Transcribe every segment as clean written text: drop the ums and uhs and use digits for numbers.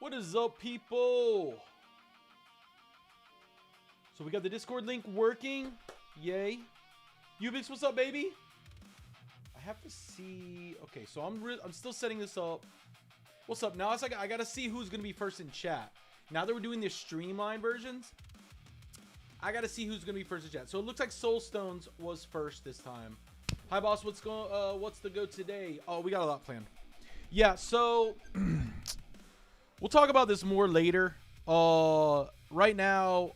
What is up, people? So we got the Discord link working. Yay. Ubix, what's up, baby? I have to see. Okay, so I'm still setting this up. What's up? Now it's like I gotta see who's gonna be first in chat. Now that we're doing the streamline versions, I gotta see who's gonna be first in chat. So it looks like Soulstones was first this time. Hi, boss. What's the go today? Oh, we got a lot planned. Yeah. So we'll talk about this more later. Right now,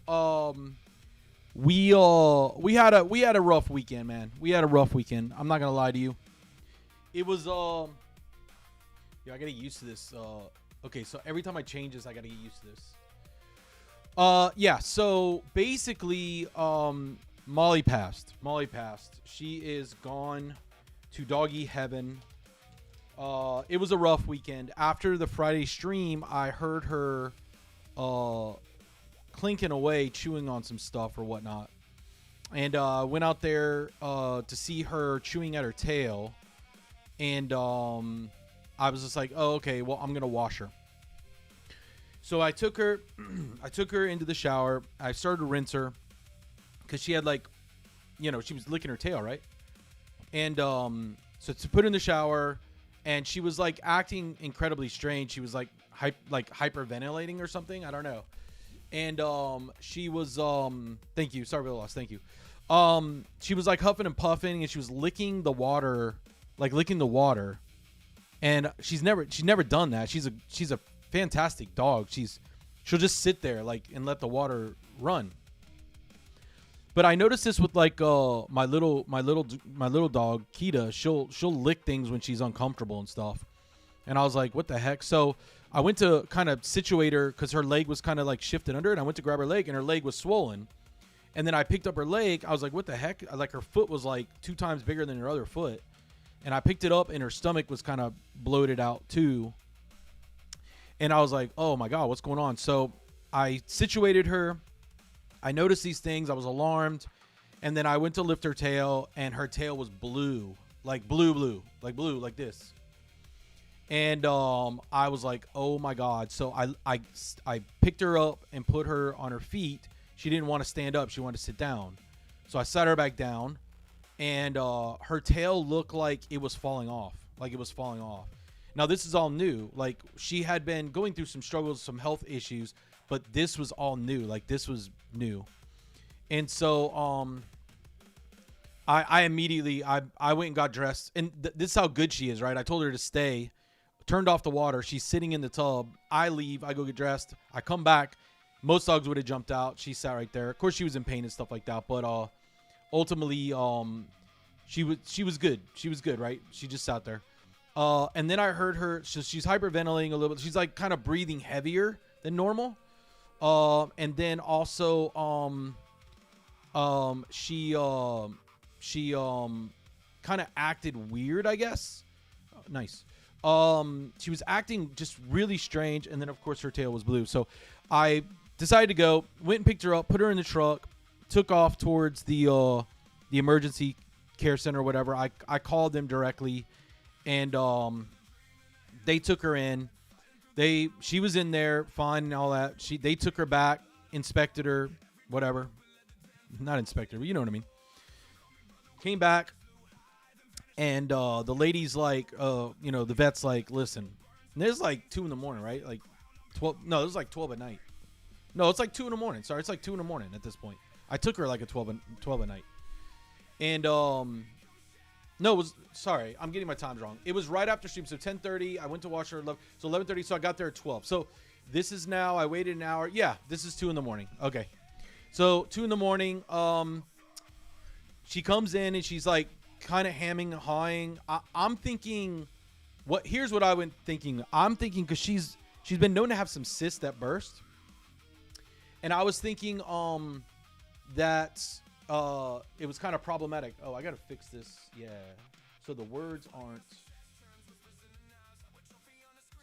we had a rough weekend, man. We had a rough weekend. I'm not gonna lie to you. It was yeah, I gotta get used to this. Okay, so every time I change this, I gotta get used to this. Yeah. So basically, Molly passed. She is gone to doggy heaven. It was a rough weekend. After the Friday stream, I heard her clinking away, chewing on some stuff or whatnot. And went out there to see her chewing at her tail. And I was just like, oh, okay, well, I'm going to wash her. So I took her into the shower. I started to rinse her because she had she was licking her tail, right? And so to put her in the shower, and she was like acting incredibly strange. She was like hyperventilating or something. I don't know. And she was thank you. Sorry for the loss. Thank you. She was like huffing and puffing, and she was licking the water. And she's never done that. She's a fantastic dog. She'll just sit there and let the water run. But I noticed this with my little dog Kita. She'll lick things when she's uncomfortable and stuff. And I was like, what the heck? So I went to kind of situate her because her leg was kind of like shifted under it. And I went to grab her leg, and her leg was swollen. And then I picked up her leg. I was like, what the heck? Like, her foot was like 2 times bigger than her other foot. And I picked it up, and her stomach was kind of bloated out too. And I was like, oh my God, what's going on? So I situated her. I noticed these things. I was alarmed. And then I went to lift her tail, and her tail was blue, like this. And I was like, oh my God. So I picked her up and put her on her feet. She didn't want to stand up. She wanted to sit down. So I sat her back down, and her tail looked like it was falling off. Now, this is all new. Like, she had been going through some struggles, some health issues, but this was all new. Like, this was new. And so I immediately I went and got dressed. And this is how good she is, right? I told her to stay. Turned off the water. She's sitting in the tub. I leave. I go get dressed. I come back. Most dogs would have jumped out. She sat right there. Of course, she was in pain and stuff like that. But ultimately, she was good. She was good, right? She just sat there. And then I heard her. She's hyperventilating a little bit. She's like kind of breathing heavier than normal. And then also, she kind of acted weird, I guess. Oh, nice. She was acting just really strange, and then of course her tail was blue. So I decided to go, went and picked her up, put her in the truck, took off towards the emergency care center or whatever. I called them directly, and they took her in. She was in there fine and all that. They took her back, inspected her, whatever. Not inspected, but you know what I mean. Came back. And the lady's like, the vet's like, listen, and there's like 2 a.m, right? Like 12. No, it was like 12 at night. No, it's like 2 a.m. Sorry, it's like 2 a.m. at this point. I took her like at 12 at night. And no, it was, sorry, I'm getting my times wrong. It was right after stream. So 10:30, I went to watch her. So 11:30. So I got there at 12. So this is now, I waited an hour. Yeah, this is 2 a.m. Okay. So 2 a.m. She comes in and she's like, kind of hamming and hawing. I'm thinking, here's what I went thinking. I'm thinking because she's been known to have some cysts that burst, and I was thinking that it was kind of problematic. Oh, I gotta fix this. Yeah, so the words aren't.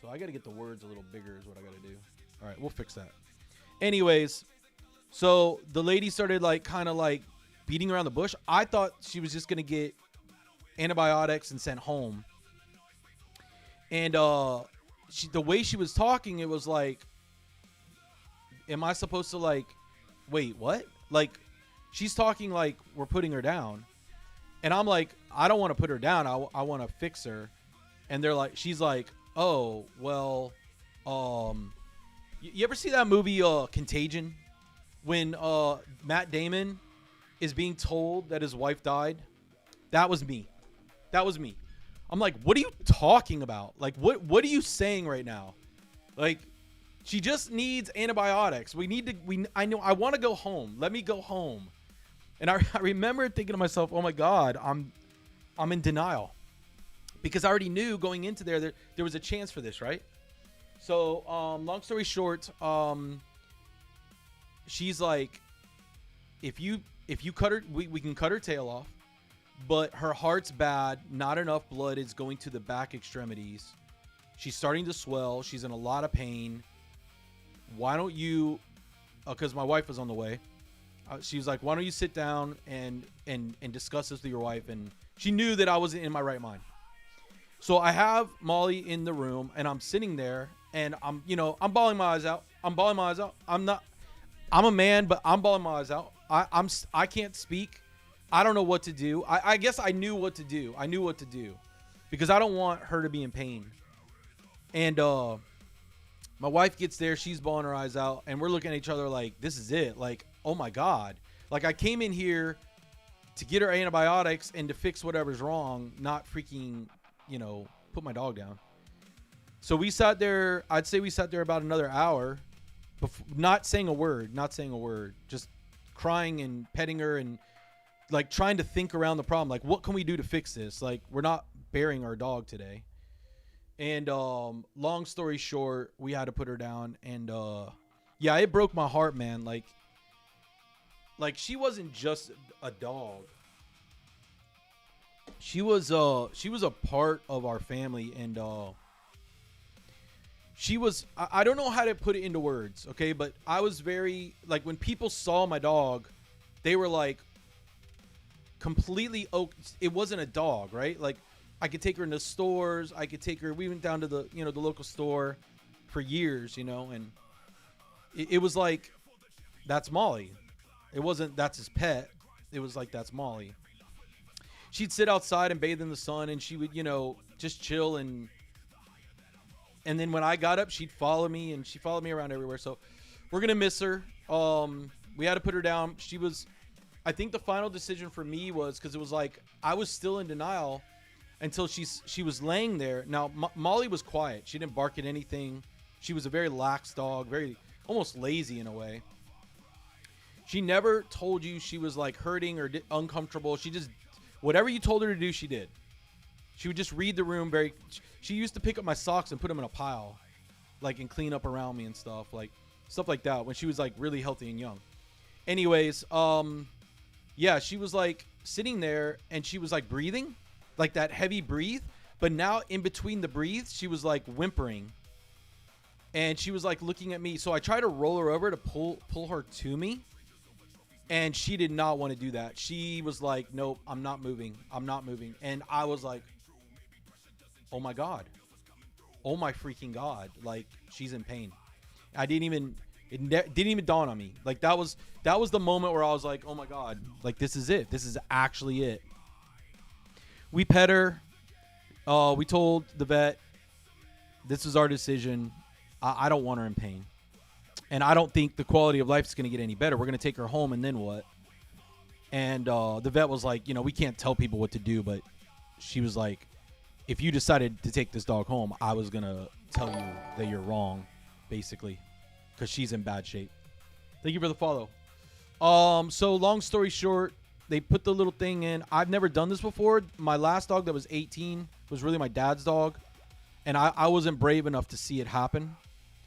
So I gotta get the words a little bigger is what I gotta do. All right, we'll fix that. Anyways, so the lady started kind of beating around the bush. I thought she was just gonna get antibiotics and sent home. And the way she was talking, it was like, am I supposed to like, wait, what? Like, she's talking like we're putting her down. And I'm like, I don't want to put her down. I want to fix her. And they're like, she's like, oh, well, you ever see that movie, Contagion? When Matt Damon is being told that his wife died? That was me. That was me. I'm like, what are you talking about? Like, what are you saying right now? Like, she just needs antibiotics. I want to go home. Let me go home. And I remember thinking to myself, oh my God, I'm in denial. Because I already knew going into there was a chance for this, right? So, long story short, she's like, if you cut her, we can cut her tail off, but her heart's bad. Not enough blood is going to the back extremities. She's starting to swell. She's in a lot of pain. Why don't you, because my wife was on the way. She was like, why don't you sit down and discuss this with your wife? And she knew that I wasn't in my right mind. So I have Molly in the room, and I'm sitting there, and I'm bawling my eyes out. I'm a man, but I'm bawling my eyes out. I can't speak. I don't know what to do. I guess I knew what to do. I knew what to do because I don't want her to be in pain. And my wife gets there. She's bawling her eyes out, and we're looking at each other like, this is it. Like, oh my God. Like, I came in here to get her antibiotics and to fix whatever's wrong, not freaking, put my dog down. So we sat there. I'd say we sat there about another hour, not saying a word, just crying and petting her and like trying to think around the problem. Like, what can we do to fix this? Like, we're not burying our dog today. And long story short, we had to put her down. And yeah, it broke my heart, man. Like she wasn't just a dog. She was a part of our family, and she was, I don't know how to put it into words, okay? But I was very, like, when people saw my dog, they were like completely, it wasn't a dog, right? Like, I could take her into stores. I could take her, we went down to the, the local store for years, and it was like, that's Molly. It wasn't, that's his pet. It was like, that's Molly. She'd sit outside and bathe in the sun, and she would, just chill. And then when I got up, she'd follow me, and she followed me around everywhere. So we're going to miss her. We had to put her down. I think the final decision for me was, because it was like, I was still in denial until she was laying there. Now, Molly was quiet. She didn't bark at anything. She was a very lax dog, very almost lazy in a way. She never told you she was like hurting or uncomfortable. She just, whatever you told her to do, she did. She would just read the room she used to pick up my socks and put them in a pile, like, and clean up around me and stuff like that when she was like really healthy and young. Anyways, yeah, she was like sitting there and she was like breathing, like that heavy breathe. But now in between the breathes, she was like whimpering. And she was like looking at me. So I tried to roll her over to pull her to me. And she did not want to do that. She was like, nope, I'm not moving. And I was like, oh my God. Oh my freaking God. Like, she's in pain. It didn't even dawn on me. Like, that was the moment where I was like, oh my God. Like, this is it. This is actually it. We pet her. We told the vet, this is our decision. I don't want her in pain. And I don't think the quality of life is going to get any better. We're going to take her home, and then what? And the vet was like, we can't tell people what to do. But she was like, if you decided to take this dog home, I was going to tell you that you're wrong, basically, because she's in bad shape. Thank you for the follow. So long story short, they put the little thing in. I've never done this before. My last dog that was 18 was really my dad's dog. And I wasn't brave enough to see it happen.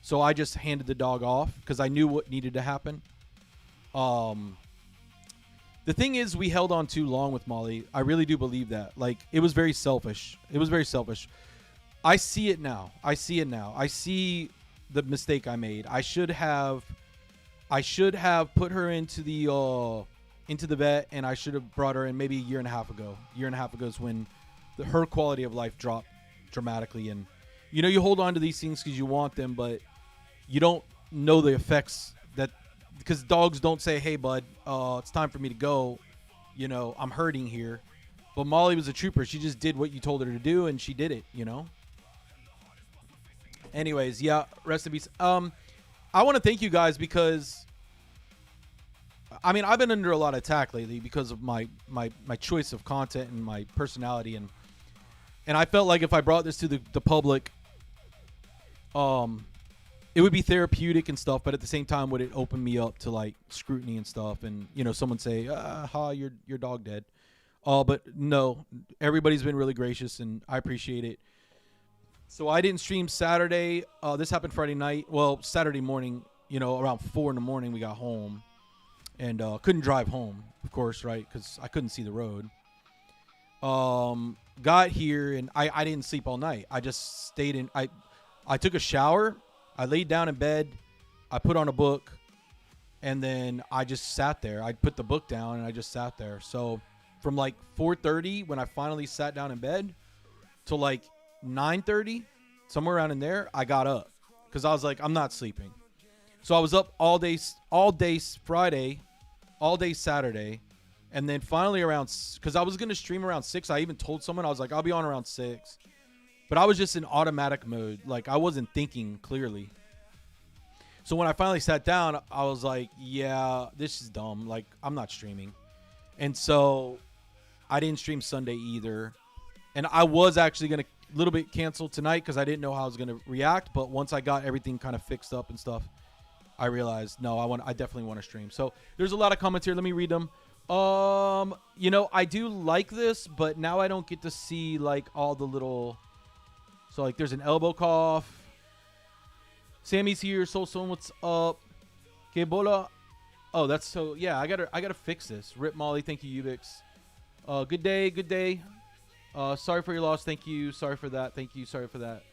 So I just handed the dog off because I knew what needed to happen. The thing is, we held on too long with Molly. I really do believe that. Like, it was very selfish. I see it now. I see the mistake I made. I should have put her into the vet, and I should have brought her in maybe a year and a half ago. Year and a half ago is when her quality of life dropped dramatically, and you know, you hold on to these things because you want them, but you don't know the effects that, because dogs don't say, hey, bud, it's time for me to go. You know, I'm hurting here. But Molly was a trooper. She just did what you told her to do, and she did it, you know? Anyways, yeah, rest in peace. I want to thank you guys because, I mean, I've been under a lot of attack lately because of my choice of content and my personality, and I felt like if I brought this to the public, it would be therapeutic and stuff, but at the same time, would it open me up to like scrutiny and stuff, and you know, someone say, your dog dead. But no, everybody's been really gracious, and I appreciate it. So I didn't stream Saturday. This happened Friday night. Well, Saturday morning, you know, around 4 in the morning, we got home. And couldn't drive home, of course, right? Because I couldn't see the road. Got here, and I didn't sleep all night. I just stayed in. I took a shower. I laid down in bed. I put on a book. And then I just sat there. I put the book down, and I just sat there. So from like 4:30 when I finally sat down in bed to like 9:30, somewhere around in there, I got up because I was like, I'm not sleeping. So I was up all day Friday, all day Saturday, and then finally around, because I was going to stream around 6. I even told someone, I was like, I'll be on around 6. But I was just in automatic mode. Like, I wasn't thinking clearly. So when I finally sat down, I was like, yeah, this is dumb. Like, I'm not streaming. And so I didn't stream Sunday either. And I was actually going to a little bit cancel tonight because I didn't know how I was going to react. But once I got everything kind of fixed up and stuff, I realized, no, I definitely want to stream. So there's a lot of comments here. Let me read them. You know, I do like this, but now I don't get to see like all the little. So like, there's an elbow cough. Sammy's here. Soulstone, what's up? Que bola. Oh, that's so. Yeah, I gotta fix this. Rip Molly, thank you, Ubix. Good day, good day. Sorry for your loss. Thank you. Sorry for that. Thank you. Sorry for that.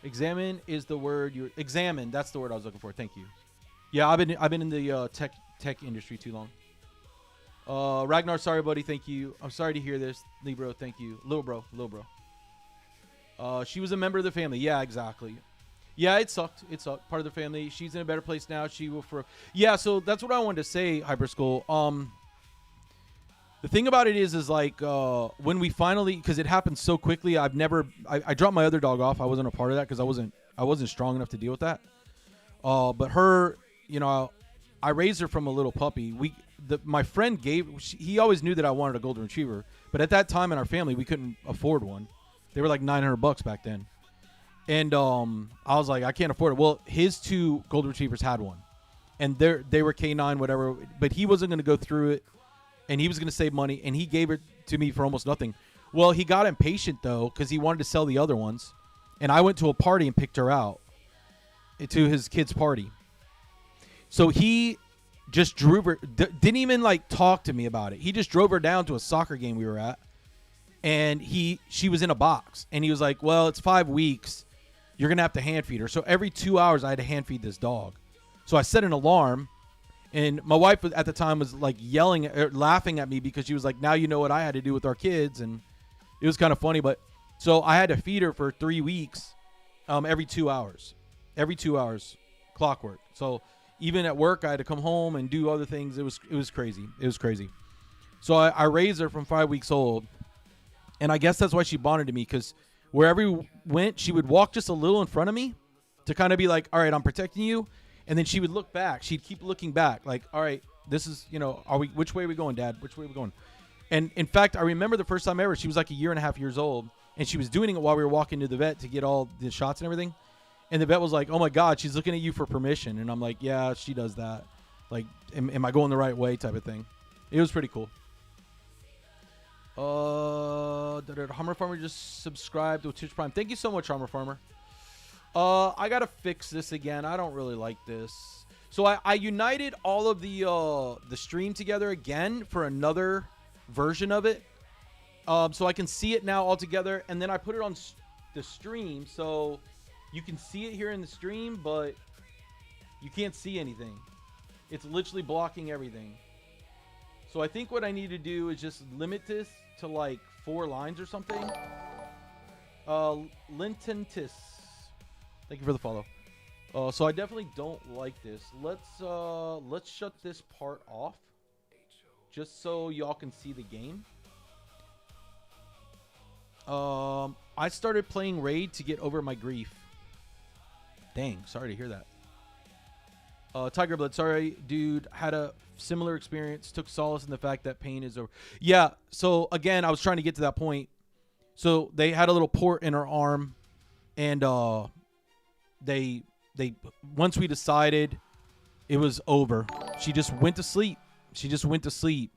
Examine is the word. Examine. That's the word I was looking for. Thank you. Yeah, I've been in the tech industry too long. Ragnar, sorry, buddy. Thank you. I'm sorry to hear this. Libro, thank you. Little bro. She was a member of the family. Yeah, exactly. Yeah, it sucked. Part of the family. She's in a better place now. She will for. Yeah, so that's what I wanted to say, Hyperskull. The thing about it is like when we finally, because it happened so quickly. I dropped my other dog off. I wasn't a part of that because I wasn't strong enough to deal with that. But her, you know, I raised her from a little puppy. My friend he always knew that I wanted a golden retriever, but at that time in our family we couldn't afford one. They were like $900 back then, and I was like, I can't afford it. Well, his 2 golden retrievers had one, and they were K9 whatever, but he wasn't going to go through it, and he was going to save money, and he gave it to me for almost nothing. Well, he got impatient though because he wanted to sell the other ones, and I went to a party and picked her out to his kid's party. So he just drove her, didn't even like talk to me about it. He just drove her down to a soccer game we were at, and she was in a box, and he was like, well, it's 5 weeks. You're going to have to hand feed her. So every 2 hours I had to hand feed this dog. So I set an alarm, and my wife at the time was like laughing at me because she was like, now you know what I had to do with our kids. And it was kind of funny, but so I had to feed her for 3 weeks, every 2 hours, clockwork. So even at work, I had to come home and do other things. It was crazy. It was crazy. So I raised her from 5 weeks old, and I guess that's why she bonded to me, because wherever we went, she would walk just a little in front of me to kind of be like, all right, I'm protecting you. And then she would look back. She'd keep looking back like, all right, this is, you know, which way are we going, Dad? Which way are we going? And in fact, I remember the first time ever, she was like 1.5 years old, and she was doing it while we were walking to the vet to get all the shots and everything. And the vet was like, oh my God, she's looking at you for permission. And I'm like, yeah, she does that. Like, am I going the right way type of thing. It was pretty cool. Hummer Farmer just subscribed to Twitch Prime. Thank you so much, Hummer Farmer. I got to fix this again. I don't really like this. So I united all of the stream together again for another version of it. So I can see it now all together. And then I put it on the stream. So you can see it here in the stream, but you can't see anything. It's literally blocking everything. So I think what I need to do is just limit this to like 4 lines or something. Lintentis. Thank you for the follow. So I definitely don't like this. Let's shut this part off, just so y'all can see the game. I started playing Raid to get over my grief. Dang, sorry to hear that. Tiger Blood, sorry, dude. Had a similar experience. Took solace in the fact that pain is over. Yeah. So again, I was trying to get to that point. So they had a little port in her arm, and they once we decided it was over, she just went to sleep. She just went to sleep.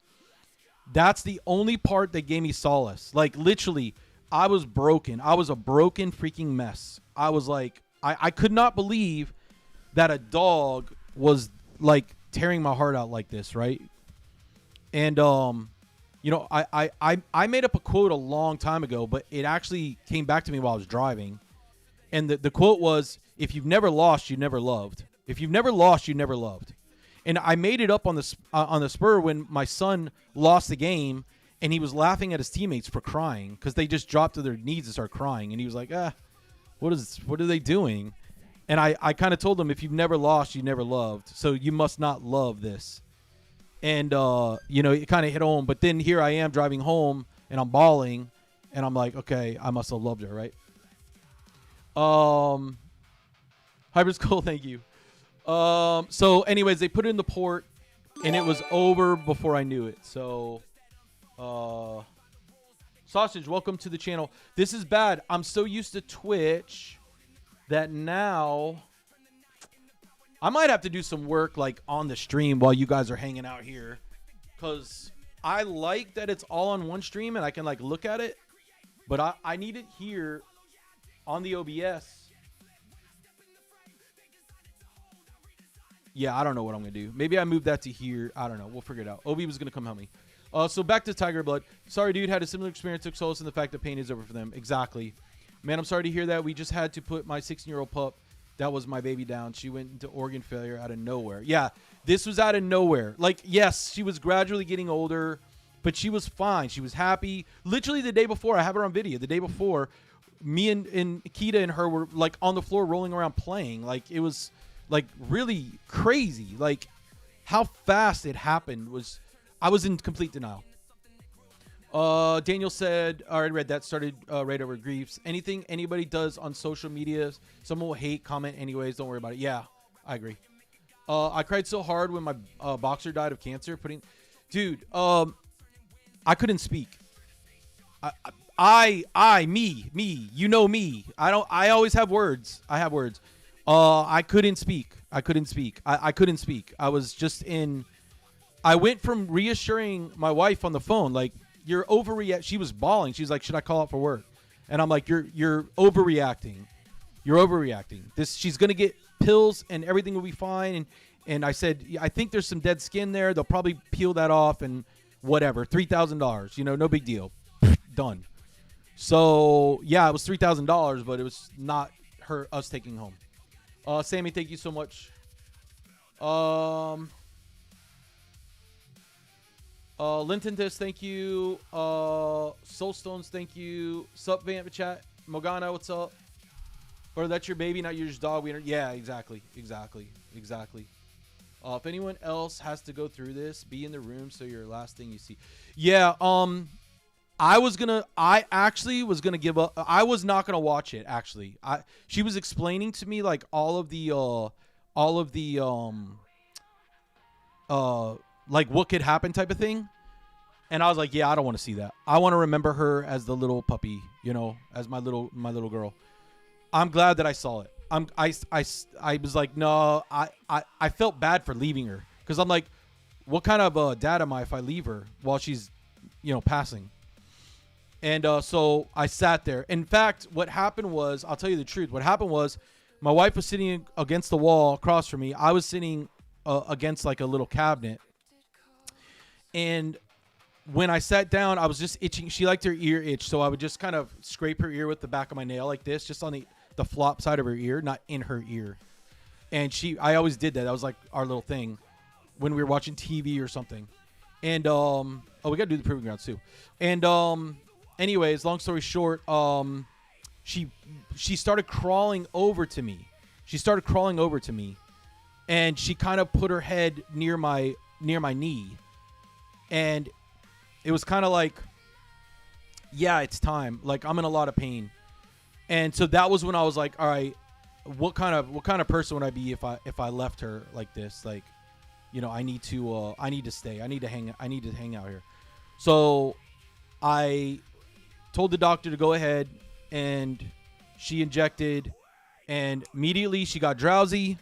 That's the only part that gave me solace. Like, literally, I was broken. I was a broken freaking mess. I was like, I could not believe that a dog was like tearing my heart out like this, right? And you know, I made up a quote a long time ago, but it actually came back to me while I was driving. And the quote was, if you've never lost, you never loved. If you've never lost, you never loved. And I made it up on the spur when my son lost the game, and he was laughing at his teammates for crying because they just dropped to their knees and started crying. And he was like, what are they doing? And I kind of told him, if you've never lost, you never loved. So you must not love this. And, you know, it kind of hit home. But then here I am driving home, and I'm bawling, and I'm like, okay, I must have loved her, right? Hybrid Skull, thank you. So anyways, they put it in the port, and it was over before I knew it. So, Sausage, welcome to the channel. This is bad. I'm so used to Twitch that now I might have to do some work like on the stream while you guys are hanging out here, because I like that it's all on one stream and I can like look at it, but I need it here on the OBS. Yeah, I don't know what I'm going to do. Maybe I move that to here. I don't know. We'll figure it out. Obi was going to come help me. So back to Tiger Blood. Sorry, dude. Had a similar experience. Took solace in the fact that pain is over for them. Exactly. Man, I'm sorry to hear that. We just had to put my 16-year-old pup, that was my baby, down. She went into organ failure out of nowhere. Yeah, this was out of nowhere. Like, yes, she was gradually getting older, but she was fine. She was happy. Literally the day before, I have her on video. The day before, me and Kita and her were, like, on the floor rolling around playing. Like, it was, like, really crazy. Like, how fast it happened was... I was in complete denial. Daniel said, I already read that, started right over griefs. Anything anybody does on social media, someone will hate, comment anyways, don't worry about it. Yeah, I agree. I cried so hard when my boxer died of cancer. Dude, I couldn't speak. Me, you know me. I always have words. I have words. I couldn't speak. I couldn't speak. I was just in... I went from reassuring my wife on the phone, like, you're overreact. She was bawling. She's like, should I call out for work? And I'm like, you're overreacting. You're overreacting. She's gonna get pills and everything will be fine. And I said, I think there's some dead skin there. They'll probably peel that off and whatever. $3,000. You know, no big deal. Done. So yeah, it was $3,000, but it was not us taking home. Sammy, thank you so much. Lintontis, thank you. Soulstones, thank you. Sup, Vamp Chat. Mogana, what's up? Or that's your baby, not your dog. Yeah, exactly. If anyone else has to go through this, be in the room so your last thing you see. Yeah, I actually was gonna give up. I was not gonna watch it, actually. She was explaining to me like all of the like what could happen type of thing. And I was like, yeah, I don't want to see that. I want to remember her as the little puppy, you know, as my little girl. I'm glad that I saw it. I was like, no, I felt bad for leaving her, because I'm like, what kind of dad am I if I leave her while she's, you know, passing? And so I sat there. In fact, what happened was, I'll tell you the truth. What happened was, my wife was sitting against the wall across from me. I was sitting against like a little cabinet. And when I sat down, I was just itching. She liked her ear itch, so I would just kind of scrape her ear with the back of my nail like this, just on the flop side of her ear, not in her ear. And I always did that. That was like our little thing when we were watching TV or something. And oh, we got to do the proving grounds too. And anyways, long story short, she started crawling over to me. And she kind of put her head near my knee. And it was kind of like, yeah, it's time. Like, I'm in a lot of pain. And so that was when I was like, all right, what kind of person would I be if I left her like this? Like, you know, I need to stay. I need to hang out here. So I told the doctor to go ahead, and she injected, and immediately she got drowsy.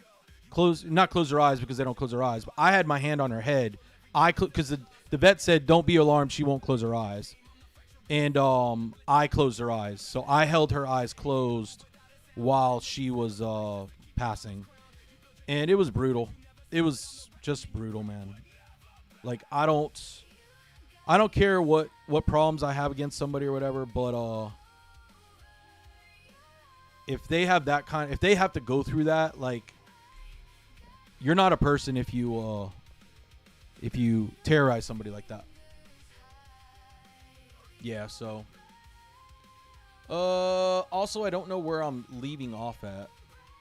Not close her eyes, because they don't close her eyes, but I had my hand on her head. Because the vet said, don't be alarmed, she won't close her eyes. And I closed her eyes. So I held her eyes closed while she was passing. And it was brutal. It was just brutal, man. Like, I don't care what problems I have against somebody or whatever, but if they have to go through that, like, you're not a person if you terrorize somebody like that. Yeah, so. Also, I don't know where I'm leaving off at.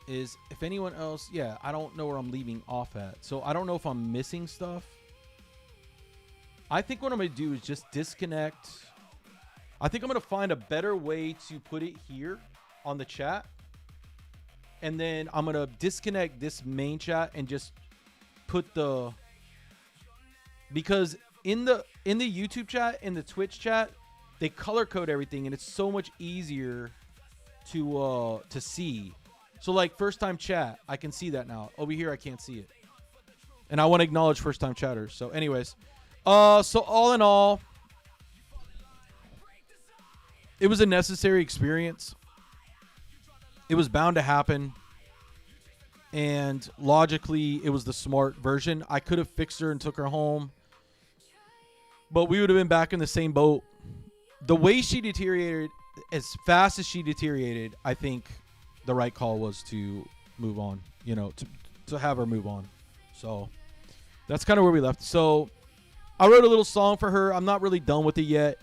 If anyone else, yeah, I don't know where I'm leaving off at. So I don't know if I'm missing stuff. I think what I'm going to do is just disconnect. I think I'm going to find a better way to put it here on the chat. And then I'm going to disconnect this main chat and just put because in the YouTube chat, in the Twitch chat, they color code everything, and it's so much easier to see. So like first time chat, I can see that now. Over here, I can't see it. And I want to acknowledge first time chatters. So anyways, so all in all, it was a necessary experience. It was bound to happen. And logically, it was the smart version. I could have fixed her and took her home, but we would have been back in the same boat. The way she deteriorated, as fast as she deteriorated, I think the right call was to move on, you know, to have her move on. So that's kind of where we left. So I wrote a little song for her. I'm not really done with it yet.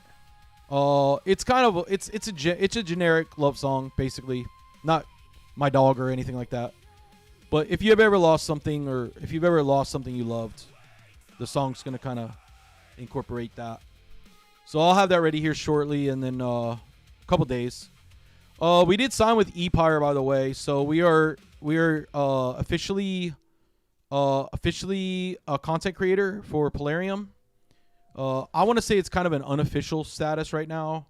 It's kind of it's a generic love song, basically, not my dog or anything like that. But if you have ever lost something, or if you've ever lost something you loved, the song's going to kind of incorporate that. So I'll have that ready here shortly, and then a couple days. We did sign with Empire, by the way. So we are officially a content creator for Polarium. I want to say it's kind of an unofficial status right now.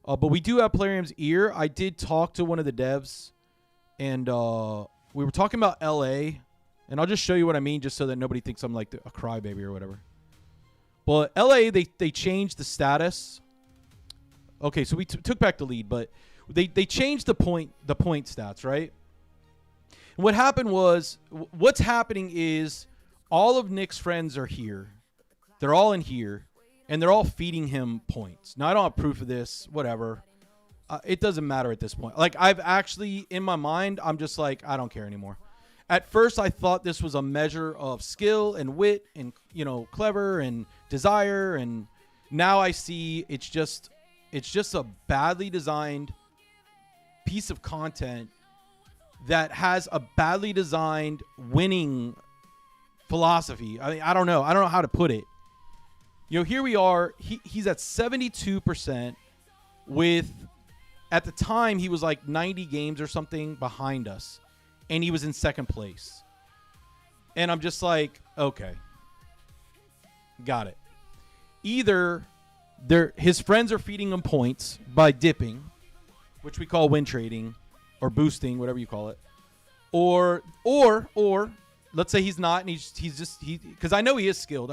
But we do have Polarium's ear. I did talk to one of the devs, and we were talking about LA, and I'll just show you what I mean, just so that nobody thinks I'm like a crybaby or whatever. But LA, they changed the status. Okay, so we took back the lead, but they changed the point stats, right? And what happened was, what's happening is all of Nick's friends are here. They're all in here, and they're all feeding him points. Now, I don't have proof of this, whatever. It doesn't matter at this point. Like, I've actually, in my mind, I'm just like, I don't care anymore. At first, I thought this was a measure of skill and wit and, you know, clever and desire. And now I see it's just a badly designed piece of content that has a badly designed winning philosophy. I mean, I don't know how to put it. You know, here we are. He's at 72% with, at the time, he was like 90 games or something behind us, and he was in second place. And I'm just like, okay, got it. Either his friends are feeding him points by dipping, which we call win trading or boosting, whatever you call it, or let's say he's not, and he's just because I know he is skilled.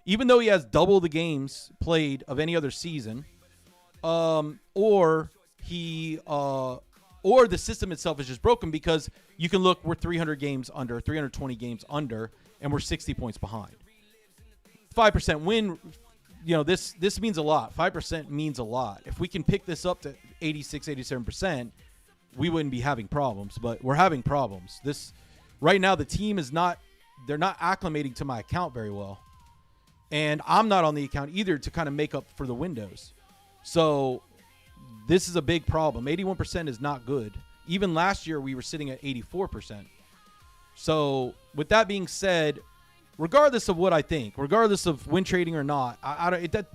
Even though he has double the games played of any other season, or the system itself is just broken, because you can look, we're 300 games under, 320 games under, and we're 60 points behind. 5% win, you know, this means a lot. 5% means a lot. If we can pick this up to 86, 87%, we wouldn't be having problems, but we're having problems. Right now, the team they're not acclimating to my account very well. And I'm not on the account either to kind of make up for the windows. So this is a big problem. 81% is not good. Even last year, we were sitting at 84%. So with that being said, regardless of what I think, regardless of win trading or not,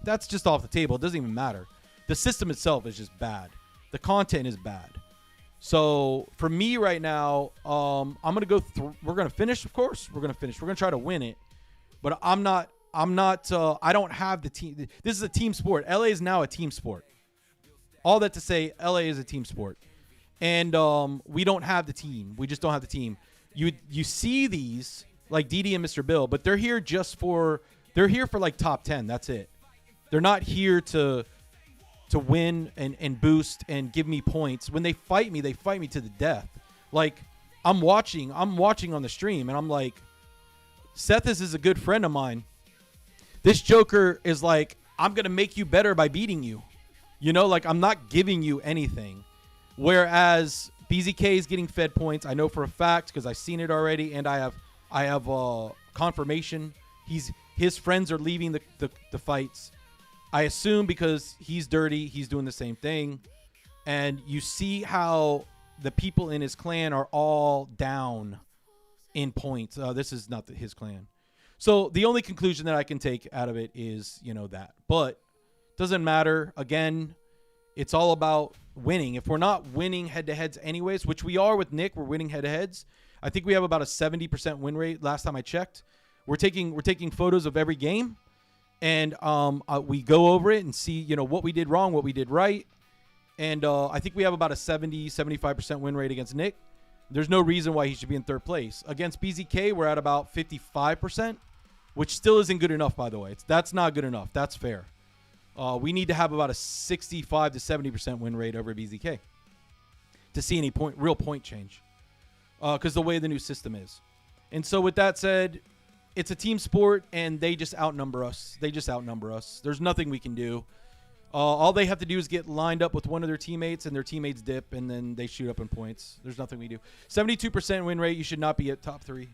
that's just off the table. It doesn't even matter. The system itself is just bad. The content is bad. So for me right now, I'm gonna go through. We're gonna finish, of course. We're gonna finish. We're gonna try to win it, but I'm not. I don't have the team. This is a team sport. LA is now a team sport. All that to say, LA is a team sport, and we don't have the team. We just don't have the team. You see these like Didi and Mr. Bill, but they're here just for. They're here for like top 10. That's it. They're not here to win and boost and give me points. When they fight me to the death. Like I'm watching on the stream and I'm like, Seth is a good friend of mine. This Joker is like, I'm going to make you better by beating you. You know, like I'm not giving you anything. Whereas BZK is getting fed points. I know for a fact because I've seen it already and I have confirmation. His friends are leaving the fights. I assume because he's dirty, he's doing the same thing. And you see how the people in his clan are all down in points. This is not his clan. So the only conclusion that I can take out of it is, that. But doesn't matter. Again, it's all about winning. If we're not winning head-to-heads anyways, which we are with Nick, we're winning head-to-heads. I think we have about a 70% win rate last time I checked. We're taking photos of every game. And we go over it and see, what we did wrong, what we did right. And I think we have about a 75% win rate against Nick. There's no reason why he should be in third place. Against BZK, we're at about 55%, which still isn't good enough, by the way. That's not good enough. That's fair. We need to have about a 65 to 70% win rate over BZK to see any real point change because the way the new system is. And so with that said, it's a team sport, and they just outnumber us. There's nothing we can do. All they have to do is get lined up with one of their teammates, and their teammates dip, and then they shoot up in points. There's nothing we do. 72% win rate. You should not be at top 3.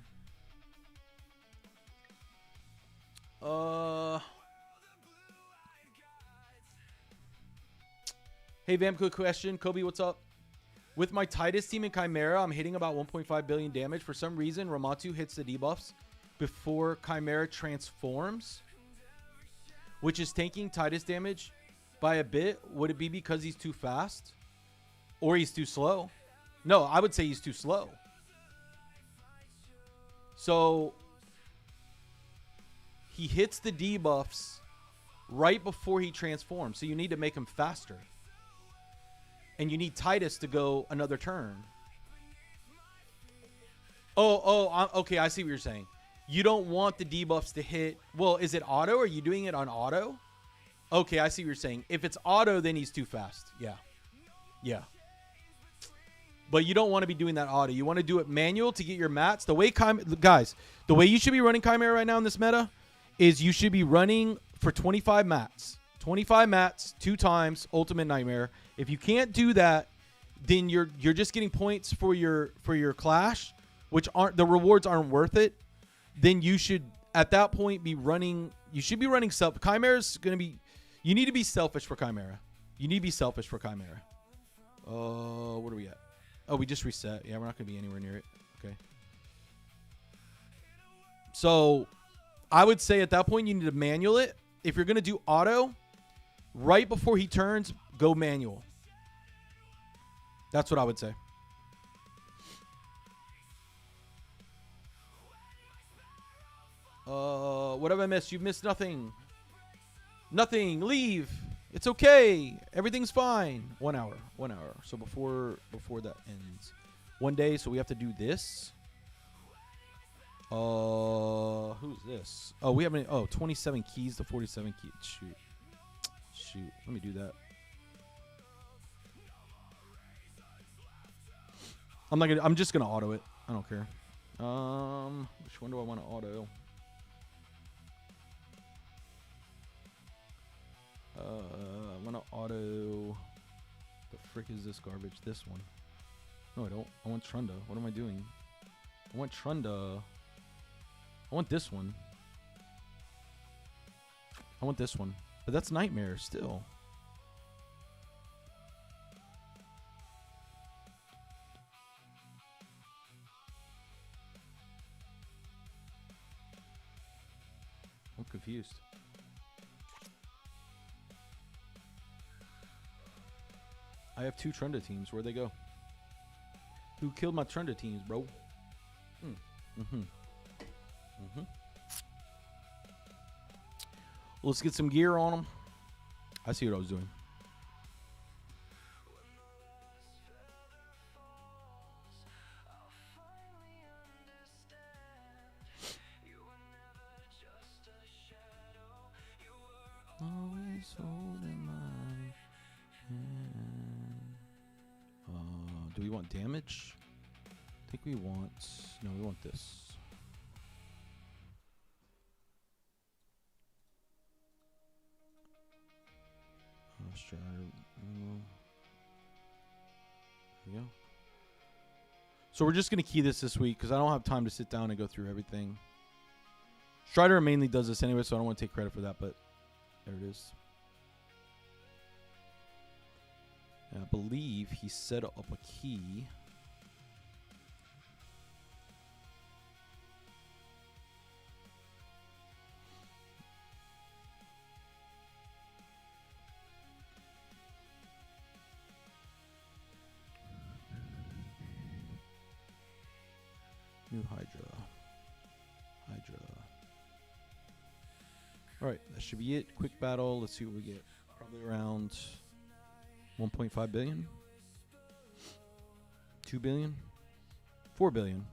Hey, Vam, quick question. Kobe, what's up? With my Titus team in Chimera, I'm hitting about 1.5 billion damage. For some reason, Ramatu hits the debuffs before Chimera transforms, which is tanking Titus damage by a bit. Would it be because he's too fast or he's too slow? No, I would say he's too slow. So he hits the debuffs right before he transforms. So you need to make him faster. And you need Titus to go another turn. Okay, I see what you're saying. You don't want the debuffs to hit. Well, is it auto? Are you doing it on auto? Okay, I see what you're saying. If it's auto, then he's too fast. Yeah. But you don't want to be doing that auto. You want to do it manual to get your mats. The way the way you should be running Chimera right now in this meta is you should be running for 25 mats. 25 mats, 2 times Ultimate Nightmare. If you can't do that, then you're just getting points for your clash, which the rewards aren't worth it. Then you should at that point be running. You should be running self. Chimera's gonna be. You need to be selfish for Chimera. What are we at? Oh, we just reset. Yeah, we're not gonna be anywhere near it. Okay. So, I would say at that point you need to manual it. If you're gonna do auto, right before he turns, go manual. That's what I would say. What have I missed? You've missed nothing. Nothing. Leave. It's okay. Everything's fine. 1 hour. So before that ends. 1 day, so we have to do this. Who's this? Oh, we haven't. 27 keys to 47 keys. Shoot. Let me do that. I'm just gonna auto it. I don't care. Which one do I want to auto? I want to auto. The frick is this garbage? This one. No, I don't. I want Trunda. What am I doing? I want Trunda. I want this one. I want this one. But that's Nightmare still. confused. I have 2 Trenda teams. Where'd they go? Who killed my Trenda teams, bro? Let's get some gear on them. I see what I was doing. Always holding my hand. Do we want damage? I think we want... No, we want this. Strider. There we go. So we're just going to key this week because I don't have time to sit down and go through everything. Strider mainly does this anyway, so I don't want to take credit for that, but there it is. And I believe he set up a key. New Hydra. Alright, that should be it. Quick battle. Let's see what we get. Probably around 1.5 billion. 2 billion. 4 billion.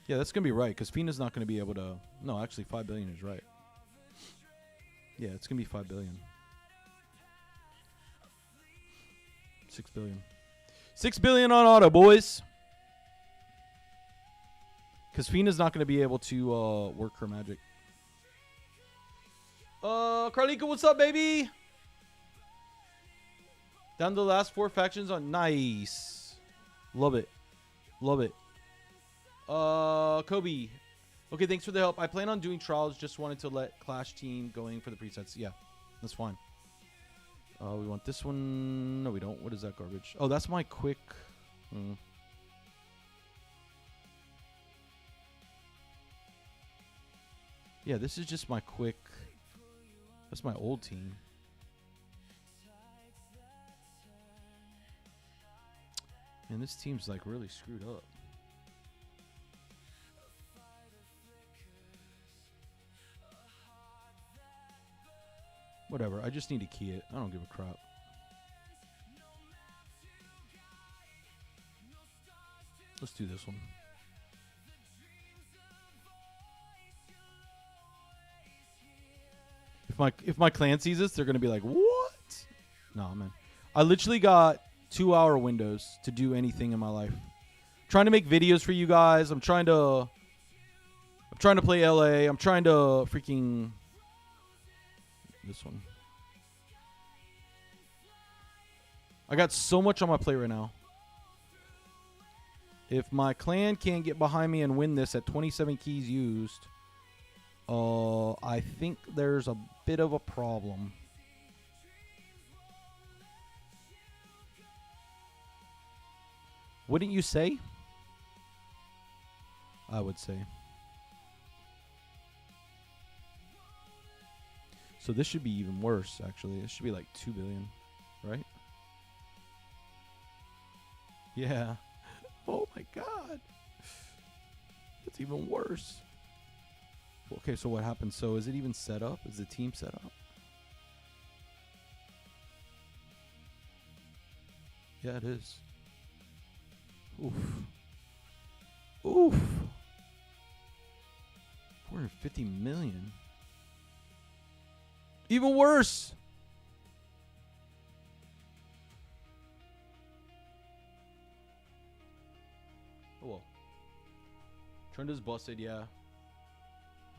Yeah, that's going to be right, because Fina's not going to be able to... No, actually, 5 billion is right. Yeah, it's going to be 5 billion. 6 billion. 6 billion on auto, boys. Because Fina's not going to be able to work her magic. Carlico, what's up, baby? Down to the last 4 factions on... Nice. Love it. Love it. Kobe. Okay, thanks for the help. I plan on doing trials. Just wanted to let Clash team going for the presets. Yeah, that's fine. We want this one. No, we don't. What is that garbage? Oh, that's my quick... Yeah, this is just my quick... That's my old team. And this team's like really screwed up. Whatever, I just need to key it. I don't give a crap. Let's do this one. If my clan sees this, they're gonna be like, "What?" No, man. I literally got 2-hour windows to do anything in my life. I'm trying to make videos for you guys. I'm trying to play LA. I'm trying to freaking... This one. I got so much on my plate right now. If my clan can't get behind me and win this at 27 keys used, I think there's a bit of a problem. Wouldn't you say? I would say. So this should be even worse, actually. It should be like 2 billion, right? Yeah. Oh my god. It's even worse. Okay, so what happened? So is it even set up? Is the team set up? Yeah, it is. Oof. Oof. 450 million. Even worse. Oh well. Trenda's busted, yeah.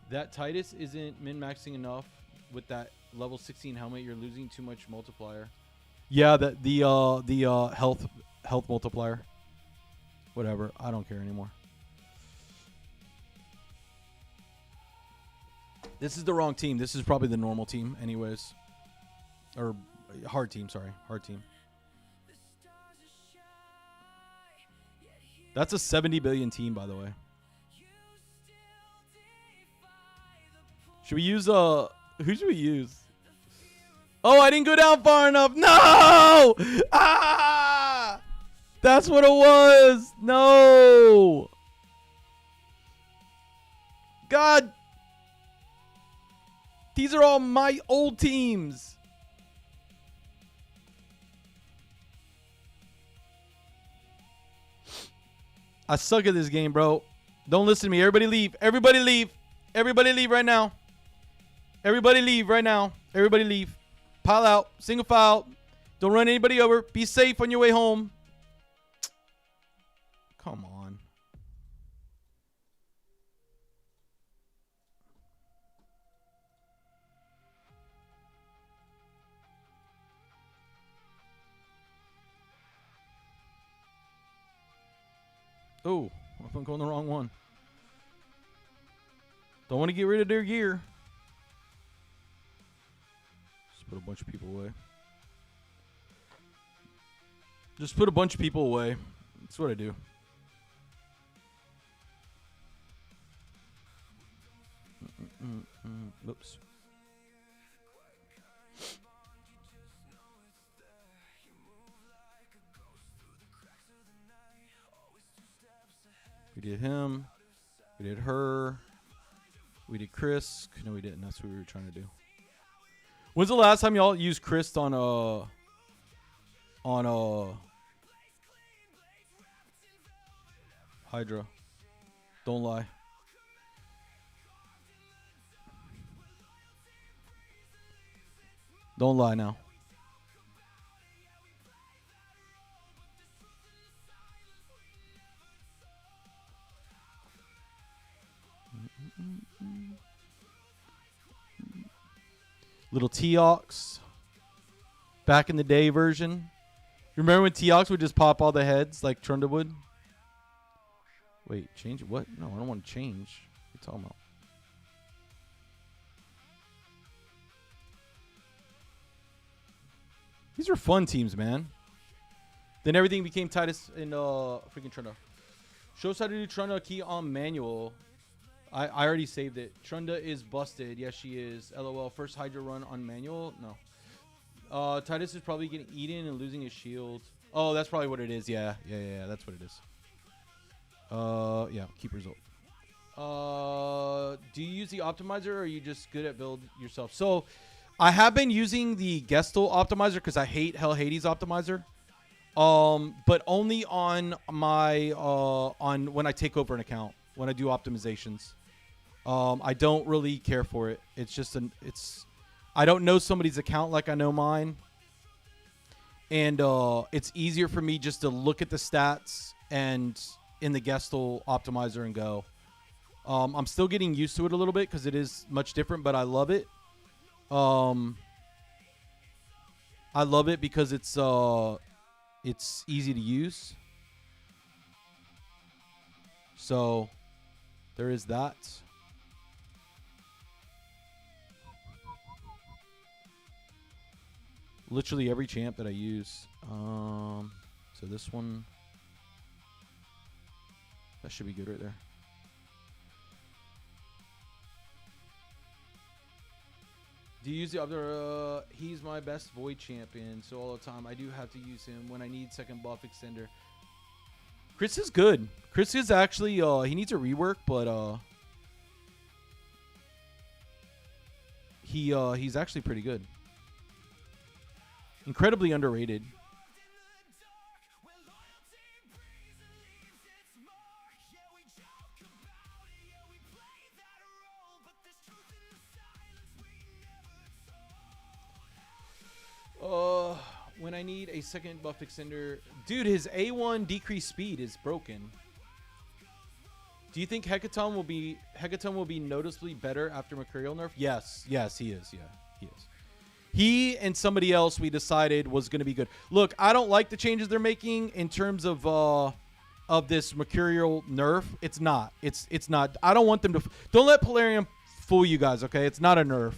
That Titus isn't min-maxing enough with that level 16 helmet. You're losing too much multiplier. Yeah, the health multiplier. Whatever. I don't care anymore. This is the wrong team. This is probably the normal team anyways. Or hard team, sorry. Hard team. That's a 70 billion team, by the way. Should we use who should we use? Oh, I didn't go down far enough. No! Ah! That's what it was. No. God. These are all my old teams. I suck at this game, bro. Don't listen to me. Everybody leave. Everybody leave. Everybody leave right now. Everybody leave right now. Everybody leave. Pile out. Single file. Don't run anybody over. Be safe on your way home. Come on. Oh, I'm going the wrong one. Don't want to get rid of their gear. Just put a bunch of people away. Just put a bunch of people away. That's what I do. Oops. We did him. We did her. We did Chris. No, we didn't. That's what we were trying to do. When's the last time y'all used Chris on Hydra? Don't lie. Don't lie now. Little Teox. Back in the day version. Remember when Teox would just pop all the heads like Trunda would? Wait, change it? What? No, I don't want to change. What are you talking about? These were fun teams, man. Then everything became Titus in freaking Trunda. Show us how to do Trunda key on manual. I already saved it. Trunda is busted. Yes, she is. LOL. First Hydra run on manual? No. Titus is probably getting eaten and losing his shield. Oh, that's probably what it is. Yeah. That's what it is. Yeah. Keep result. Do you use the optimizer or are you just good at build yourself? So, I have been using the Gestal optimizer because I hate Hell Hades optimizer. But only on my on when I take over an account, when I do optimizations. I don't really care for it. It's just I don't know somebody's account like I know mine. And it's easier for me just to look at the stats and in the Gestal optimizer and go. I'm still getting used to it a little bit because it is much different, but I love it. I love it because it's easy to use. So there is that. Literally every champ that I use. So this one, that should be good right there. Do you use the other? He's my best void champion, so all the time I do have to use him when I need second buff extender. Chris is good. Chris is actually he needs a rework, but he's actually pretty good. Incredibly underrated. When I need a second buff extender, dude, his A1 decreased speed is broken. Do you think Hecaton will be noticeably better after Mercurial nerf? Yes, he is. Yeah, he is. He and somebody else we decided was going to be good. Look, I don't like the changes they're making in terms of this Mercurial nerf. It's not. It's not. I don't want them to. Don't let Polarium fool you guys. Okay, it's not a nerf.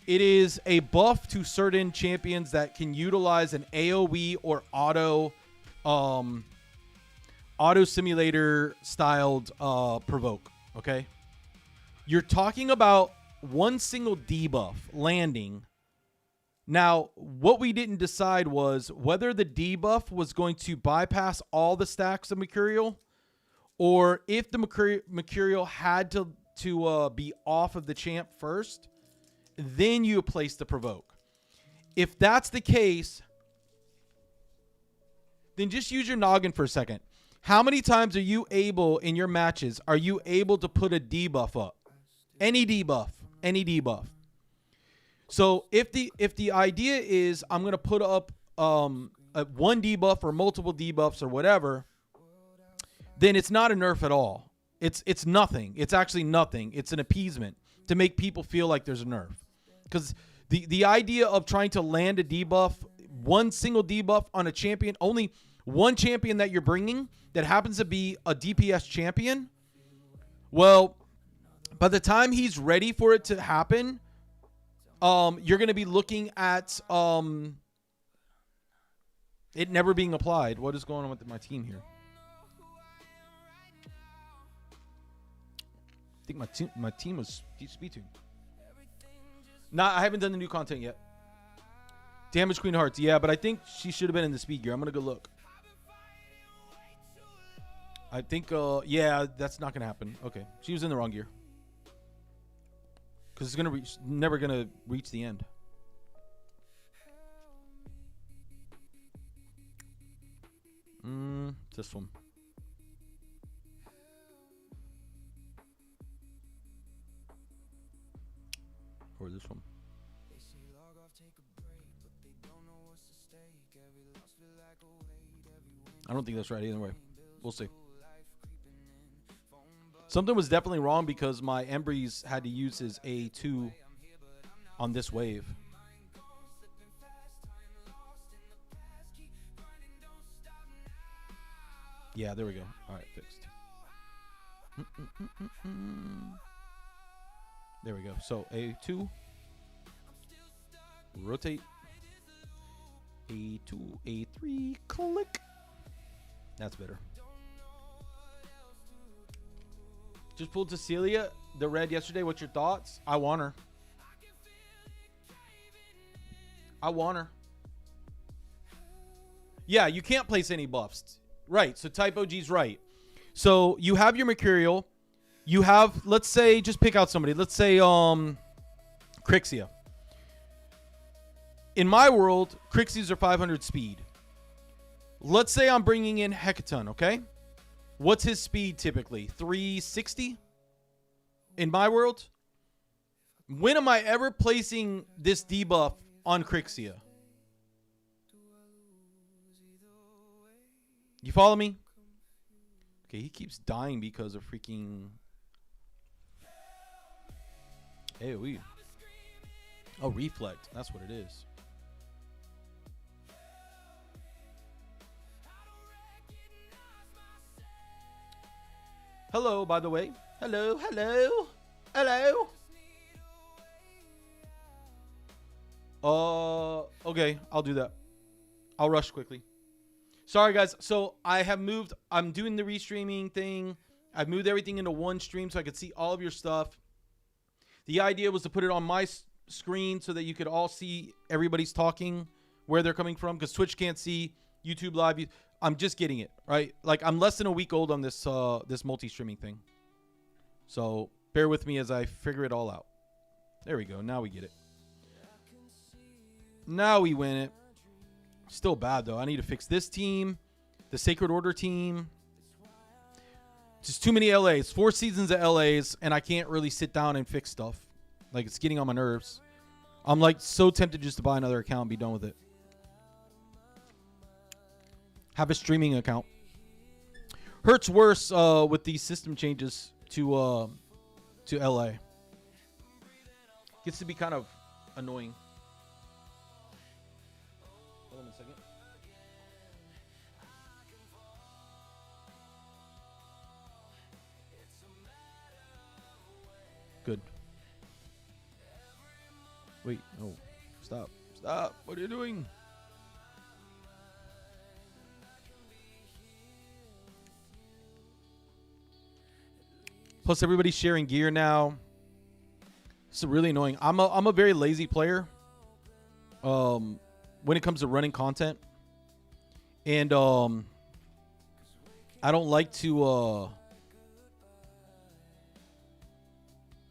It is a buff to certain champions that can utilize an AoE or auto simulator styled provoke. Okay, you're talking about one single debuff landing. Now, what we didn't decide was whether the debuff was going to bypass all the stacks of Mercurial, or if the Mercurial had to be off of the champ first, then you place the provoke. If that's the case, then just use your noggin for a second. How many times are you able in your matches, are you able to put a debuff up? Any debuff. Any debuff. So if the idea is I'm going to put up one debuff or multiple debuffs or whatever, then it's not a nerf at all. It's nothing. It's actually nothing. It's an appeasement to make people feel like there's a nerf. Because the idea of trying to land a debuff, one single debuff on a champion, only one champion that you're bringing that happens to be a DPS champion, well, by the time he's ready for it to happen, you're going to be looking at it never being applied. What is going on with my team here? I think my team was speed tuned. Nah, I haven't done the new content yet. Damage Queen Hearts. Yeah, but I think she should have been in the speed gear. I'm going to go look. I think, yeah, that's not going to happen. Okay. She was in the wrong gear. Because it's never going to reach the end. This one. Or this one. I don't think that's right either way. We'll see. Something was definitely wrong because my Embreeze had to use his A2 on this wave. Yeah, there we go. All right, fixed. There we go. So A2. Rotate. A2, A3, click. That's better. Just pulled Cecilia, the red yesterday. What's your thoughts? I want her. I want her. Yeah, you can't place any buffs. Right, so Type OG's right. So you have your Mercurial. You have, let's say, just pick out somebody. Let's say Crixia. In my world, Crixias are 500 speed. Let's say I'm bringing in Hecaton, okay? What's his speed typically? 360? In my world? When am I ever placing this debuff on Crixia? You follow me? Okay, he keeps dying because of freaking AoE. Oh, reflect. That's what it is. Hello, by the way. Hello, hello, hello. Okay, I'll do that. I'll rush quickly. Sorry, guys. So I have moved. I'm doing the restreaming thing. I've moved everything into one stream so I could see all of your stuff. The idea was to put it on my screen so that you could all see everybody's talking, where they're coming from, because Twitch can't see YouTube Live. I'm just getting it, right? Like, I'm less than a week old on this this multi-streaming thing. So bear with me as I figure it all out. There we go. Now we get it. Now we win it. Still bad, though. I need to fix this team, the Sacred Order team. Just too many LAs. 4 seasons of LAs, and I can't really sit down and fix stuff. Like, it's getting on my nerves. I'm, like, so tempted just to buy another account and be done with it. Have a streaming account. Hurts worse with these system changes to LA. Gets to be kind of annoying. Hold on a second. Good. Wait, no. Stop. Stop. What are you doing? Plus, everybody's sharing gear now. It's really annoying. I'm a very lazy player. When it comes to running content, and I don't like to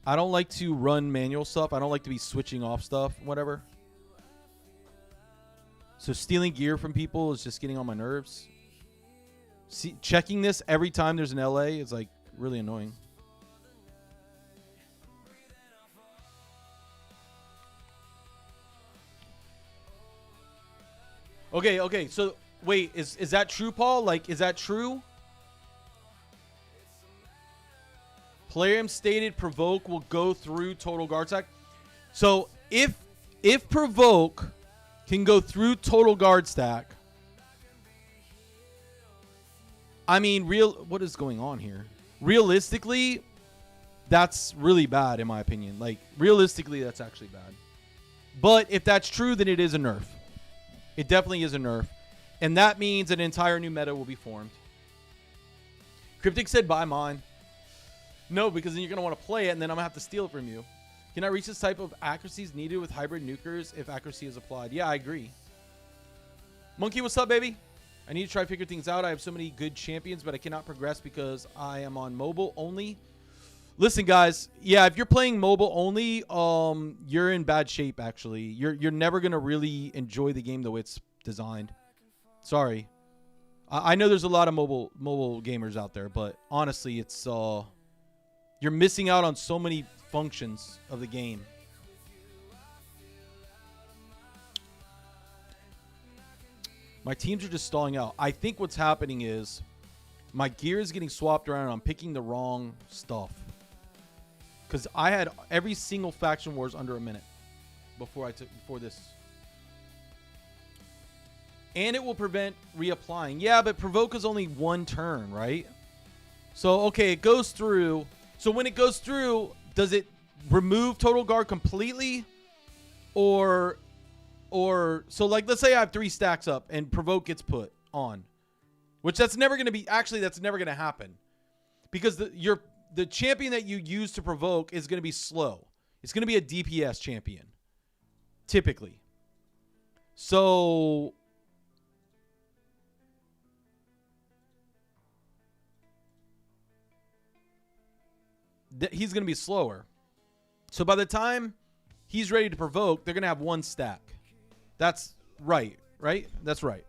run manual stuff. I don't like to be switching off stuff, whatever. So stealing gear from people is just getting on my nerves. See, checking this every time there's an LA is like really annoying. Okay. So wait, is that true, Paul? Like, is that true? Player M stated provoke will go through total guard stack. So if provoke can go through total guard stack, I mean, what is going on here? Realistically, that's really bad in my opinion. Like, realistically, that's actually bad. But if that's true, then it is a nerf. It definitely is a nerf. And that means an entire new meta will be formed. Cryptic said, buy mine. No, because then you're going to want to play it, and then I'm going to have to steal it from you. Can I reach this type of accuracies needed with hybrid nukers if accuracy is applied? Yeah, I agree. Monkey, what's up, baby? I need to try to figure things out. I have so many good champions, but I cannot progress because I am on mobile only. Listen, guys. Yeah, if you're playing mobile only, you're in bad shape, actually. You're never going to really enjoy the game the way it's designed. Sorry. I know there's a lot of mobile gamers out there, but honestly, it's you're missing out on so many functions of the game. My teams are just stalling out. I think what's happening is my gear is getting swapped around and I'm picking the wrong stuff. Because I had every single faction wars under a minute before this. And it will prevent reapplying. Yeah, but provoke is only one turn, right? So, okay, it goes through. So when it goes through, does it remove total guard completely? Or so like, let's say I have 3 stacks up and provoke gets put on, which that's never going to be, actually that's never going to happen, because the champion that you use to provoke is going to be slow. It's going to be a DPS champion, typically. So he's going to be slower. So by the time he's ready to provoke, they're going to have 1 stack. That's right? That's right.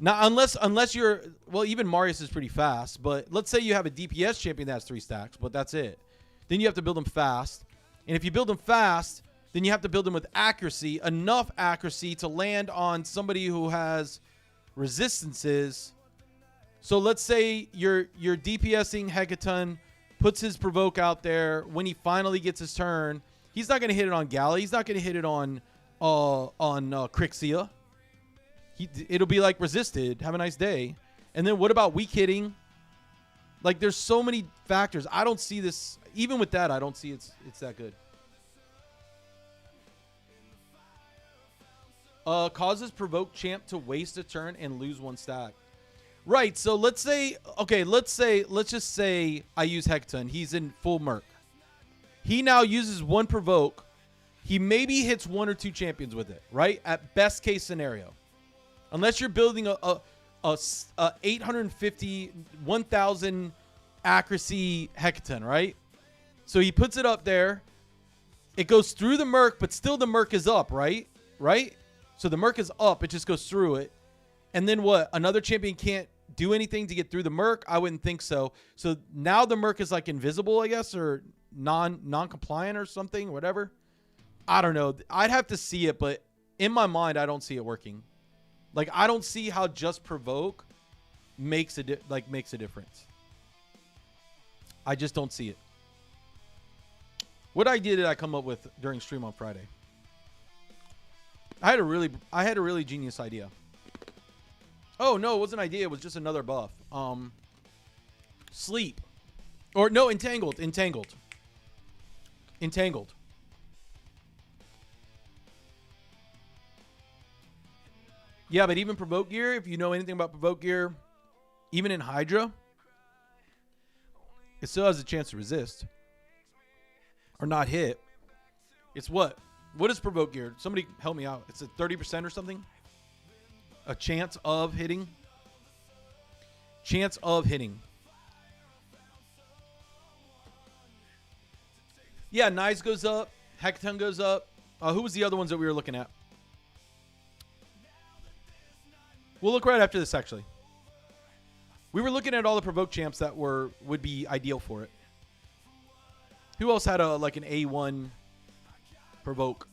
Now, unless you're, well, even Marius is pretty fast, but let's say you have a DPS champion that has 3 stacks, but that's it. Then you have to build them fast. And if you build them fast, then you have to build them with accuracy, enough accuracy to land on somebody who has resistances. So let's say you're DPSing Hecaton, puts his provoke out there. When he finally gets his turn, he's not going to hit it on Galley. He's not going to hit it on Crixia. It'll be like resisted. Have a nice day. And then what about weak hitting? Like, there's so many factors. I don't see this. Even with that, I don't see it's that good. Causes provoke champ to waste a turn and lose 1 stack. Right. So let's say, okay, let's just say I use Hecaton. He's in full merc. He now uses 1 provoke. He maybe hits 1 or 2 champions with it, right? At best case scenario. Unless you're building a 850, 1,000 accuracy Hecaton, right? So he puts it up there. It goes through the merc, but still the merc is up, right? Right? So the merc is up. It just goes through it. And then what? Another champion can't do anything to get through the merc? I wouldn't think so. So now the merc is like invisible, I guess, or non-compliant or something, whatever. I don't know. I'd have to see it, but in my mind, I don't see it working. Like, I don't see how just provoke makes a difference. I just don't see it. What idea did I come up with during stream on Friday? I had a really genius idea. Oh no, it wasn't an idea. It was just another buff. Sleep, or no, entangled. Yeah, but even provoke gear, if you know anything about provoke gear, even in Hydra, it still has a chance to resist. or not hit. It's what? What is provoke gear? Somebody help me out. It's a 30% or something? A chance of hitting? Chance of hitting. Yeah, Knives goes up. Hecton goes up. Who was the other ones that we were looking at? We'll look right after this, actually. We were looking at all the provoke champs that would be ideal for it. Who else had like an A1 provoke?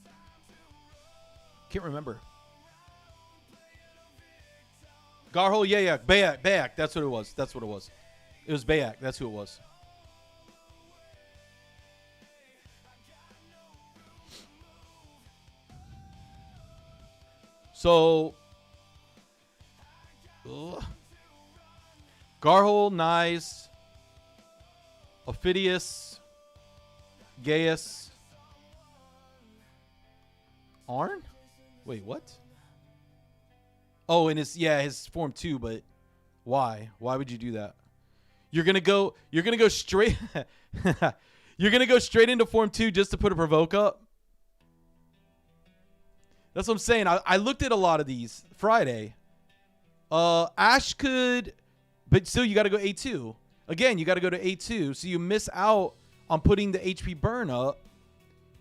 Can't remember. Garhol, yeah. Bayak. That's what it was. It was Bayak. That's who it was. So, Garhol, Nyes, Ophidius, Gaius, Arn? Wait, what? Oh, and his form 2, but why? Why would you do that? You're gonna go straight you're gonna go straight into form 2 just to put a provoke up? That's what I'm saying. I looked at a lot of these Friday. Ash could, but still you gotta go A2. Again, you gotta go to A2, so you miss out on putting the HP burn up.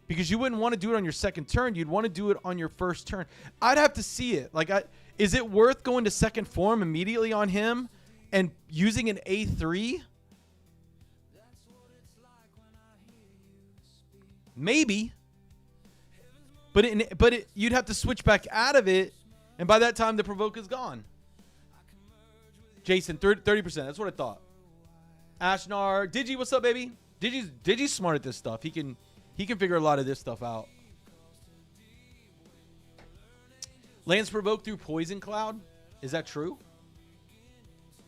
Because you wouldn't want to do it on your second turn. You'd want to do it on your first turn. I'd have to see it. Like, is it worth going to second form immediately on him and using an A3? Maybe. But you'd have to switch back out of it, and by that time the provoke is gone. Jason, 30%. That's what I thought. Ashnar, Digi, what's up, baby? Digi's smart at this stuff. He can figure a lot of this stuff out. Lands provoke through Poison Cloud. Is that true?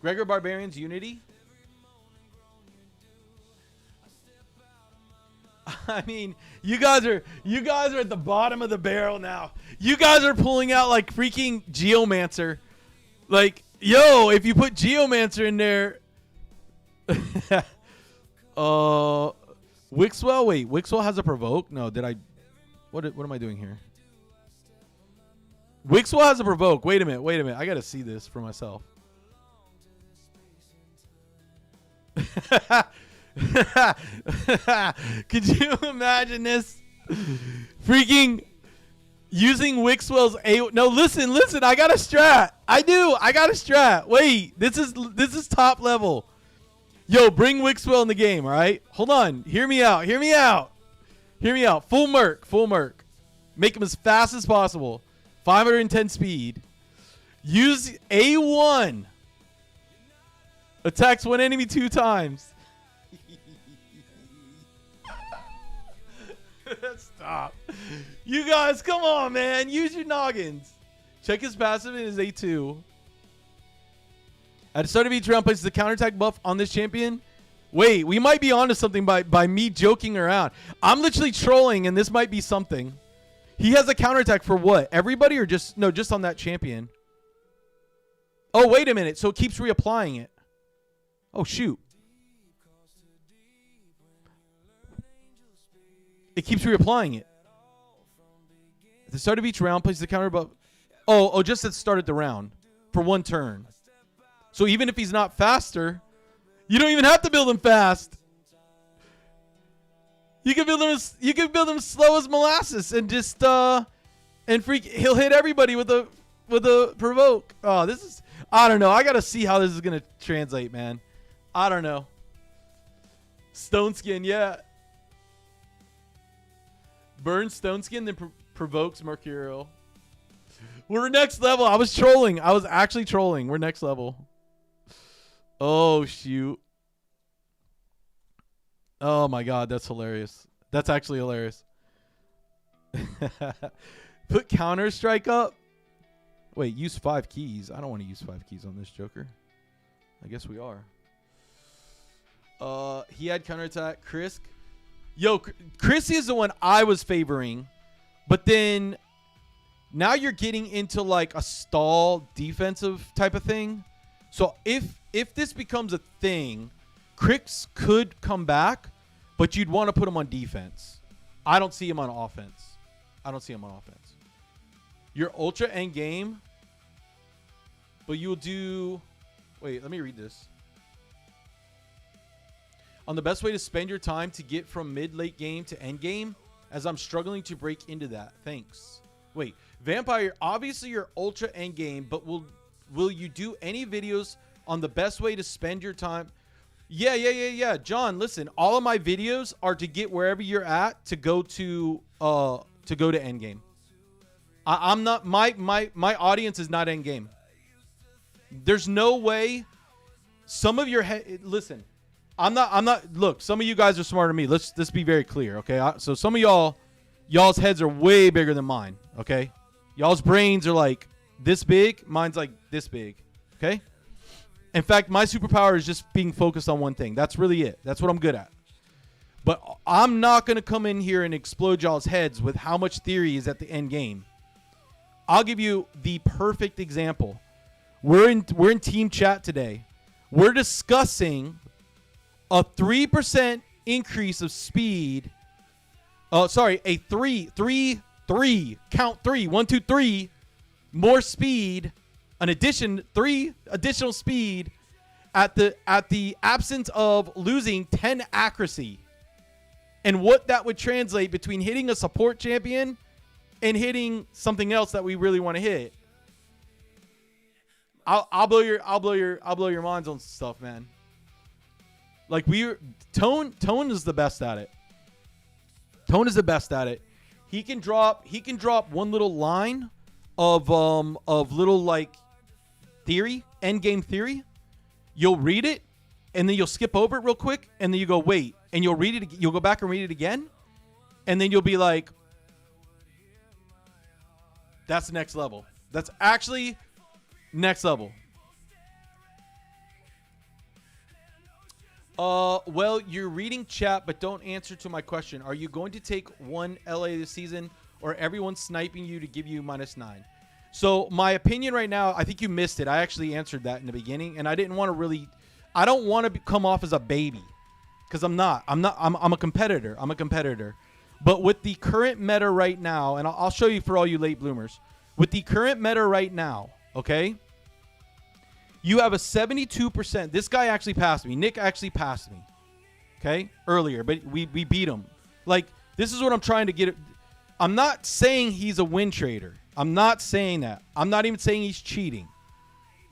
Gregor Barbarian's Unity. I mean, you guys are at the bottom of the barrel now. You guys are pulling out like freaking Geomancer. Like, yo, if you put Geomancer in there. Wixwell? Wait, Wixwell has a provoke? No, did I... What am I doing here? Wixwell has a provoke. Wait a minute. I gotta see this for myself. Could you imagine this? Freaking using Wixwell's A... No, listen. I got a strat. I got a strat. Wait, this is top level. Yo, bring Wixwell in the game, all right? Hold on. Hear me out. Full Merc. Make him as fast as possible. 510 speed. Use A1. Attacks one enemy 2 times. Stop. You guys, come on, man. Use your noggins. Check his passive in his A2. At the start of each round, places the counterattack buff on this champion. Wait, we might be onto something by me joking around. I'm literally trolling, and this might be something. He has a counterattack for what? Everybody or just on that champion? Oh, wait a minute. So it keeps reapplying it. Oh, shoot. It keeps reapplying it. At the start of each round, places the counter buff. Oh, just at the start of the round. For 1 turn. So even if he's not faster, you don't even have to build him fast. You can build him slow as molasses and just he'll hit everybody with a provoke. Oh, I don't know. I gotta see how this is gonna translate, man. I don't know. Stone Skin, yeah. Burns Stone Skin, then provokes Mercurial. We're next level. I was trolling. I was actually trolling. We're next level. Oh, shoot. Oh, my God. That's hilarious. That's actually hilarious. Put Counter-Strike up. Wait, use 5 keys. I don't want to use 5 keys on this Joker. I guess we are. He had counterattack. Krisk. Yo, Chris is the one I was favoring. But then now you're getting into like a stall defensive type of thing. So if this becomes a thing, Chris could come back. but you'd want to put him on defense. I don't see him on offense. Your ultra end game, but you'll do. Wait, let me read this. On the best way to spend your time to get from mid-late game to end game, as I'm struggling to break into that. Thanks. Wait, Vampire, obviously you're ultra end game, but will you do any videos on the best way to spend your time? Yeah. John, listen, all of my videos are to get wherever you're at to go to end game. I'm not my audience is not end game. There's no way. Some of your listen. I'm not. Look, some of you guys are smarter than me. Let's be very clear, okay? So some of y'all's heads are way bigger than mine, okay? Y'all's brains are like this big. Mine's like this big, okay? In fact, my superpower is just being focused on one thing. That's really it. That's what I'm good at. But I'm not gonna come in here and explode y'all's heads with how much theory is at the end game. I'll give you the perfect example. We're in team chat today. We're discussing a 3% increase of speed. A count 3, 1, 2, 3 more speed. Three additional speed at the absence of losing 10 accuracy. And what that would translate between hitting a support champion and hitting something else that we really want to hit. I'll blow your minds on stuff, man. Like Tone is the best at it. Tone is the best at it. He can drop one little line of little like theory, end game theory. You'll read it and then you'll skip over it real quick and then you go wait and you'll read it. You'll go back and read it again, and then you'll be like, "That's next level. That's actually next level." Well, you're reading chat, but don't answer to my question. Are you going to take one LA this season, or everyone sniping you to give you -9? So my opinion right now, I think you missed it. I actually answered that in the beginning, and I didn't want to really. I don't want to come off as a baby, because I'm not. I'm a competitor. But with the current meta right now, and I'll show you for all you late bloomers. With the current meta right now, okay. You have a 72%. This guy actually passed me. Nick actually passed me. Okay? Earlier. But we beat him. Like, this is what I'm trying to get. I'm not saying he's a win trader. I'm not saying that. I'm not even saying he's cheating.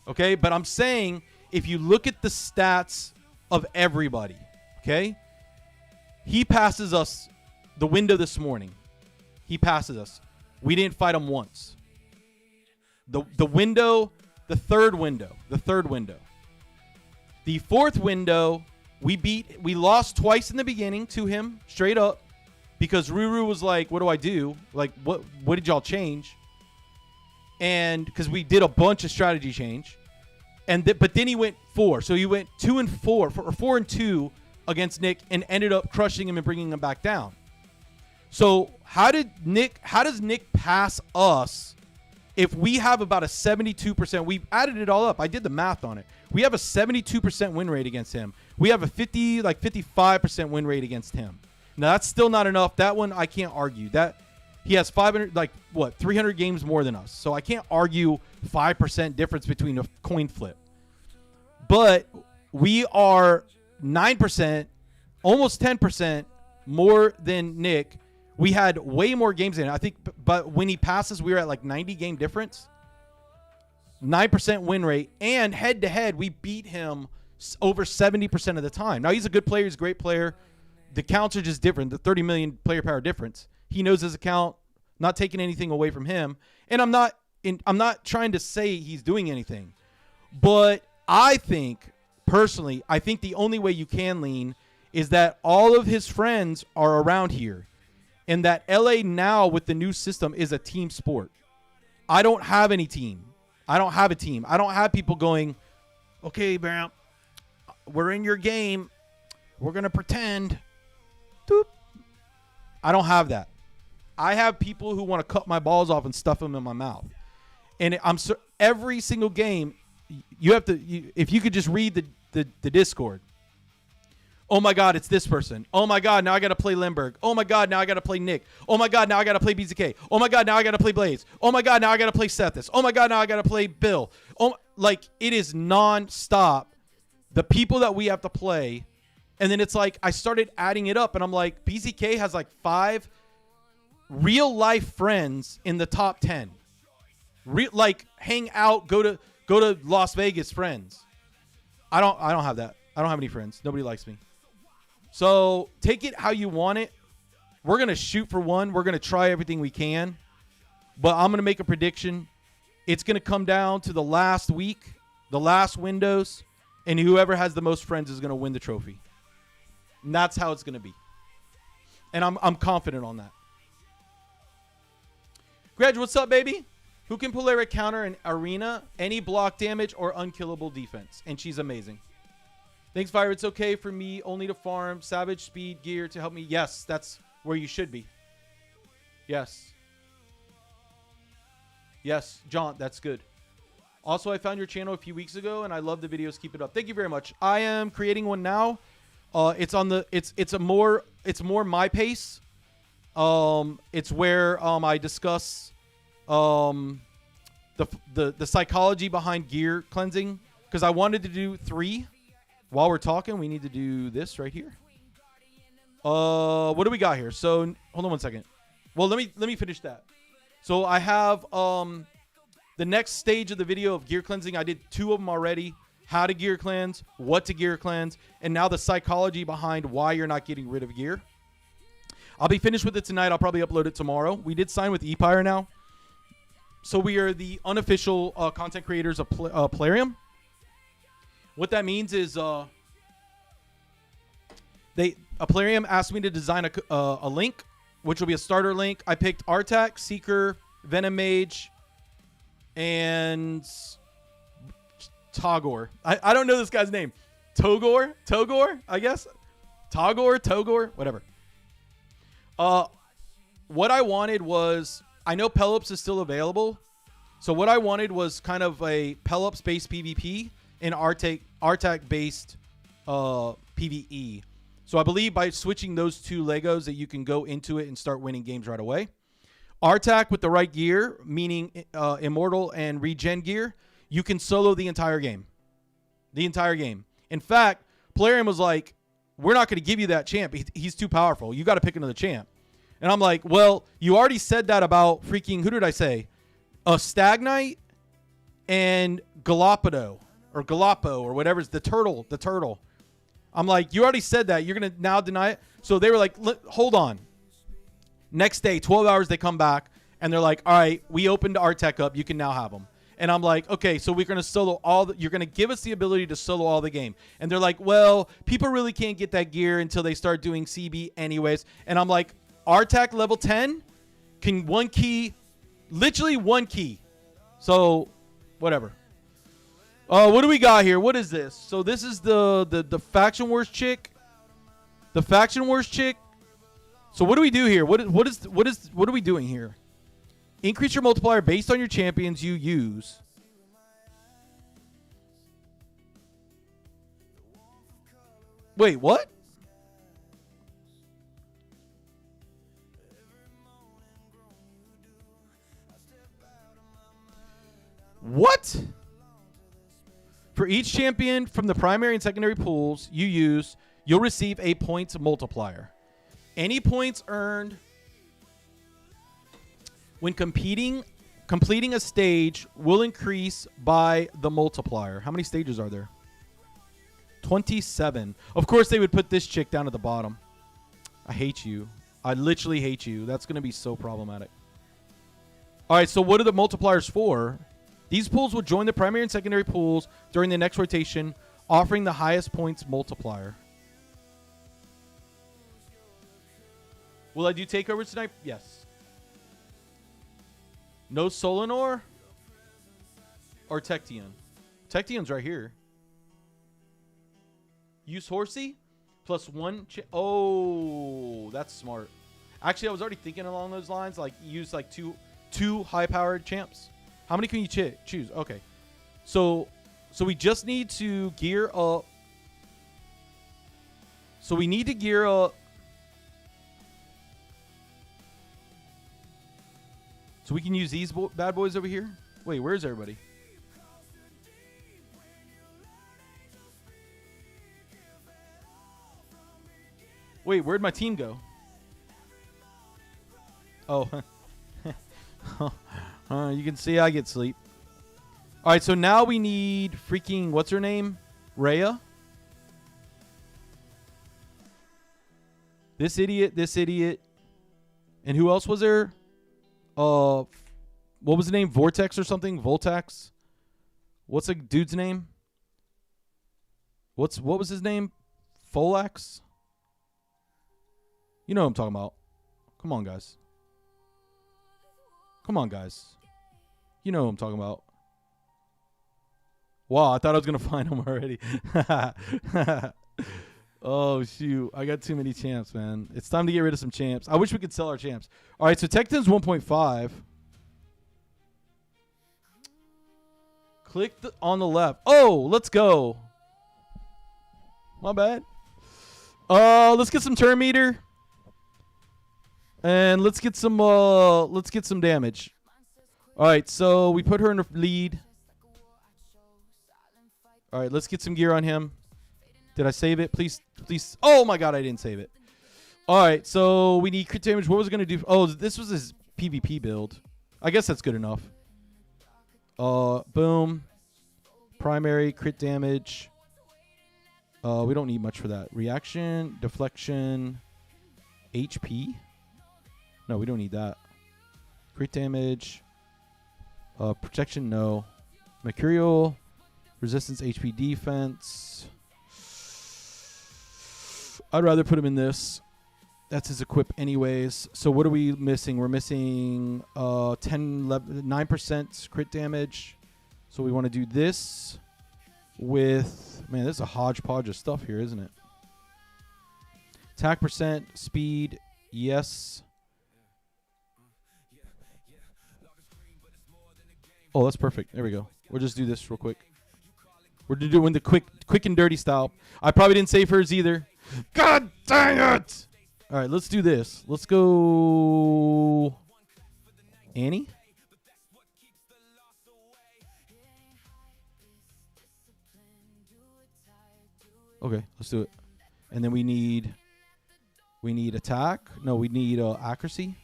Okay? But I'm saying if you look at the stats of everybody, okay? He passes us the window this morning. He passes us. We didn't fight him once. The window... The third window. The fourth window, we lost twice in the beginning to him, straight up, because Ruru was like, what do I do? Like, what did y'all change? And because we did a bunch of strategy change. But then he went 4. So he went 2 and 4, or 4 and 2 against Nick, and ended up crushing him and bringing him back down. So how does Nick pass us? If we have about a 72%, we've added it all up. I did the math on it. We have a 72% win rate against him. We have a 55% win rate against him. Now that's still not enough. That one I can't argue. That he has 300 games more than us. So I can't argue 5% difference between a coin flip. But we are 9%, almost 10% more than Nick. We had way more games in it. I think, but when he passes, we were at like 90 game difference. 9% win rate. And head-to-head, we beat him over 70% of the time. Now, he's a good player. He's a great player. The counts are just different. The 30 million player power difference. He knows his account. Not taking anything away from him. And I'm not trying to say he's doing anything. But I think, personally, the only way you can lean is that all of his friends are around here. And that LA now with the new system is a team sport. I don't have any team. I don't have a team. I don't have people going, okay, Bam, we're in your game. We're going to pretend. Doop. I don't have that. I have people who want to cut my balls off and stuff them in my mouth. And every single game, you have to, if you could just read the Discord. Oh my God, it's this person. Oh my God, now I got to play Limburg. Oh my God, now I got to play Nick. Oh my God, now I got to play BZK. Oh my God, now I got to play Blaze. Oh my God, now I got to play Sethis. Oh my God, now I got to play Bill. Oh, like it is non-stop. The people that we have to play. And then it's like I started adding it up and I'm like, BZK has like 5 real life friends in the top 10. Like hang out, go to Las Vegas friends. I don't have that. I don't have any friends. Nobody likes me. So take it how you want it. We're going to shoot for 1. We're going to try everything we can. But I'm going to make a prediction. It's going to come down to the last week, the last windows, and whoever has the most friends is going to win the trophy. And that's how it's going to be. And I'm confident on that. Greg, what's up, baby? Who can pull a counter in arena, any block damage, or unkillable defense? And she's amazing. Thanks, Fire. It's okay for me only to farm Savage Speed gear to help me. Yes, that's where you should be. Yes. Yes, John, that's good. Also, I found your channel a few weeks ago, and I love the videos. Keep it up. Thank you very much. I am creating one now. It's on the. It's more my pace. It's where I discuss the psychology behind gear cleansing, because I wanted to do 3. While we're talking, we need to do this right here. What do we got here? So hold on one second. Well, let me finish that. So I have the next stage of the video of gear cleansing. I did 2 of them already. How to gear cleanse, what to gear cleanse, and now the psychology behind why you're not getting rid of gear. I'll be finished with it tonight. I'll probably upload it tomorrow. We did sign with ePire now. So we are the unofficial content creators of Plarium. What that means is Plarium asked me to design a link, which will be a starter link. I picked Artak, Seeker, Venom Mage, and Tagore. I don't know this guy's name. Togor, I guess. Togor, whatever. What I wanted was, I know Pelops is still available. So what I wanted was kind of a Pelops-based PvP and Artak-based PvE. So I believe by switching those 2 Legos that you can go into it and start winning games right away. Artak with the right gear, meaning Immortal and Regen gear, you can solo the entire game. The entire game. In fact, Plarium was like, we're not going to give you that champ. He's too powerful. You got to pick another champ. And I'm like, well, you already said that about freaking, who did I say? Stag Knight and Galapado or whatever. It's the turtle. I'm like, you already said that. You're going to now deny it? So they were like, hold on. Next day, 12 hours, they come back and they're like, all right, we opened Artek up. You can now have them. And I'm like, okay, so we're going to solo you're going to give us the ability to solo all the game. And they're like, well, people really can't get that gear until they start doing CB anyways. And I'm like, Artak level 10 can literally one key. So whatever. What do we got here? What is this? So this is the Faction Wars chick. The Faction Wars chick. So what do we do here? What are we doing here? Increase your multiplier based on your champions you use. Wait, what? What? For each champion from the primary and secondary pools you use, you'll receive a points multiplier. Any points earned when completing a stage will increase by the multiplier. How many stages are there? 27. Of course, they would put this chick down at the bottom. I hate you. I literally hate you. That's going to be so problematic. All right, so what are the multipliers for? These pools will join the primary and secondary pools during the next rotation, offering the highest points multiplier. Will I do takeovers tonight? Yes. No Solanor or Tection? Tection's right here. Use Horsey plus 1. Oh, that's smart. Actually, I was already thinking along those lines. Like, use like two high-powered champs. How many can you choose? Okay. So we just need to gear up. So we need to gear up. So we can use these bad boys over here. Wait, where's everybody? Wait, where'd my team go? Oh. You can see I get sleep. All right, so now we need freaking, what's her name? Rhea. This idiot. And who else was there? What was the name? Vortex or something? Voltax? What's the dude's name? What was his name? Folax? You know what I'm talking about. Come on, guys. You know what I'm talking about. Wow, I thought I was going to find him already. Oh, shoot. I got too many champs, man. It's time to get rid of some champs. I wish we could sell our champs. All right, so Tecton's 1.5. Click on the left. Oh, let's go. My bad. Let's get some turn meter. And let's get some damage. All right, so we put her in the lead. All right, let's get some gear on him. Did I save it? Please. Oh my god, I didn't save it. All right, so we need crit damage. What was it going to do? Oh, this was his PvP build. I guess that's good enough. Boom. Primary crit damage. We don't need much for that. Reaction, deflection, HP. No, we don't need that. Crit damage. Protection, no. Mercurial. Resistance, HP, defense. I'd rather put him in this. That's his equip anyways. So what are we missing? We're missing 9% crit damage. So we want to do this with... Man, this is a hodgepodge of stuff here, isn't it? Attack percent, speed, yes. Oh, that's perfect. There we go. We'll just do this real quick. We're doing the quick and dirty style. I probably didn't save hers either. God dang it! All right, let's do this. Let's go... Annie? Okay, let's do it. And then we need attack. No, we need accuracy.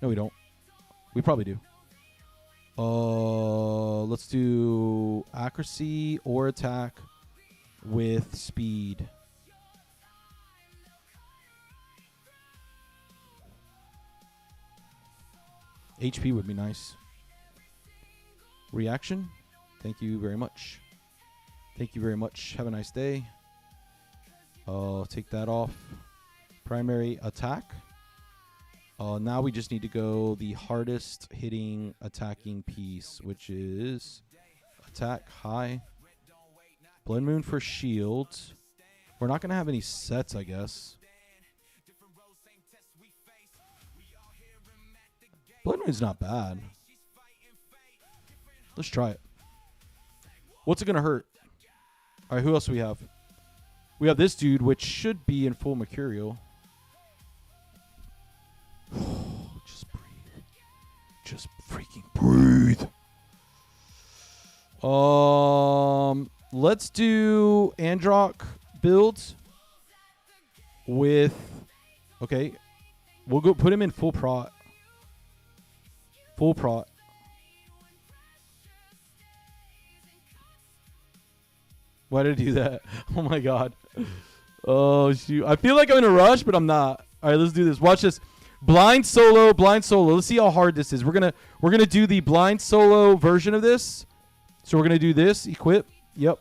No, we don't. We probably do. Let's do accuracy or attack with speed. HP would be nice. Reaction. Thank you very much. Thank you very much. Have a nice day. Take that off. Primary attack. Now we just need to go the hardest hitting attacking piece, which is attack high. Blood Moon for shields. We're not going to have any sets, I guess. Blood Moon's not bad. Let's try it. What's it going to hurt? All right, who else do we have? We have this dude, which should be in full Mercurial. Just breathe. Just freaking breathe. Let's do Androck builds with... Okay. We'll go put him in full prot. Full prot. Why did I do that? Oh my god. Oh shoot. I feel like I'm in a rush, but I'm not. All right, let's do this. Watch this. Blind solo, blind solo. Let's see how hard this is. We're gonna do the blind solo version of this. So we're gonna do this. Equip. Yep.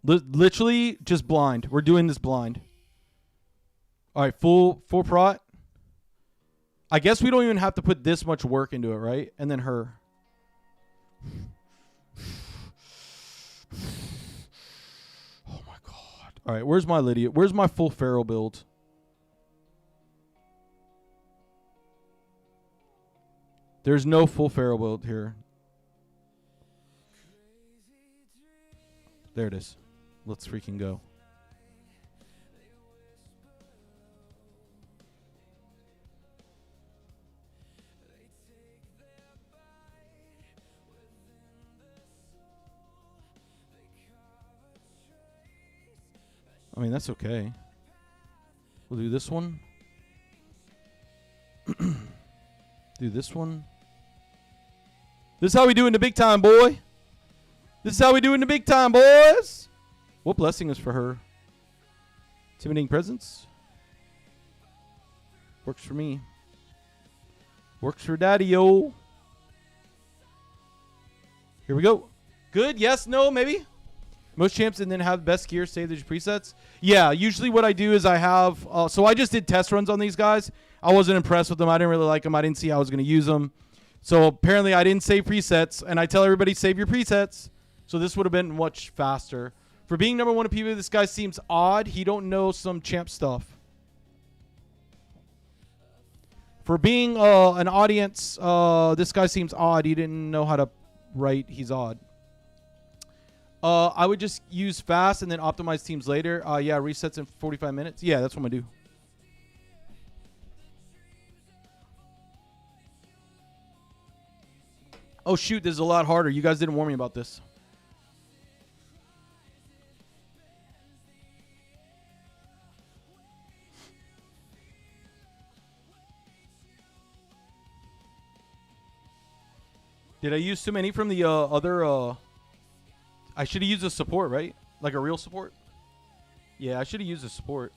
Literally just blind. We're doing this blind. All right, full prot. I guess we don't even have to put this much work into it, right? And then her. Oh my god. All right, where's my Lydia? Where's my full feral build? There's no full feral build here. There it is. Let's freaking go. I mean, that's okay. We'll do this one. Do this one. This is how we do in the big time, boy. This is how we do in the big time, boys. What blessing is for her? Intimidating presence. Works for me. Works for daddy, yo. Here we go. Good, yes, no, maybe. Most champs and then have best gear save their presets. Yeah, usually what I do is I have... so I just did test runs on these guys. I wasn't impressed with them. I didn't really like them. I didn't see how I was going to use them. So apparently I didn't save presets. And I tell everybody, save your presets. So this would have been much faster. For being number one in PvP, this guy seems odd. He don't know some champ stuff. For being an audience, this guy seems odd. He didn't know how to write. He's odd. I would just use fast and then optimize teams later. Yeah, resets in 45 minutes. Yeah, that's what I'm going to do. Oh, shoot, this is a lot harder. You guys didn't warn me about this. Did I use too many from the other... I should have used a support, right? Like a real support? Yeah, I should have used a support.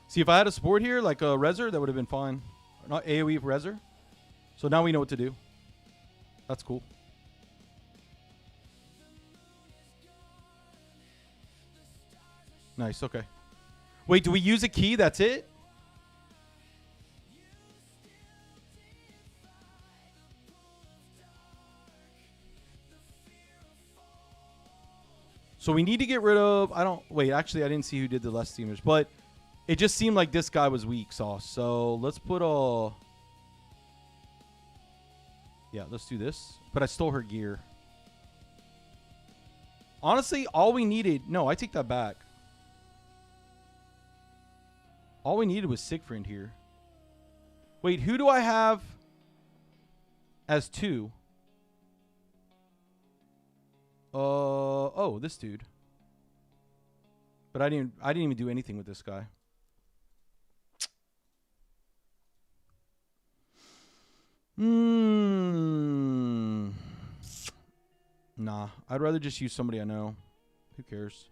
See, if I had a support here, like a Reser, that would have been fine. Not AoE Reser. So now we know what to do. That's cool. Nice, okay. Wait, do we use a key? That's it? So we need to get rid of... Wait, actually, I didn't see who did the less steamers. But... it just seemed like this guy was weak sauce. So let's put a... yeah, let's do this. But I stole her gear. Honestly, all we needed... no, I take that back. All we needed was Siegfried here. Wait, who do I have as 2? Oh, this dude. But I didn't even do anything with this guy. Nah, I'd rather just use somebody I know. Who cares?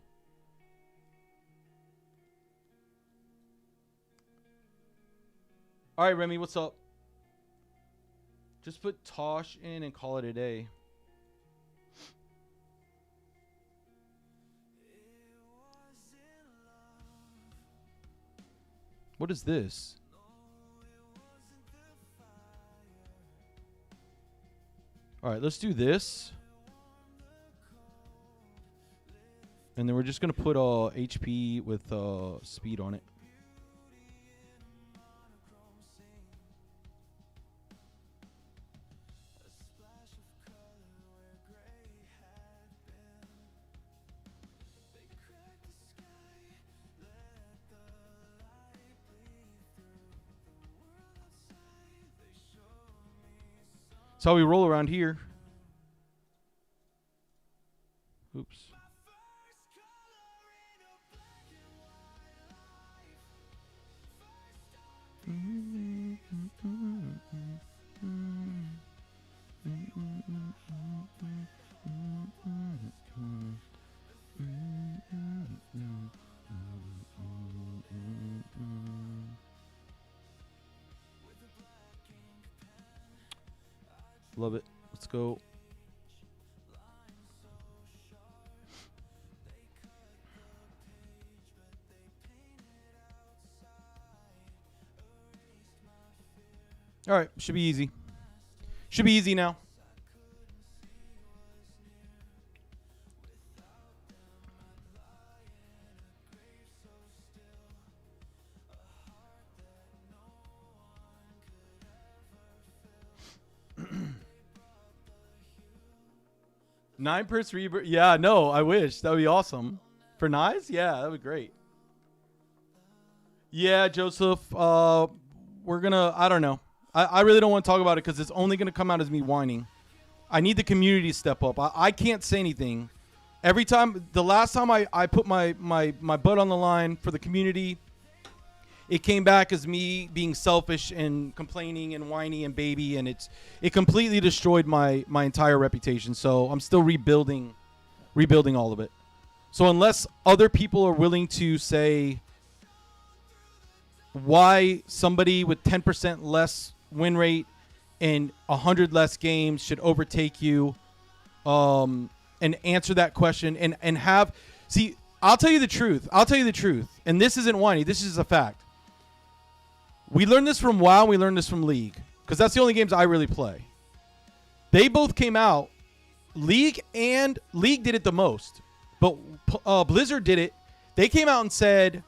All right, Remy, what's up? Just put Tosh in and call it a day. What is this? All right, let's do this. And then we're just going to put HP with speed on it. That's how we roll around here. Oops. Love it. Let's go. All right, should be easy. Should be easy now. Nine per rebirth. Yeah, no, I wish. That would be awesome. For Nyes? Yeah, that would be great. Yeah, Joseph. We're going to, I don't know. I really don't want to talk about it because it's only going to come out as me whining. I need the community to step up. I can't say anything. Every time, the last time I put my butt on the line for the community, it came back as me being selfish and complaining and whiny and baby, and it completely destroyed my entire reputation. So I'm still rebuilding all of it. So unless other people are willing to say why somebody with 10% less win rate and 100 less games should overtake you, and answer that question and have, see, I'll tell you the truth. And this isn't whiny. This is a fact. We learned this from WoW. We learned this from League because that's the only games I really play. They both came out. League did it the most, but Blizzard did it. They came out and said,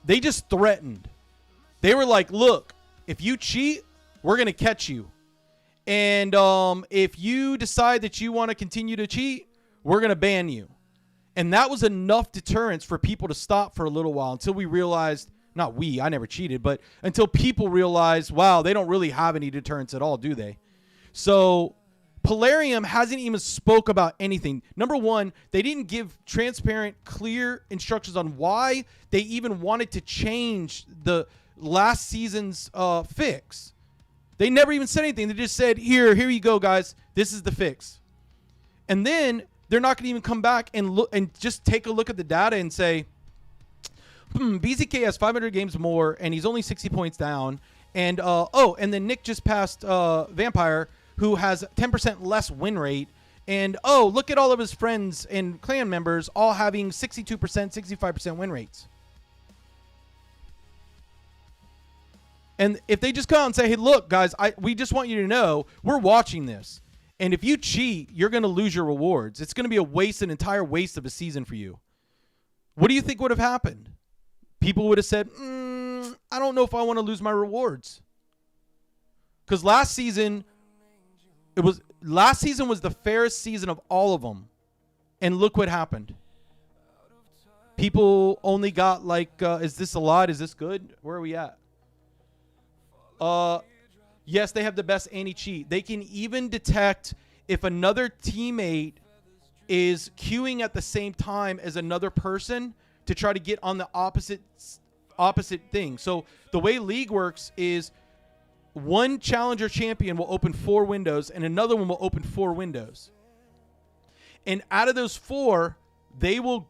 they just threatened. They were like, look, if you cheat, we're going to catch you. And if you decide that you want to continue to cheat, we're going to ban you. And that was enough deterrence for people to stop for a little while until we realized, I never cheated, but until people realized, wow, they don't really have any deterrence at all, do they? So Polarium hasn't even spoke about anything. Number one, they didn't give transparent, clear instructions on why they even wanted to change the last season's fix. They never even said anything. They just said, here you go, guys. This is the fix. And then they're not going to even come back and look and just take a look at the data and say, BZK has 500 games more, and he's only 60 points down. And and then Nick just passed Vampire, who has 10% less win rate. And look at all of his friends and clan members all having 62%, 65% win rates. And if they just come out and say, hey, look, guys, we just want you to know we're watching this. And if you cheat, you're going to lose your rewards. It's going to be an entire waste of a season for you. What do you think would have happened? People would have said, I don't know if I want to lose my rewards. Because last season was the fairest season of all of them. And look what happened. People only got is this a lot? Is this good? Where are we at? Yes, they have the best anti-cheat. They can even detect if another teammate is queuing at the same time as another person to try to get on the opposite thing. So the way League works is one challenger champion will open 4 windows and another one will open 4 windows. And out of those 4, they will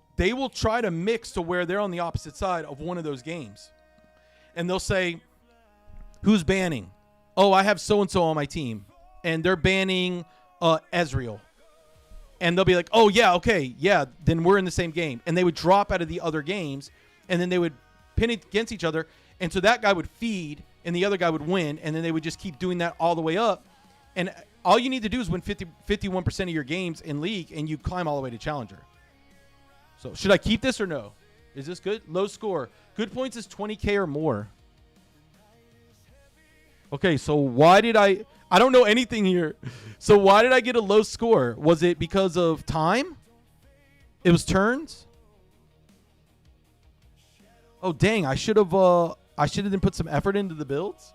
try to mix to where they're on the opposite side of one of those games. And they'll say, who's banning? Oh, I have so-and-so on my team. And they're banning Ezreal. And they'll be like, oh, yeah, okay, yeah, then we're in the same game. And they would drop out of the other games, and then they would pin it against each other. And so that guy would feed, and the other guy would win, and then they would just keep doing that all the way up. And all you need to do is win 51% of your games in League, and you climb all the way to Challenger. So should I keep this or no? Is this good? Low score. Good points is 20K or more. Okay, so why did I don't know anything here. So why did I get a low score? Was it because of time? It was turns? Oh, dang. I should have then put some effort into the builds.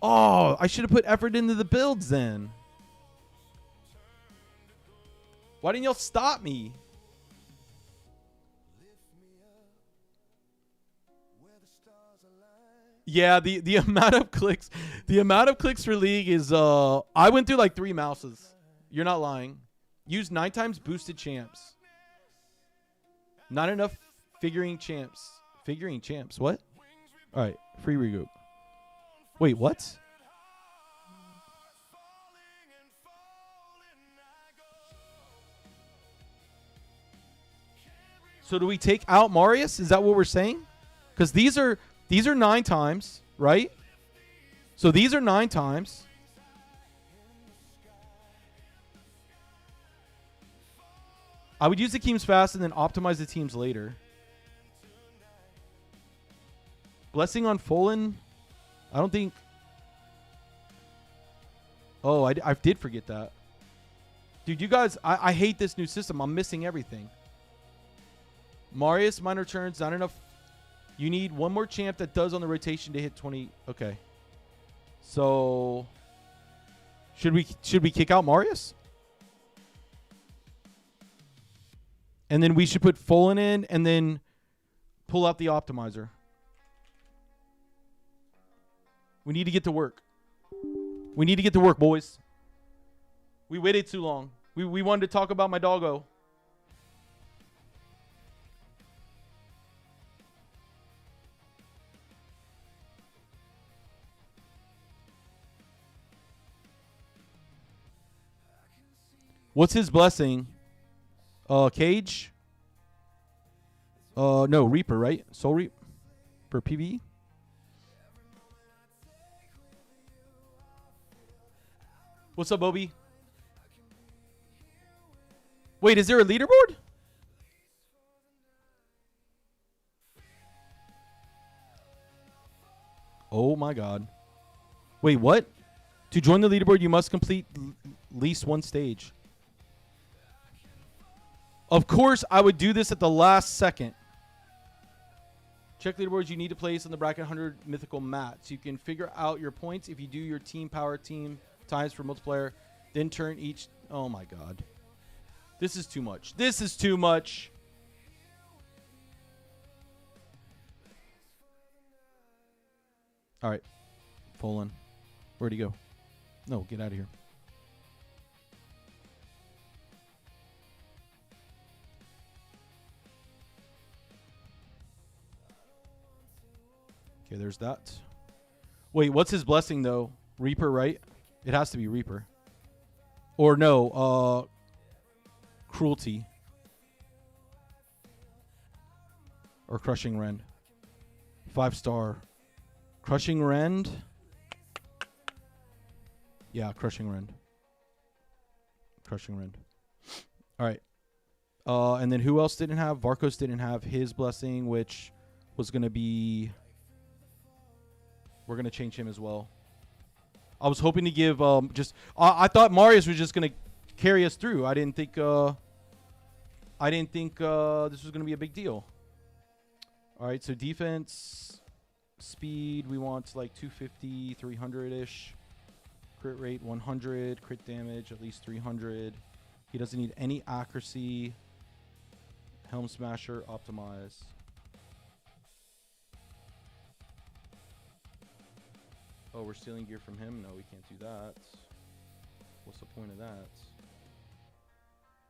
Oh, I should have put effort into the builds then. Why didn't y'all stop me? Yeah, the amount of clicks for League is I went through like 3 mouses. You're not lying. Use 9 times boosted champs. Not enough figurine champs. Figurine champs. What? All right, free regroup. Wait, what? So do we take out Marius? Is that what we're saying? Because these are 9 times, right? So these are 9 times. I would use the teams fast and then optimize the teams later. Blessing on Folan. I don't think. Oh, I did forget that. Dude, you guys, I hate this new system. I'm missing everything. Marius, minor turns, not enough. You need one more champ that does on the rotation to hit 20. Okay. So, should we kick out Marius? And then we should put Folan in and then pull out the optimizer. We need to get to work. We need to get to work, boys. We waited too long. We wanted to talk about my doggo. What's his blessing? Cage? No, Reaper, right? Soul Reap for PvE? What's up, Bobby? Wait, is there a leaderboard? Oh my god. Wait, what? To join the leaderboard, you must complete at least one stage. Of course, I would do this at the last second. Check leaderboards you need to place on the bracket 100 mythical mats. You can figure out your points if you do your team power team times for multiplayer. Then turn each... Oh my god. This is too much. This is too much. All right. Folan. Where'd he go? No, get out of here. Okay, there's that. Wait, what's his blessing, though? Reaper, right? It has to be Reaper. Or no, Cruelty. Or Crushing Rend. 5-star. Crushing Rend. Yeah, Crushing Rend. Crushing Rend. All right. And then who else didn't have? Varkos didn't have his blessing, which was going to be... We're going to change him as well. I was hoping to give I thought Marius was just going to carry us through. I didn't think this was going to be a big deal. All right, so defense, speed, we want like 250, 300-ish. Crit rate 100, crit damage at least 300. He doesn't need any accuracy. Helm Smasher, optimize. Oh, we're stealing gear from him? No, we can't do that. What's the point of that?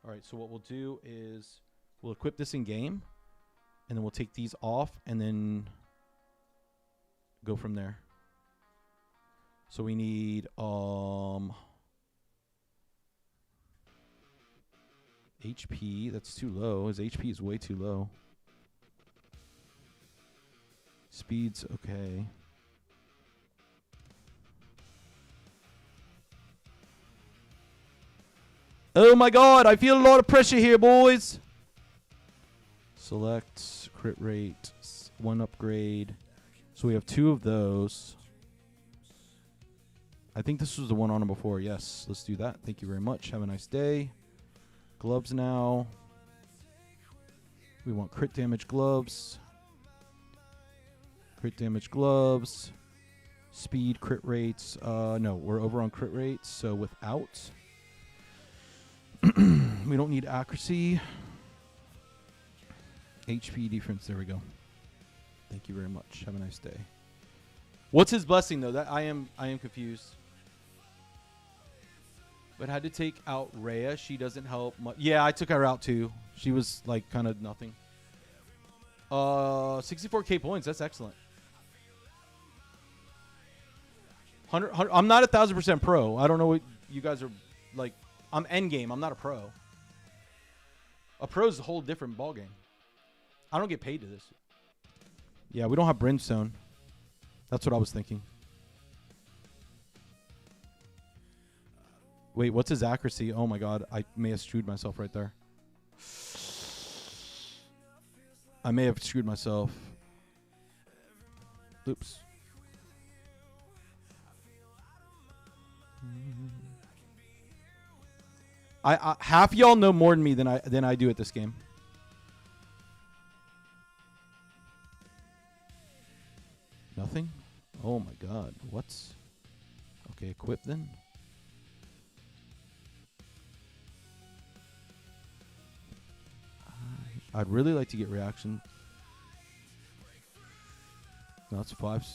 All right, so what we'll do is we'll equip this in game, and then we'll take these off, and then go from there. So we need HP. That's too low. His HP is way too low. Speed's okay. Oh my god, I feel a lot of pressure here, boys. Select crit rate, 1 upgrade. So we have 2 of those. I think this was the one on him before. Yes, let's do that. Thank you very much. Have a nice day. Gloves now. We want crit damage gloves. Crit damage gloves. Speed, crit rates. No, we're over on crit rates, so without. We don't need accuracy. HP defense. There we go. Thank you very much. Have a nice day. What's his blessing though? That I am confused. But had to take out Rhea. She doesn't help much. Yeah, I took her out too. She was like kind of nothing. 64k points. That's excellent. 100, I'm not 1,000% pro. I don't know what you guys are like. I'm end game. I'm not a pro. A pro is a whole different ball game. I don't get paid to this. Yeah, we don't have brimstone. That's what I was thinking. Wait, what's his accuracy? Oh my god, I may have screwed myself right there. I may have screwed myself. Oops. I half y'all know more than me than I do at this game. Nothing? Oh my god. What's okay, equip then? I'd really like to get reaction. No, it's 5.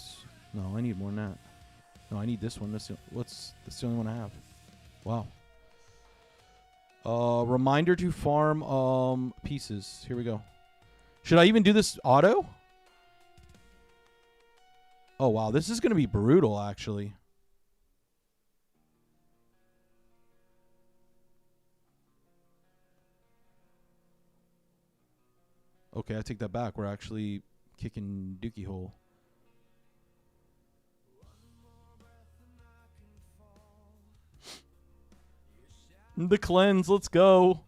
No, I need more than that. No, I need this one. That's the only one I have. Wow. Reminder to farm pieces. Here we go. Should I even do this auto? Oh wow, this is gonna be brutal actually. Okay, I take that back. We're actually kicking dookie hole. The cleanse, let's go.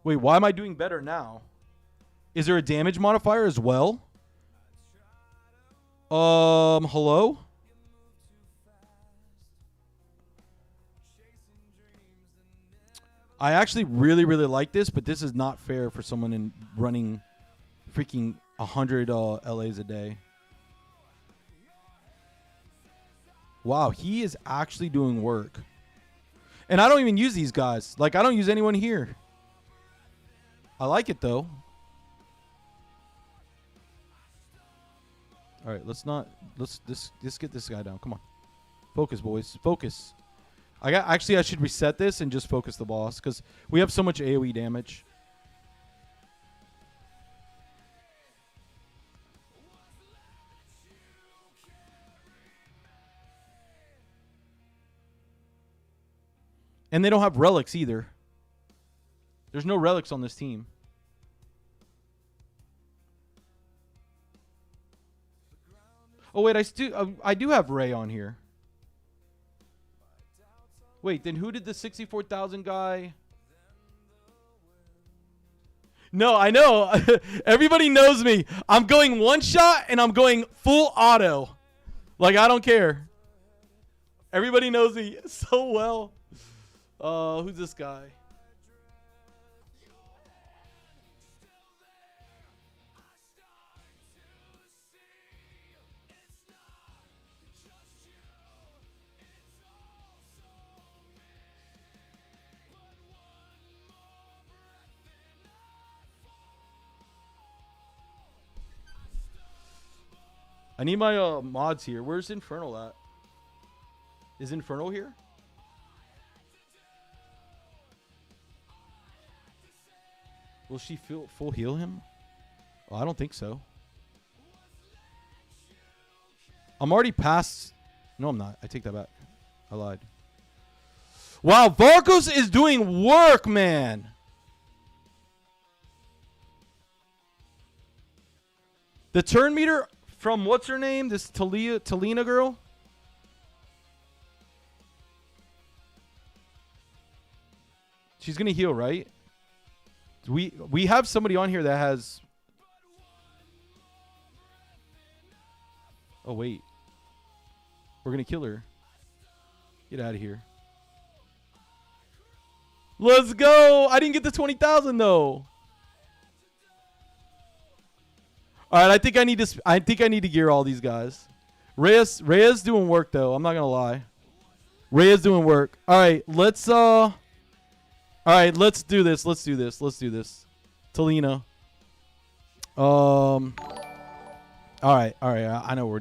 Wait, why am I doing better now? Is there a damage modifier as well? Hello? I actually really, really like this, but this is not fair for someone in running freaking 100 LAs a day. Wow, he is actually doing work. And I don't even use these guys. Like, I don't use anyone here. I like it, though. All right, let's get this guy down. Come on. Focus, boys. Focus. I should reset this and just focus the boss because we have so much AoE damage. And they don't have relics either. There's no relics on this team. Oh wait, I do have Ray on here. Wait, then who did the 64,000 guy? No, I know. Everybody knows me. I'm going one shot and I'm going full auto. Like, I don't care. Everybody knows me so well. Who's this guy? I need my mods here. Where's Infernal at? Is Infernal here? Will she full heal him? Oh, I don't think so. I'm already past. No, I'm not. I take that back. I lied. Wow, Varkos is doing work, man. The turn meter from what's her name? This Talina girl? She's going to heal, right? We have somebody on here that has... Oh, wait. We're going to kill her. Get out of here. Let's go. I didn't get the 20,000 though. All right, I think I need to gear all these guys. Reyes doing work though. I'm not going to lie. Reyes doing work. All right, let's do this. Let's do this. Talina. All right. I know what we're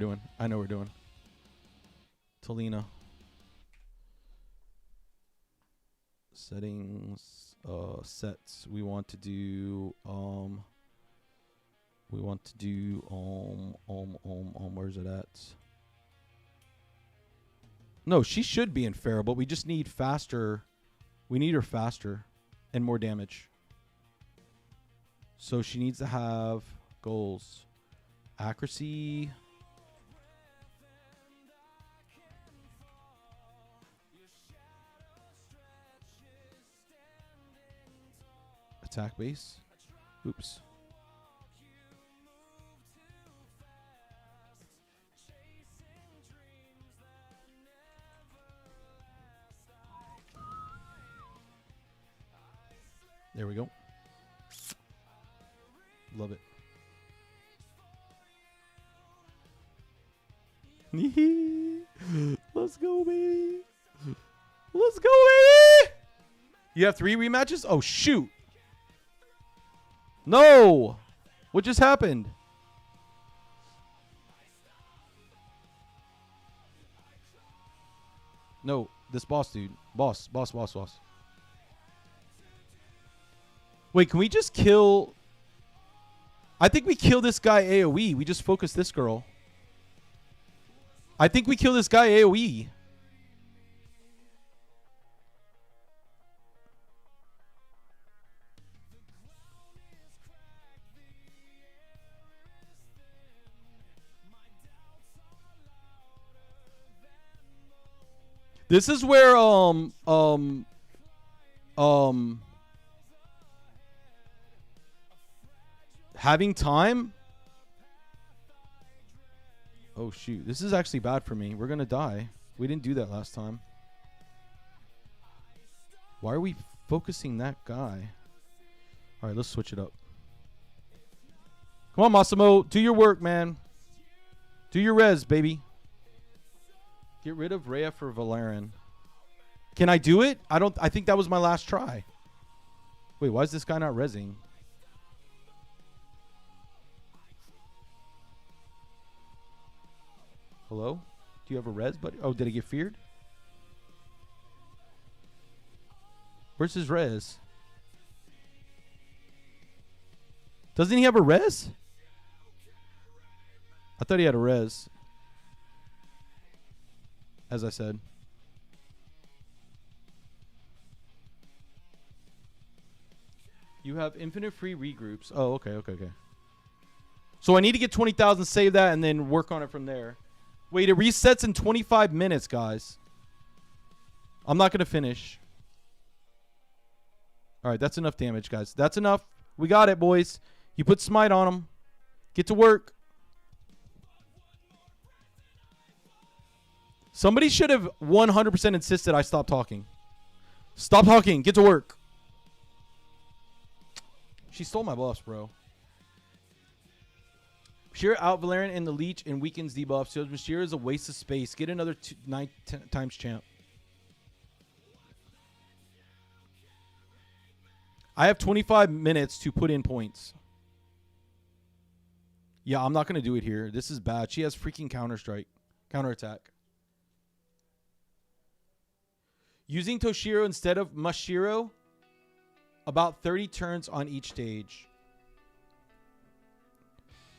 doing. Talina. Settings, sets. We want to do where's it at? No, she should be in Pharaoh, but we just need faster. We need her faster and more damage. So she needs to have goals. Accuracy. attack base. Oops. There we go. Love it. Let's go, baby. Let's go, baby. You have 3 rematches? Oh, shoot. No. What just happened? No, this boss dude. Boss. Wait, can we just kill... I think we kill this guy AoE. We just focus this girl. I think we kill this guy AoE. This is where having time. Oh shoot, this is actually bad for me. We're gonna die. We didn't do that last time. Why are we focusing that guy? All right, let's switch it up. Come on, Massimo, do your work, man. Do your res, baby. Get rid of Rhea for Valerian. Can I do it? I think that was my last try. Wait, why is this guy not rezzing? Hello? Do you have a res, buddy? Oh, did he get feared? Where's his res? Doesn't he have a res? I thought he had a res. As I said. You have infinite free regroups. Oh, okay. So I need to get 20,000, save that, and then work on it from there. Wait, it resets in 25 minutes, guys. I'm not going to finish. All right, that's enough damage, guys. That's enough. We got it, boys. You put smite on them. Get to work. Somebody should have 100% insisted I stop talking. Stop talking. Get to work. She stole my buffs, bro. Bashir out Valerian and the Leech and weakens debuffs. So Bashir is a waste of space. Get another 9 times champ. I have 25 minutes to put in points. Yeah, I'm not going to do it here. This is bad. She has freaking counterattack. Using Toshiro instead of Mashiro. About 30 turns on each stage.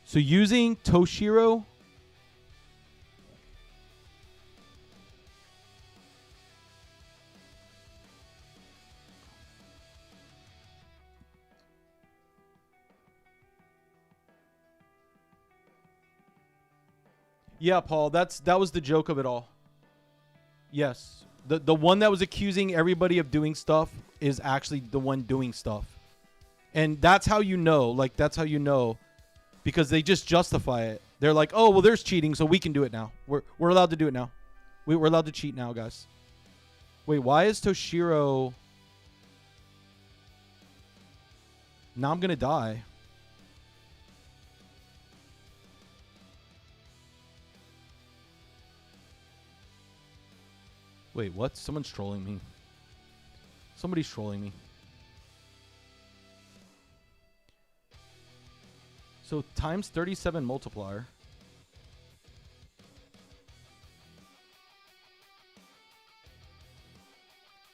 So using Toshiro. Yeah, Paul, that was the joke of it all. Yes. The one that was accusing everybody of doing stuff is actually the one doing stuff. And that's how you know. Like, that's how you know. Because they just justify it. They're like, oh, well, there's cheating, so we can do it now. We're allowed to do it now. We're allowed to cheat now, guys. Wait, why is Toshiro... Now I'm going to die. Wait, what? Someone's trolling me. Somebody's trolling me. So times 37 multiplier.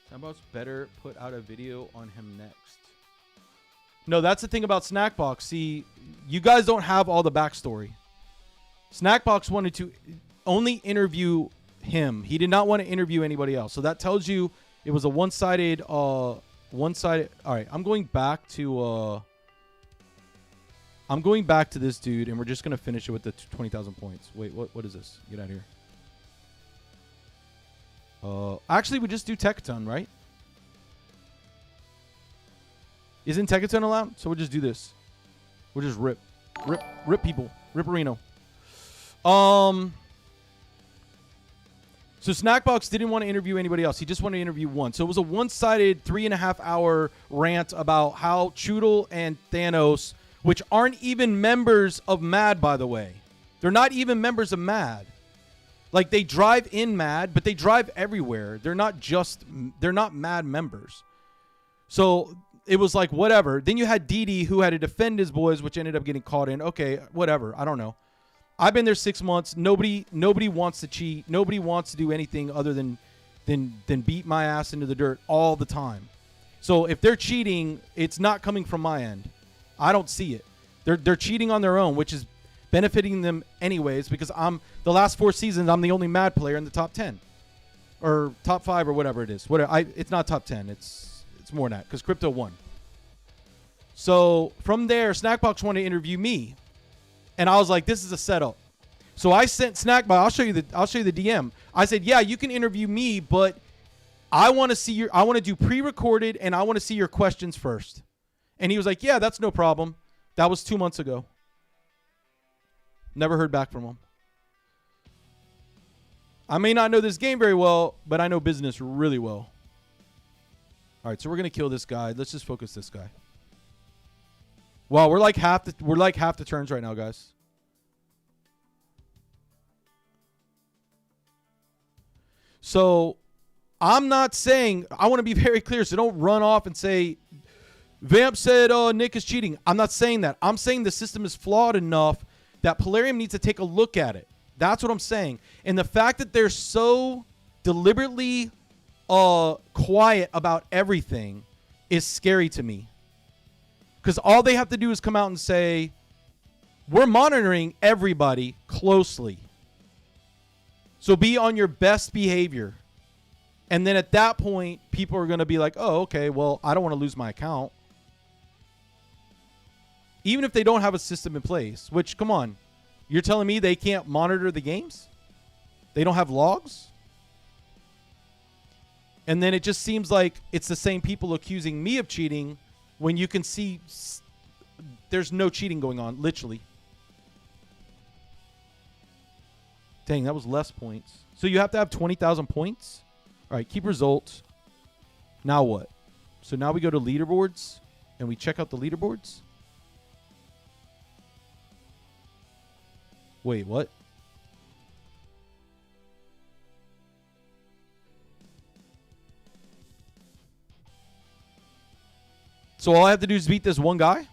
How about better put out a video on him next? No, that's the thing about Snackbox. See, you guys don't have all the backstory. Snackbox wanted to only interview him. He did not want to interview anybody else. So that tells you it was a one-sided. All right, I'm going back to this dude, and we're just gonna finish it with the 20,000 points. Wait, what is this? Get out of here. Actually, we just do Tecton, right? Isn't Tekken allowed? So we'll just do this. We'll just rip people. Ripperino. So Snackbox didn't want to interview anybody else. He just wanted to interview one. So it was a one-sided 3.5 hour rant about how Choodle and Thanos, which aren't even members of MAD, by the way. They're not even members of MAD. Like, they drive in MAD, but they drive everywhere. They're not MAD members. So it was like, whatever. Then you had Didi, who had to defend his boys, which ended up getting caught in. Okay, whatever. I don't know. I've been there 6 months. Nobody wants to cheat. Nobody wants to do anything other than beat my ass into the dirt all the time. So if they're cheating, it's not coming from my end. I don't see it. They're cheating on their own, which is benefiting them anyways, because the last 4 seasons I'm the only MAD player in the top 10 or top 5 or whatever it is. It's not top 10. It's more than that because Crypto won. So from there, Snackbox wanted to interview me. And I was like, this is a setup. So I sent Snackbox. I'll show you the DM. I said, yeah, you can interview me, but I want to do pre-recorded and I want to see your questions first. And he was like, yeah, that's no problem. That was 2 months ago. Never heard back from him. I may not know this game very well, but I know business really well. All right, so we're going to kill this guy. Let's just focus this guy. Wow, we're like half the turns right now, guys. So I'm not saying, I want to be very clear, so don't run off and say, Vamp said Nick is cheating. I'm not saying that. I'm saying the system is flawed enough that Polarium needs to take a look at it. That's what I'm saying. And the fact that they're so deliberately quiet about everything is scary to me. Because all they have to do is come out and say, we're monitoring everybody closely. So be on your best behavior. And then at that point, people are going to be like, oh, okay, well, I don't want to lose my account. Even if they don't have a system in place, which, come on, you're telling me they can't monitor the games? They don't have logs? And then it just seems like it's the same people accusing me of cheating when you can see there's no cheating going on, literally. Dang, that was less points. So you have to have 20,000 points? All right, keep results. Now what? So now we go to leaderboards and we check out the leaderboards. Wait, what? So all I have to do is beat this one guy?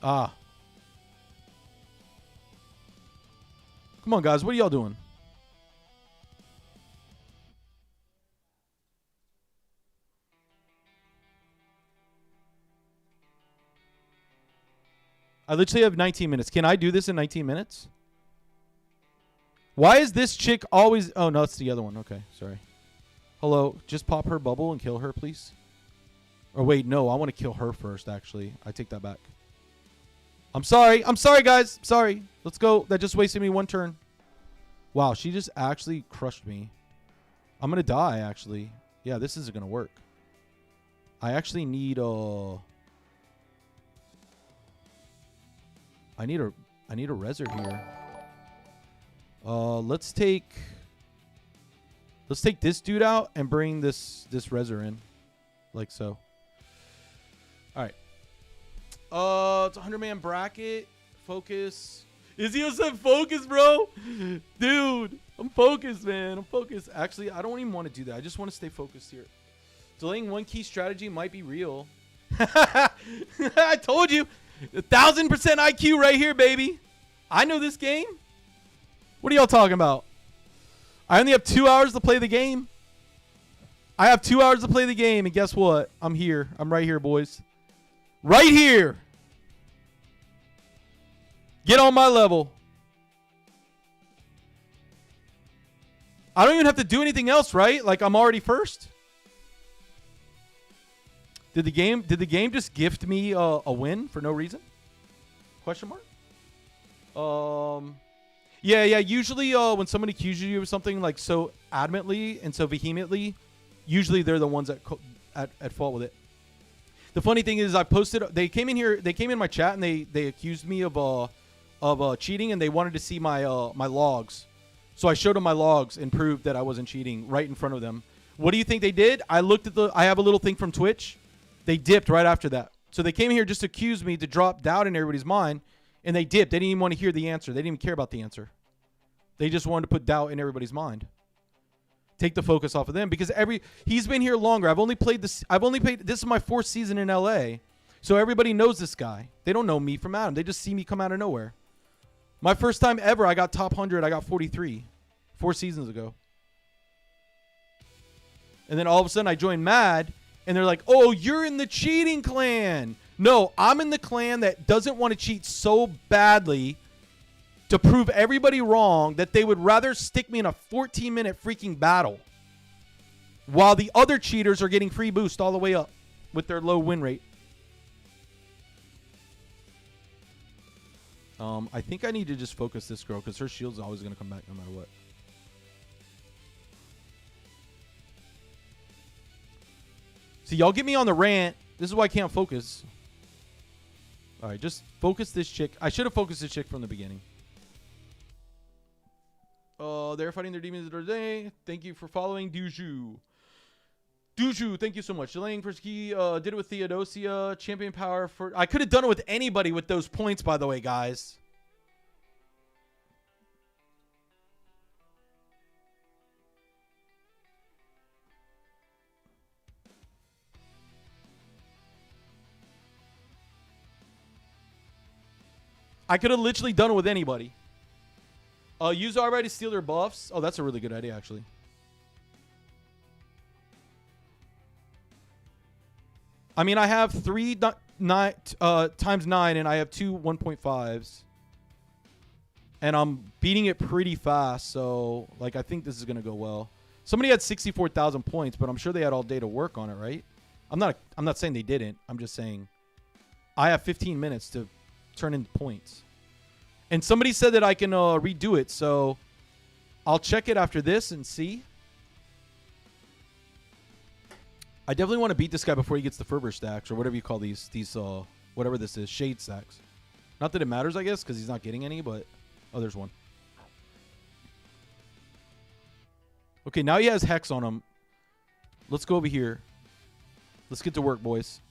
Ah. Come on, guys. What are y'all doing? I literally have 19 minutes. Can I do this in 19 minutes? Why is this chick always... Oh, no, it's the other one. Okay, sorry. Hello. Just pop her bubble and kill her, please. Or wait, no. I want to kill her first, actually. I take that back. I'm sorry. I'm sorry, guys. Sorry. Let's go. That just wasted me one turn. Wow, she just actually crushed me. I'm going to die, actually. Yeah, this isn't going to work. I actually need I need a reser here. Let's take this dude out and bring this reser in. Like so. Alright. It's a 100-man bracket. Focus. Izzy said focus, bro. Dude, I'm focused, man. I'm focused. Actually, I don't even want to do that. I just want to stay focused here. Delaying one key strategy might be real. I told you. 1,000% IQ right here, baby. I know this game. What are y'all talking about? I only have 2 hours to play the game. I have 2 hours to play the game, and guess what? I'm here. I'm right here, boys. Right here. Get on my level. I don't even have to do anything else, right? Like, I'm already first. Did the game just gift me a win for no reason? Question mark? Yeah. Usually, when somebody accuses you of something like so adamantly and so vehemently, usually they're the ones at fault with it. The funny thing is, I posted. They came in here. They came in my chat and they accused me of cheating, and they wanted to see my my logs. So I showed them my logs and proved that I wasn't cheating right in front of them. What do you think they did? I looked at I have a little thing from Twitch. They dipped right after that. So they came here just to accuse me, to drop doubt in everybody's mind, and they dipped. They didn't even want to hear the answer. They didn't even care about the answer. They just wanted to put doubt in everybody's mind. Take the focus off of them, because he's been here longer. I've only played this is my 4th season in LA. So everybody knows this guy. They don't know me from Adam. They just see me come out of nowhere. My first time ever, I got top 100. I got 43 4 seasons ago. And then all of a sudden I joined Mad, and they're like, "Oh, you're in the cheating clan." No, I'm in the clan that doesn't want to cheat so badly to prove everybody wrong that they would rather stick me in a 14-minute freaking battle while the other cheaters are getting free boost all the way up with their low win rate. I think I need to just focus this girl, because her shield's always going to come back no matter what. See, y'all get me on the rant. This is why I can't focus. All right, just focus this chick. I should have focused this chick from the beginning. They're fighting their demons today. Thank you for following Duju. Duju, thank you so much. Delaying for ski. Did it with Theodosia. Champion power for. I could have done it with anybody with those points, by the way, guys. I could have literally done it with anybody. Use R to steal their buffs. Oh, that's a really good idea, actually. I mean, I have 3 times 9, and I have 2 1.5s. And I'm beating it pretty fast, so like I think this is gonna go well. Somebody had 64,000 points, but I'm sure they had all day to work on it, right? I'm not saying they didn't. I'm just saying I have 15 minutes to turn into points. And somebody said that I can redo it, so I'll check it after this and see. I definitely want to beat this guy before he gets the Ferber stacks, or whatever you call these whatever this is, shade stacks. Not that it matters, I guess, because he's not getting any, but oh, there's one. Okay, now he has Hex on him. Let's go over here. Let's get to work, boys.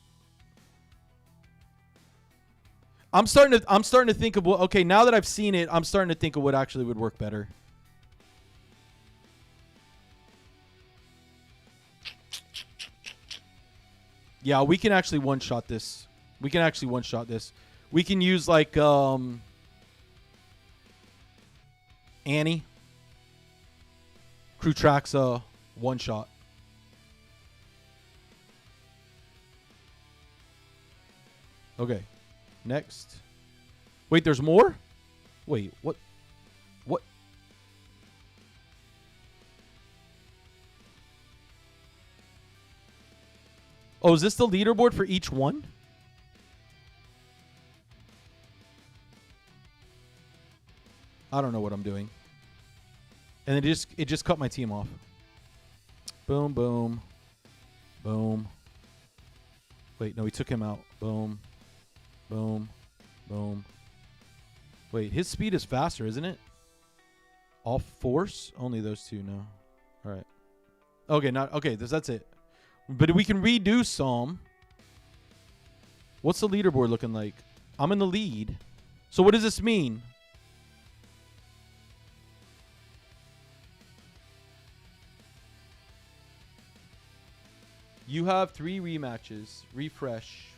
I'm starting to think of what. Okay, now that I've seen it, I'm starting to think of what actually would work better. Yeah, we can actually one-shot this. We can use like Annie. Crew tracks one-shot. Okay. Next. Wait, there's more? Wait, what? What? Oh, is this the leaderboard for each one? I don't know what I'm doing. And it just cut my team off. Boom, boom. Boom. Wait, no, he took him out. Boom. Boom. Boom. Wait, his speed is faster, isn't it? All force? Only those two, no. All right. Okay, okay, that's it. But we can redo some. What's the leaderboard looking like? I'm in the lead. So what does this mean? You have 3 rematches. Refresh.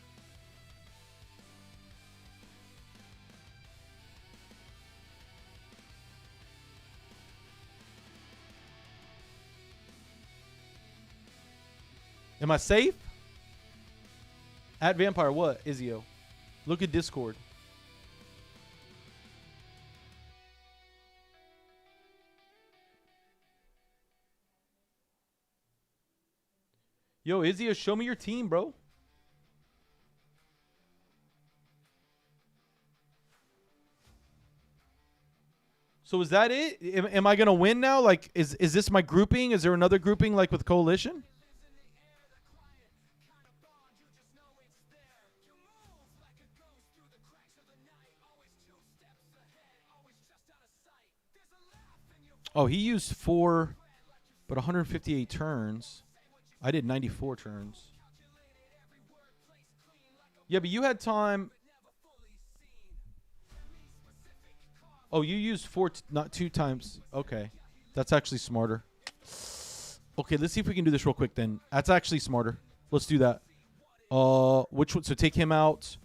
Am I safe? At Vampire, what? Izio. Look at Discord. Yo, Izzy, show me your team, bro. So is that it? Am I gonna win now? Like, is this my grouping? Is there another grouping like with Coalition? Oh, he used 4, but 158 turns. I did 94 turns. Yeah, but you had time. Oh, you used 4, not 2 times. Okay, that's actually smarter. Okay, let's see if we can do this real quick then. That's actually smarter. Let's do that. Which one? So take him out.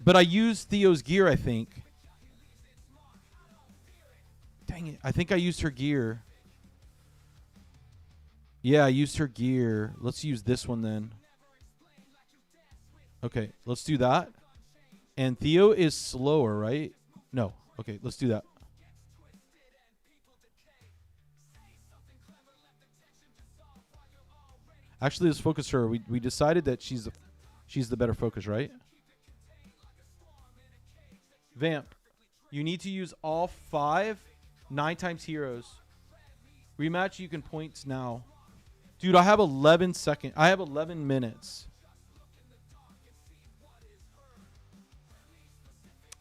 But I used Theo's gear, I think. Dang it. I think I used her gear. Yeah, I used her gear. Let's use this one then. Okay, let's do that. And Theo is slower, right? No. Okay, let's do that. Actually, let's focus her. We decided that she's the better focus, right? Vamp, you need to use all 5 9 times heroes. Rematch, you can points now. Dude, I have 11 seconds. I have 11 minutes.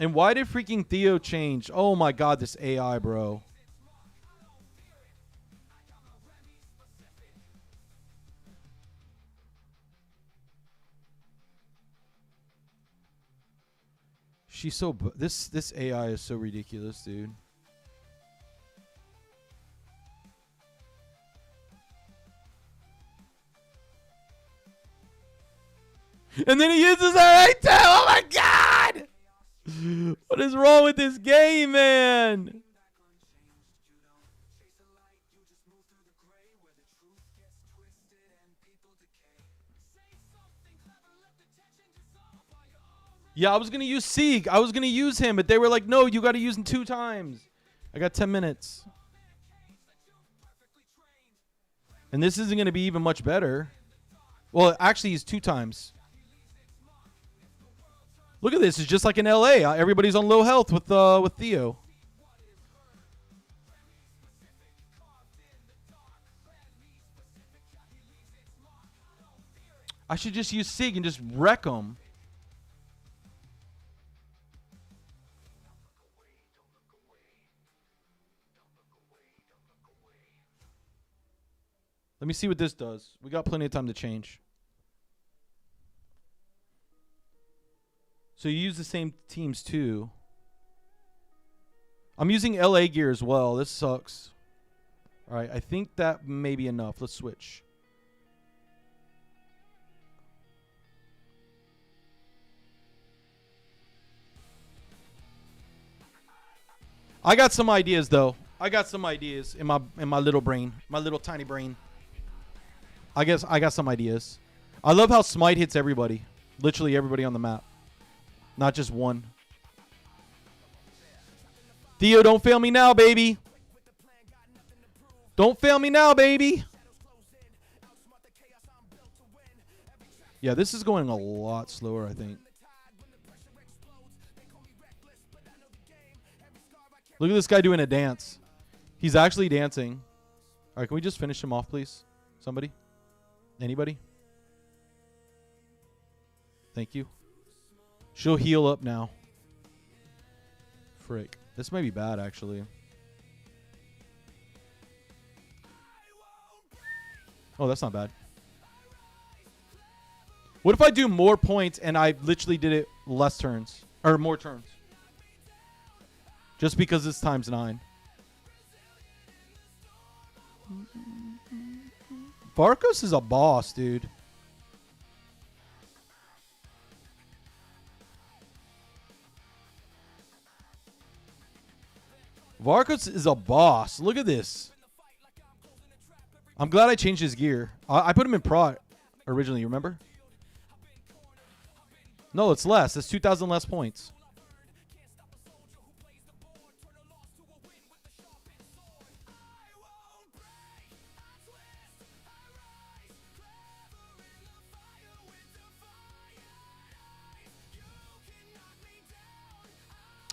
And why did freaking Theo change? Oh my god, this AI, bro. She's so this AI is so ridiculous, dude. And then he uses her right too. Oh my god! What is wrong with this game, man? Yeah, I was going to use Sieg. I was going to use him, but they were like, no, you got to use him 2 times. I got 10 minutes. And this isn't going to be even much better. Well, actually, he's 2 times. Look at this. It's just like in LA. Everybody's on low health with Theo. I should just use Sieg and just wreck him. Let me see what this does. We got plenty of time to change. So you use the same teams too. I'm using LA gear as well. This sucks. All right, I think that may be enough. Let's switch. I got some ideas though. I got some ideas in my little brain, my little tiny brain. I guess I got some ideas. I love how Smite hits everybody. Literally everybody on the map. Not just one. Theo, don't fail me now, baby. Don't fail me now, baby. Yeah, this is going a lot slower, I think. Look at this guy doing a dance. He's actually dancing. All right, can we just finish him off, please? Somebody? Anybody? Thank you. She'll heal up now. Frick. This may be bad, actually. Oh, that's not bad. What if I do more points and I literally did it less turns? Or more turns? Just because it's times 9. Varkos is a boss, dude. Varkos is a boss. Look at this. I'm glad I changed his gear. I put him in prot originally, remember? No, it's less. It's 2,000 less points.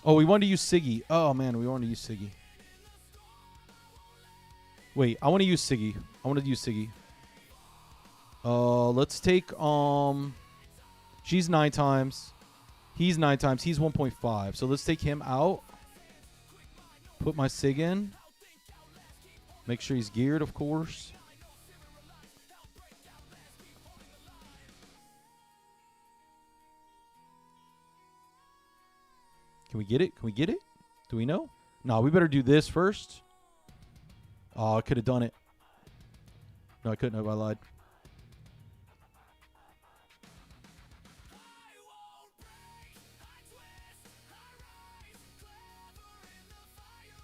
Oh, we wanted to use Siggy. Oh, man, we wanted to use Siggy. Wait, I want to use Siggy. I want to use Siggy. Let's take, she's 9 times. He's 9 times. He's 1.5. So let's take him out. Put my Sig in. Make sure he's geared, of course. Can we get it? Can we get it? Do we know? No, we better do this first. Oh, I could have done it. No, I couldn't have. I lied.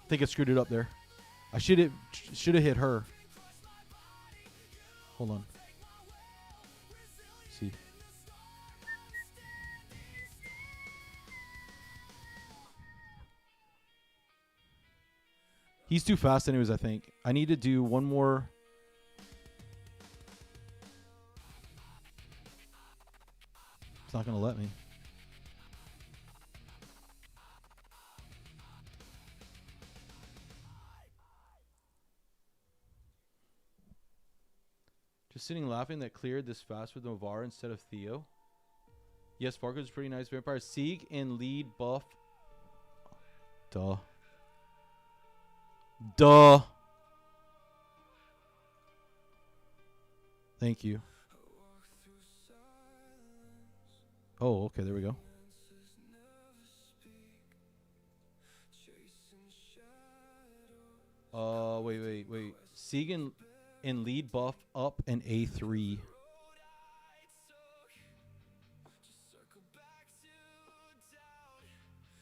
I think I screwed it up there. I should have hit her. Hold on. Let's see. He's too fast anyways, I think. I need to do one more. It's not going to let me. Just sitting laughing that cleared this fast with Novar instead of Theo. Yes, Fargo's pretty nice vampire. Sieg and lead buff. Duh. Duh. Thank you. Oh, okay, there we go. Wait. Sieg and lead buff up and A3.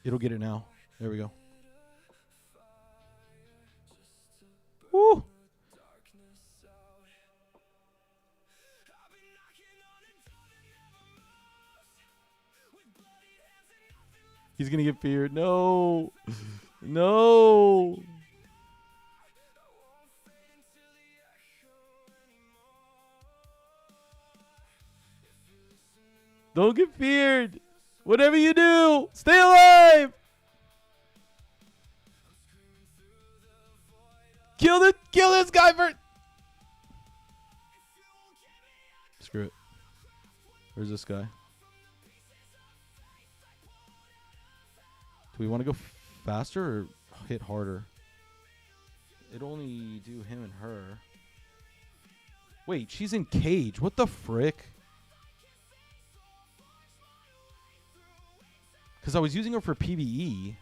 It'll get it now. There we go. Woo! He's gonna get feared. No. No. Don't get feared. Whatever you do, stay alive. Kill this guy first. Screw it. Where's this guy? Do we want to go faster or hit harder? It'd only do him and her. Wait, she's in cage. What the frick? Because I was using her for PvE.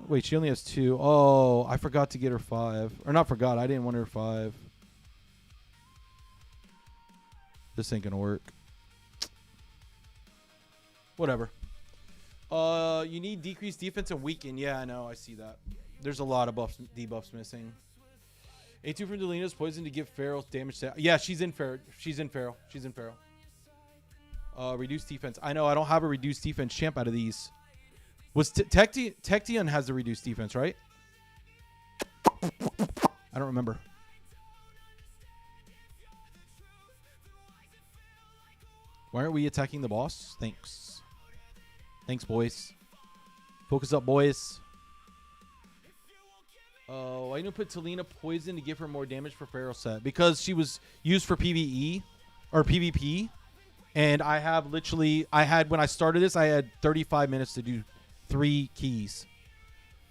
Wait, she only has 2. Oh, I forgot to get her 5. Or not forgot. I didn't want her 5. This ain't going to work. Whatever. You need decreased defense and weaken. Yeah, I know. I see that. There's a lot of debuffs missing. A2 from Delina's poison to give Feral damage to... Yeah, she's in Feral. She's in Feral. Reduced defense. I know. I don't have a reduced defense champ out of these. Was Tection has the reduced defense, right? I don't remember. Why aren't we attacking the boss? Thanks. Thanks, boys. Focus up, boys. Why didn't you put Talina poison to give her more damage for Feral set? Because she was used for PvE or PvP. And I have literally, when I started this, I had 35 minutes to do 3 keys.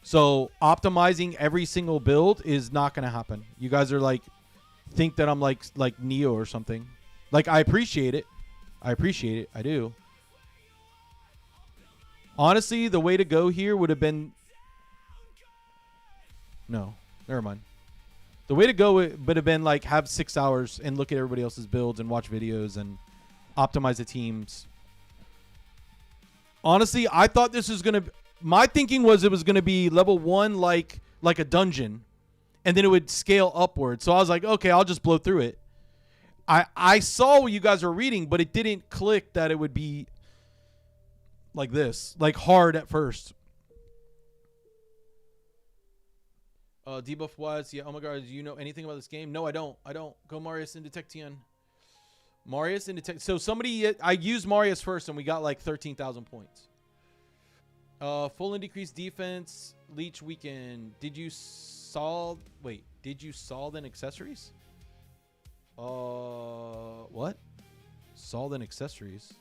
So optimizing every single build is not going to happen. You guys are like, think that I'm like Neo or something. Like, I appreciate it. I do. Honestly, the way to go here would have been... No, never mind. The way to go would have been like have 6 hours and look at everybody else's builds and watch videos and optimize the teams. Honestly, I thought this was going to... My thinking was it was going to be level 1 like a dungeon. And then it would scale upward. So I was like, okay, I'll just blow through it. I saw what you guys were reading, but it didn't click that it would be like this. Like hard at first. Debuff wise, yeah. Oh my god, do you know anything about this game? No, I don't. Go Marius into Tection. Marius into tech. So somebody, I used Marius first, and we got like 13,000 points. Full and decreased defense. Leech weekend. Did you solve? Wait, did you solve in accessories? What? Solve in accessories.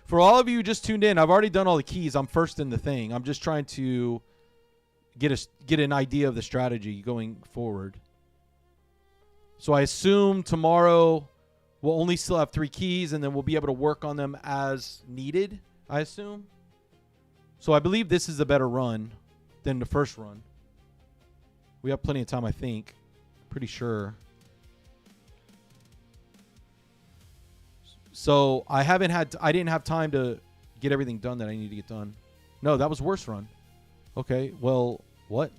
For all of you who just tuned in, I've already done all the keys. I'm first in the thing. I'm just trying to get an idea of the strategy going forward. So I assume tomorrow we'll only still have 3 keys, and then we'll be able to work on them as needed, I assume. So I believe this is a better run than the first run. We have plenty of time, I think. Pretty sure. So I didn't have time to get everything done that I need to get done. No, that was worst run. Okay, well, what?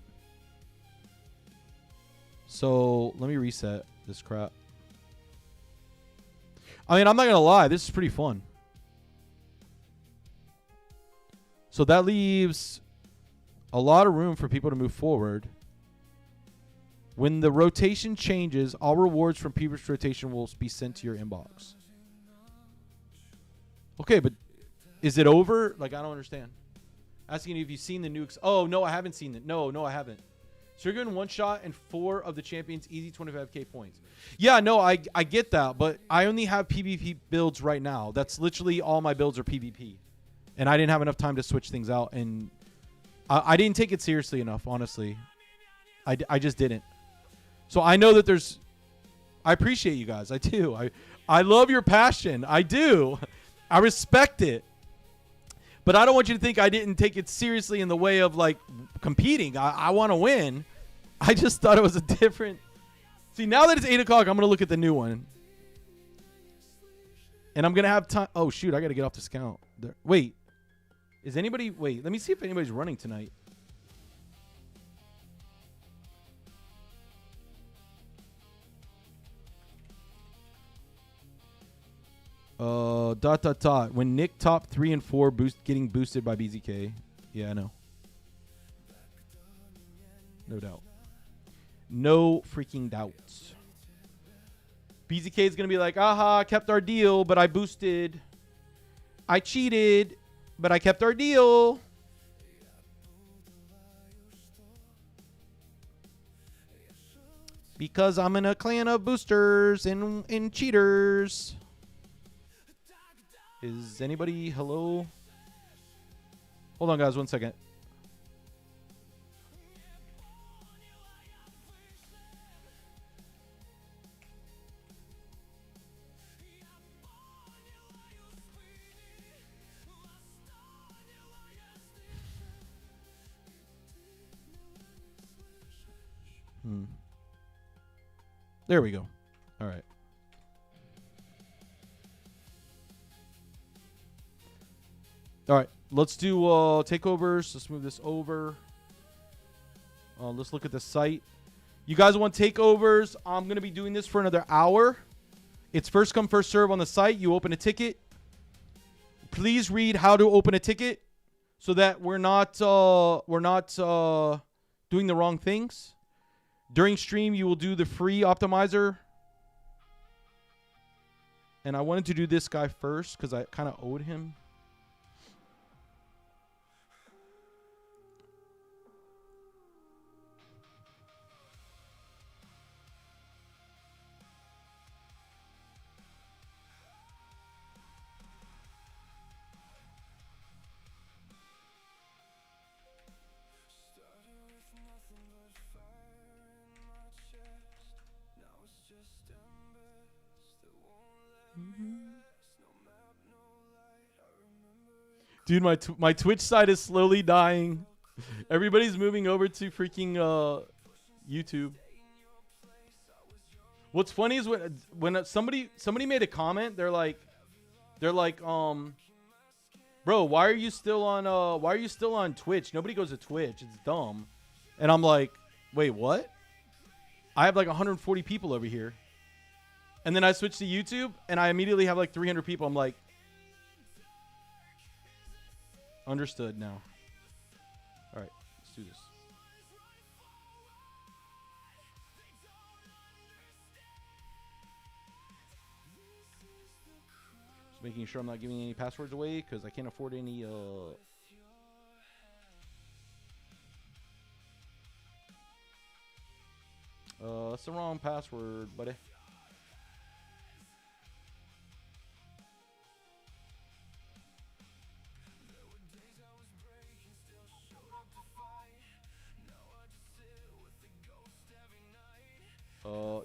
So let me reset this crap. I mean, I'm not going to lie. This is pretty fun. So that leaves a lot of room for people to move forward. When the rotation changes, all rewards from previous rotation will be sent to your inbox. Okay, but is it over? Like, I don't understand. Asking if you've seen the nukes. Oh, no, I haven't seen it. No, I haven't. So you're getting 1 shot and 4 of the champions, easy 25k points. Yeah, no, I get that, but I only have PvP builds right now. That's literally all my builds are PvP. And I didn't have enough time to switch things out, and I didn't take it seriously enough, honestly. I just didn't. So I know that there's... I appreciate you guys. I do. I love your passion. I do. I respect it. But I don't want you to think I didn't take it seriously in the way of, like, competing. I want to win. I just thought it was a different... See, now that it's 8 o'clock, I'm going to look at the new one. And I'm going to have time... Oh, shoot. I got to get off this count. Wait. Is anybody... Wait. Let me see if anybody's running tonight. When Nick top 3 and 4 getting boosted by BZK. Yeah, I know. No doubt. No freaking doubts. BZK is going to be like, aha, kept our deal, but I boosted. I cheated, but I kept our deal. Because I'm in a clan of boosters and cheaters. Is anybody... Hello? Hold on, guys. 1 second. There we go. All right. All right, let's do takeovers. Let's move this over. Let's look at the site. You guys want takeovers? I'm going to be doing this for another hour. It's first come, first serve on the site. You open a ticket. Please read how to open a ticket so that we're not doing the wrong things. During stream, you will do the free optimizer. And I wanted to do this guy first because I kind of owed him. Dude, my Twitch side is slowly dying. Everybody's moving over to freaking YouTube. What's funny is when somebody made a comment, they're like, bro, why are you still on Twitch? Nobody goes to Twitch. It's dumb. And I'm like, wait, what? I have like 140 people over here. And then I switch to YouTube and I immediately have like 300 people. I'm like, understood now. All right, let's do this. Just making sure I'm not giving any passwords away because I can't afford any. That's the wrong password, buddy.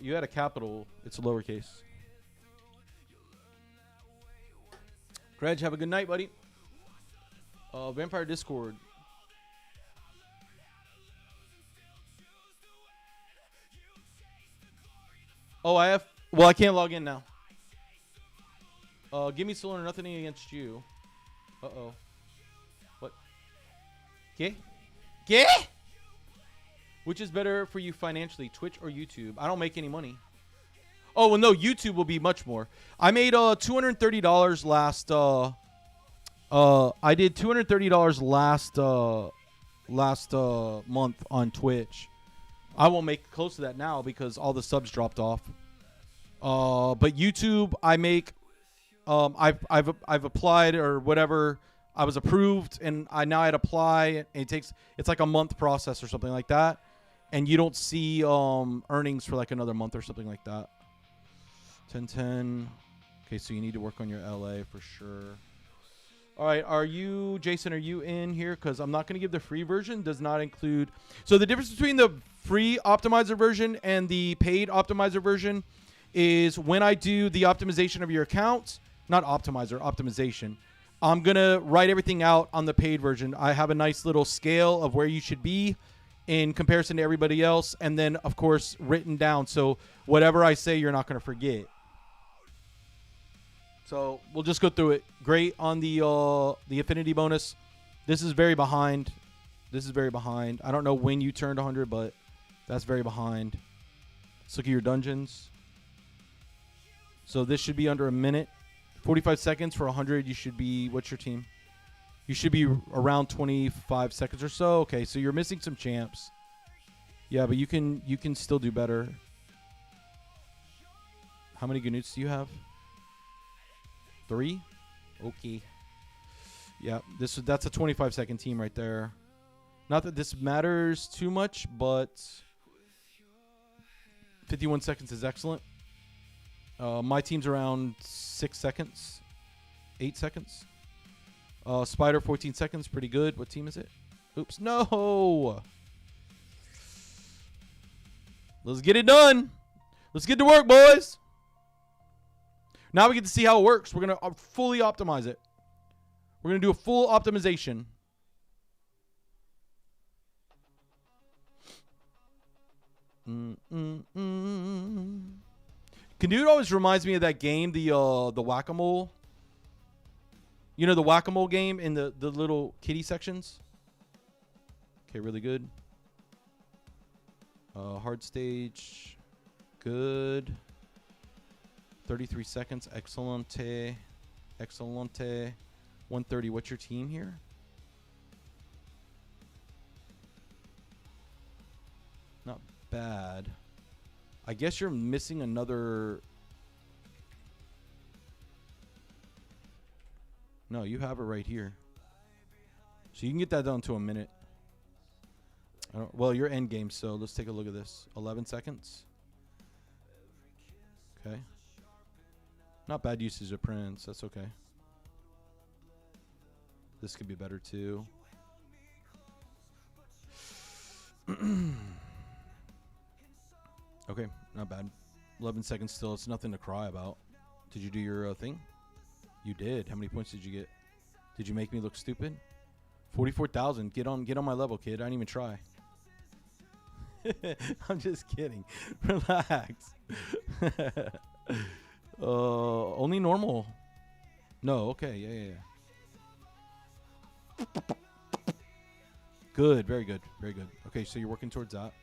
You had a capital. It's lowercase. Greg, have a good night, buddy. Vampire Discord. Oh, I have. Well, I can't log in now. Give me Solar, nothing against you. Uh-oh. What? Okay. Okay? Which is better for you financially, Twitch or YouTube? I don't make any money. Oh, well, no, YouTube will be much more. I made $230 last. I did $230 last month on Twitch. I won't make close to that now because all the subs dropped off. But YouTube, I make. I've applied or whatever. I was approved, and I now I'd apply. And it's like a month process or something like that, and you don't see earnings for like another month or something like that. 1010. Okay, so you need to work on your LA for sure. All right, Jason, are you in here? Because I'm not going to give the free version. Does not include. So the difference between the free optimizer version and the paid optimizer version is when I do the optimization of your account, not optimizer, optimization, I'm going to write everything out on the paid version. I have a nice little scale of where you should be in comparison to everybody else. And then, of course, written down. So whatever I say, you're not going to forget. So we'll just go through it. Great on the affinity bonus. This is very behind. This is very behind. I don't know when you turned 100, but that's very behind. Let's look at your dungeons. So this should be under a minute. 45 seconds for 100. You should be, what's your team? You should be around 25 seconds or so. Okay, so you're missing some champs. Yeah, but you can still do better. How many Ganuts do you have? 3? Okay. Yeah, that's a 25-second team right there. Not that this matters too much, but 51 seconds is excellent. My team's around 6 seconds. 8 seconds. Spider, 14 seconds. Pretty good. What team is it? Oops. No! Let's get it done. Let's get to work, boys. Now we get to see how it works. We're going to fully optimize it. We're going to do a full optimization. Canute always reminds me of that game, the Whack-A-Mole. You know the Whack-A-Mole game in the little kitty sections? Okay, really good. Hard stage. Good. 33 seconds. Excelente. Excelente. 130. What's your team here? Not bad. I guess you're missing another. No, you have it right here. So you can get that down to a minute. Well, you're end game, so let's take a look at this. 11 seconds. Okay. Not bad usage of prints. That's okay. This could be better too. Okay, not bad. 11 seconds still. It's nothing to cry about. Did you do your thing? You did. How many points did you get? Did you make me look stupid? 44,000. Get on my level, kid. I didn't even try. I'm just kidding. Relax. Only normal. No, okay. Yeah. Good. Very good. Very good. Okay, so you're working towards that.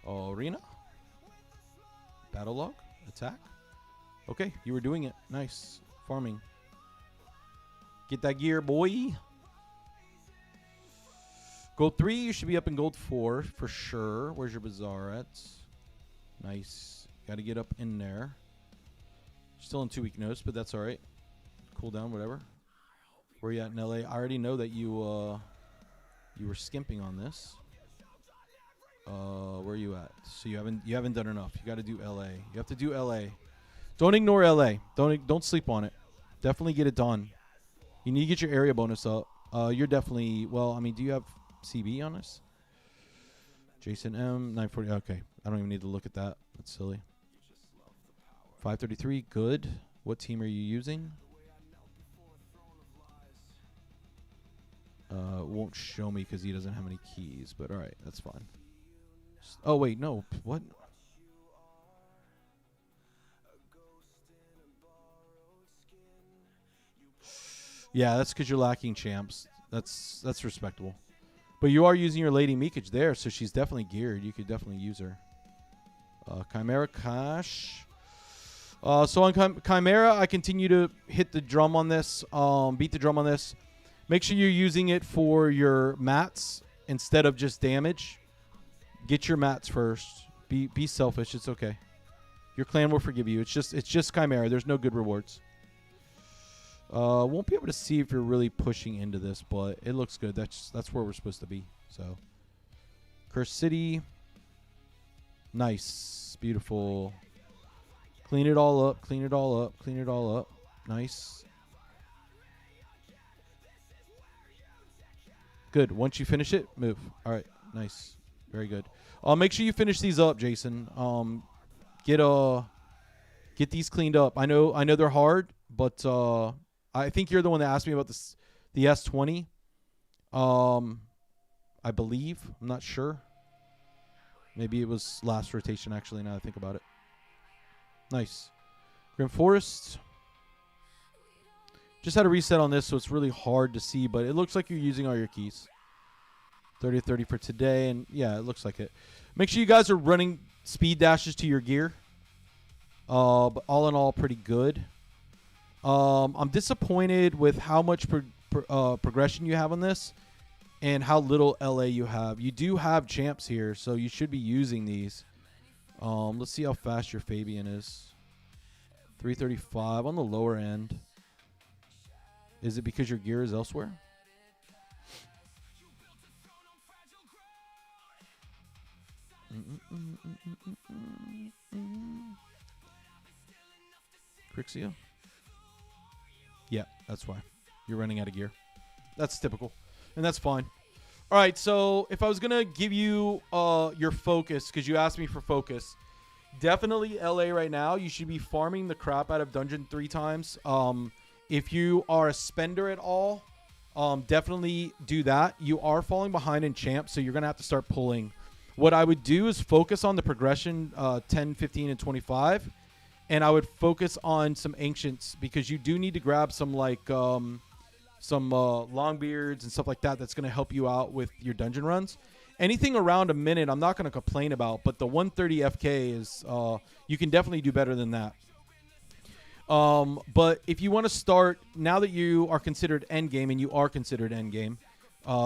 Arena. Battle log. Attack. Okay, you were doing it. Nice. Farming. Get that gear, boy. Gold 3, you should be up in gold 4 for sure. Where's your bazaar at? Nice. Got to get up in there. Still in 2 week notice, but that's all right. Cool down, whatever. Where you at in LA? I already know that you you were skimping on this. Where are you at? So you haven't done enough. You got to do LA. You have to do LA. Don't ignore LA. Don't sleep on it. Definitely get it done. You need to get your area bonus up. You're definitely, well, I mean, do you have CB on this? Jason M 940. Okay, I don't even need to look at that. That's silly. 533. Good. What team are you using? Won't show me because he doesn't have any keys, but all right, that's fine. Oh wait, no. What? Yeah, that's because you're lacking champs. That's respectable. But you are using your Lady Meekage there, so she's definitely geared. You could definitely use her. Chimera Cash. So on Chimera, I continue to hit the drum on this. Beat the drum on this. Make sure you're using it for your mats instead of just damage. Get your mats first. Be selfish. It's okay. Your clan will forgive you. It's just Chimera. There's no good rewards. Won't be able to see if you're really pushing into this, but it looks good. That's where we're supposed to be. So, Curse City. Nice. Beautiful. Clean it all up. Clean it all up. Clean it all up. Nice. Good. Once you finish it, move. All right. Nice. Very good. Make sure you finish these up, Jason. Get these cleaned up. I know they're hard, but I think you're the one that asked me about this, the S20. I believe. I'm not sure. Maybe it was last rotation, actually, now that I think about it. Nice. Grim Forest. Just had a reset on this, so it's really hard to see, but it looks like you're using all your keys. 30-30 for today, and yeah, it looks like it. Make sure you guys are running speed dashes to your gear. But all in all, pretty good. I'm disappointed with how much progression you have on this and how little LA you have. You do have champs here, so you should be using these. Let's see how fast your Fabian is. 335 on the lower end. Is it because your gear is elsewhere? Crixia? Yeah, that's why. You're running out of gear. That's typical. And that's fine. All right, so if I was going to give you your focus, because you asked me for focus, definitely LA right now. You should be farming the crap out of Dungeon 3 times. If you are a spender at all, definitely do that. You are falling behind in champ, so you're going to have to start pulling. What I would do is focus on the progression 10, 15, and 25. And I would focus on some ancients because you do need to grab some like some longbeards and stuff like that. That's going to help you out with your dungeon runs. Anything around a minute, I'm not going to complain about. But the 130 FK is you can definitely do better than that. But if you want to start now that you are considered endgame, and you are considered endgame,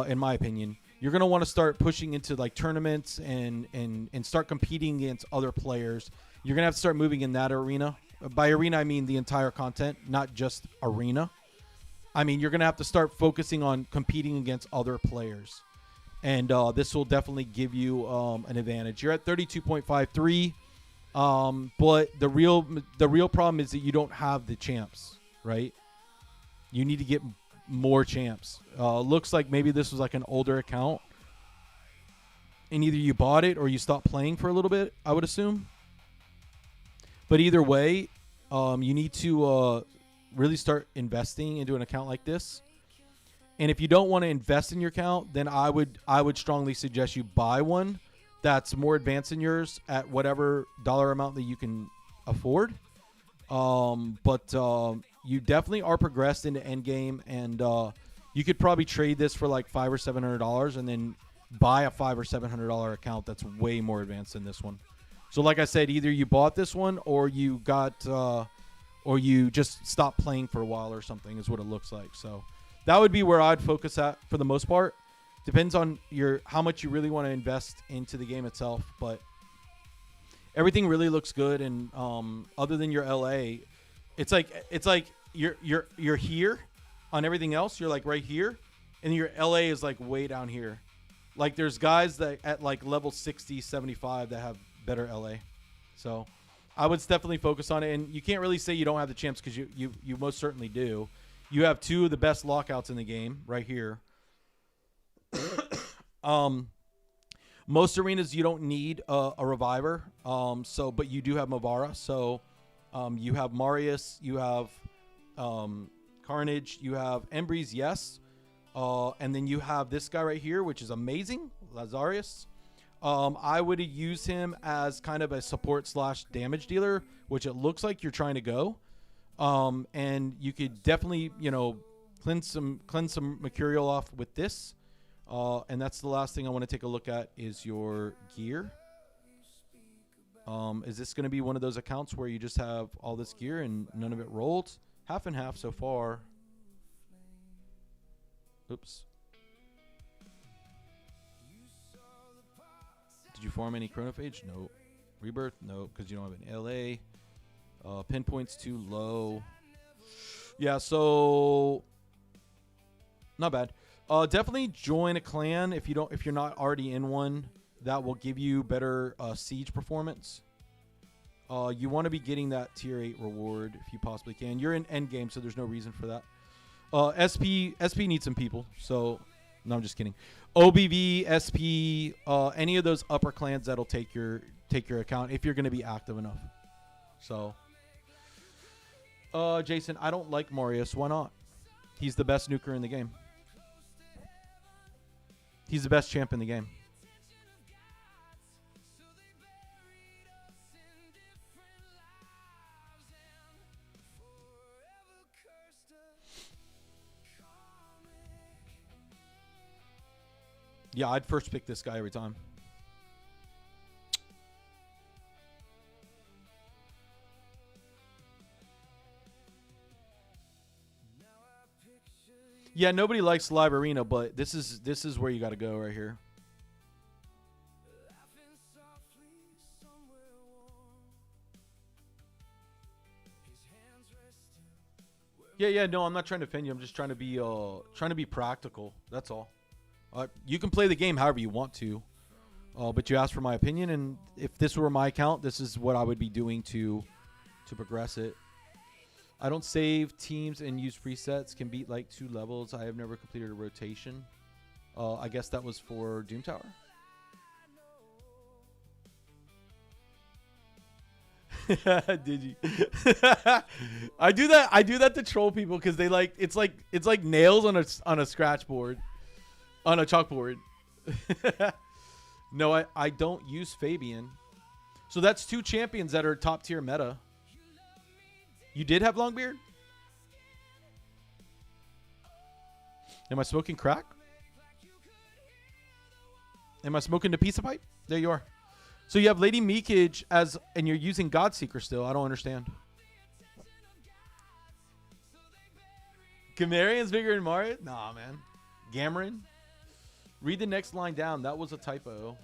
in my opinion, you're going to want to start pushing into like tournaments and start competing against other players. You're going to have to start moving in that arena. By arena, I mean the entire content, not just arena. I mean, you're going to have to start focusing on competing against other players. And this will definitely give you an advantage. You're at 32.53. But the real problem is that you don't have the champs, right? You need to get more champs. Looks like maybe this was like an older account. And either you bought it or you stopped playing for a little bit, I would assume. But either way, you need to really start investing into an account like this. And if you don't want to invest in your account, then I would strongly suggest you buy one that's more advanced than yours at whatever dollar amount that you can afford. But you definitely are progressed into endgame, and you could probably trade this for like $500 or $700 and then buy a $500 or $700 account that's way more advanced than this one. So like I said, either you bought this one or you got or you just stopped playing for a while or something is what it looks like. So that would be where I'd focus at for the most part. Depends on how much you really want to invest into the game itself, but everything really looks good. And other than your LA, It's like you're here on everything else. You're like right here, and your LA is like way down here. Like there's guys that at like level 60, 75 that have better LA. So I would definitely focus on it. And you can't really say you don't have the champs because you most certainly do. You have two of the best lockouts in the game right here. Most arenas you don't need a reviver. But you do have Movara. So you have Marius, you have Carnage, you have Embreeze, yes. And then you have this guy right here, which is amazing, Lazarus. I would use him as kind of a support / damage dealer, which it looks like you're trying to go. And you could definitely, cleanse some Mercurial off with this. And that's the last thing I want to take a look at is your gear. Is this going to be one of those accounts where you just have all this gear and none of it rolled? Half and half so far. Oops. Did you farm any Chronophage? No. Rebirth? No, because you don't have an LA. Pinpoint's too low. Yeah, so not bad. Definitely join a clan if you're not already in one. That will give you better siege performance. You want to be getting that tier 8 reward if you possibly can. You're in end game, so there's no reason for that. SP needs some people, so no, I'm just kidding. OBV, SP, any of those upper clans that'll take your account if you're going to be active enough. So, Jason, I don't like Marius. Why not? He's the best nuker in the game. He's the best champ in the game. Yeah, I'd first pick this guy every time. Yeah, nobody likes live arena, but this is where you got to go right here. Yeah, no, I'm not trying to offend you. I'm just trying to be practical. That's all. You can play the game however you want to, but you asked for my opinion, and if this were my account, this is what I would be doing to progress it. I don't save teams and use presets. Can beat like 2 levels. I have never completed a rotation. I guess that was for Doom Tower. Did you? I do that to troll people because they like it's like nails on a scratch board. On a chalkboard. No, I don't use Fabian. So that's 2 champions that are top tier meta. You did have Longbeard? Am I smoking crack? Am I smoking the pizza pipe? There you are. So you have Lady Meekage and you're using Godseeker still. I don't understand. Gamarian's bigger than Mario? Nah, man. Gamarin? Read the next line down. That was a typo.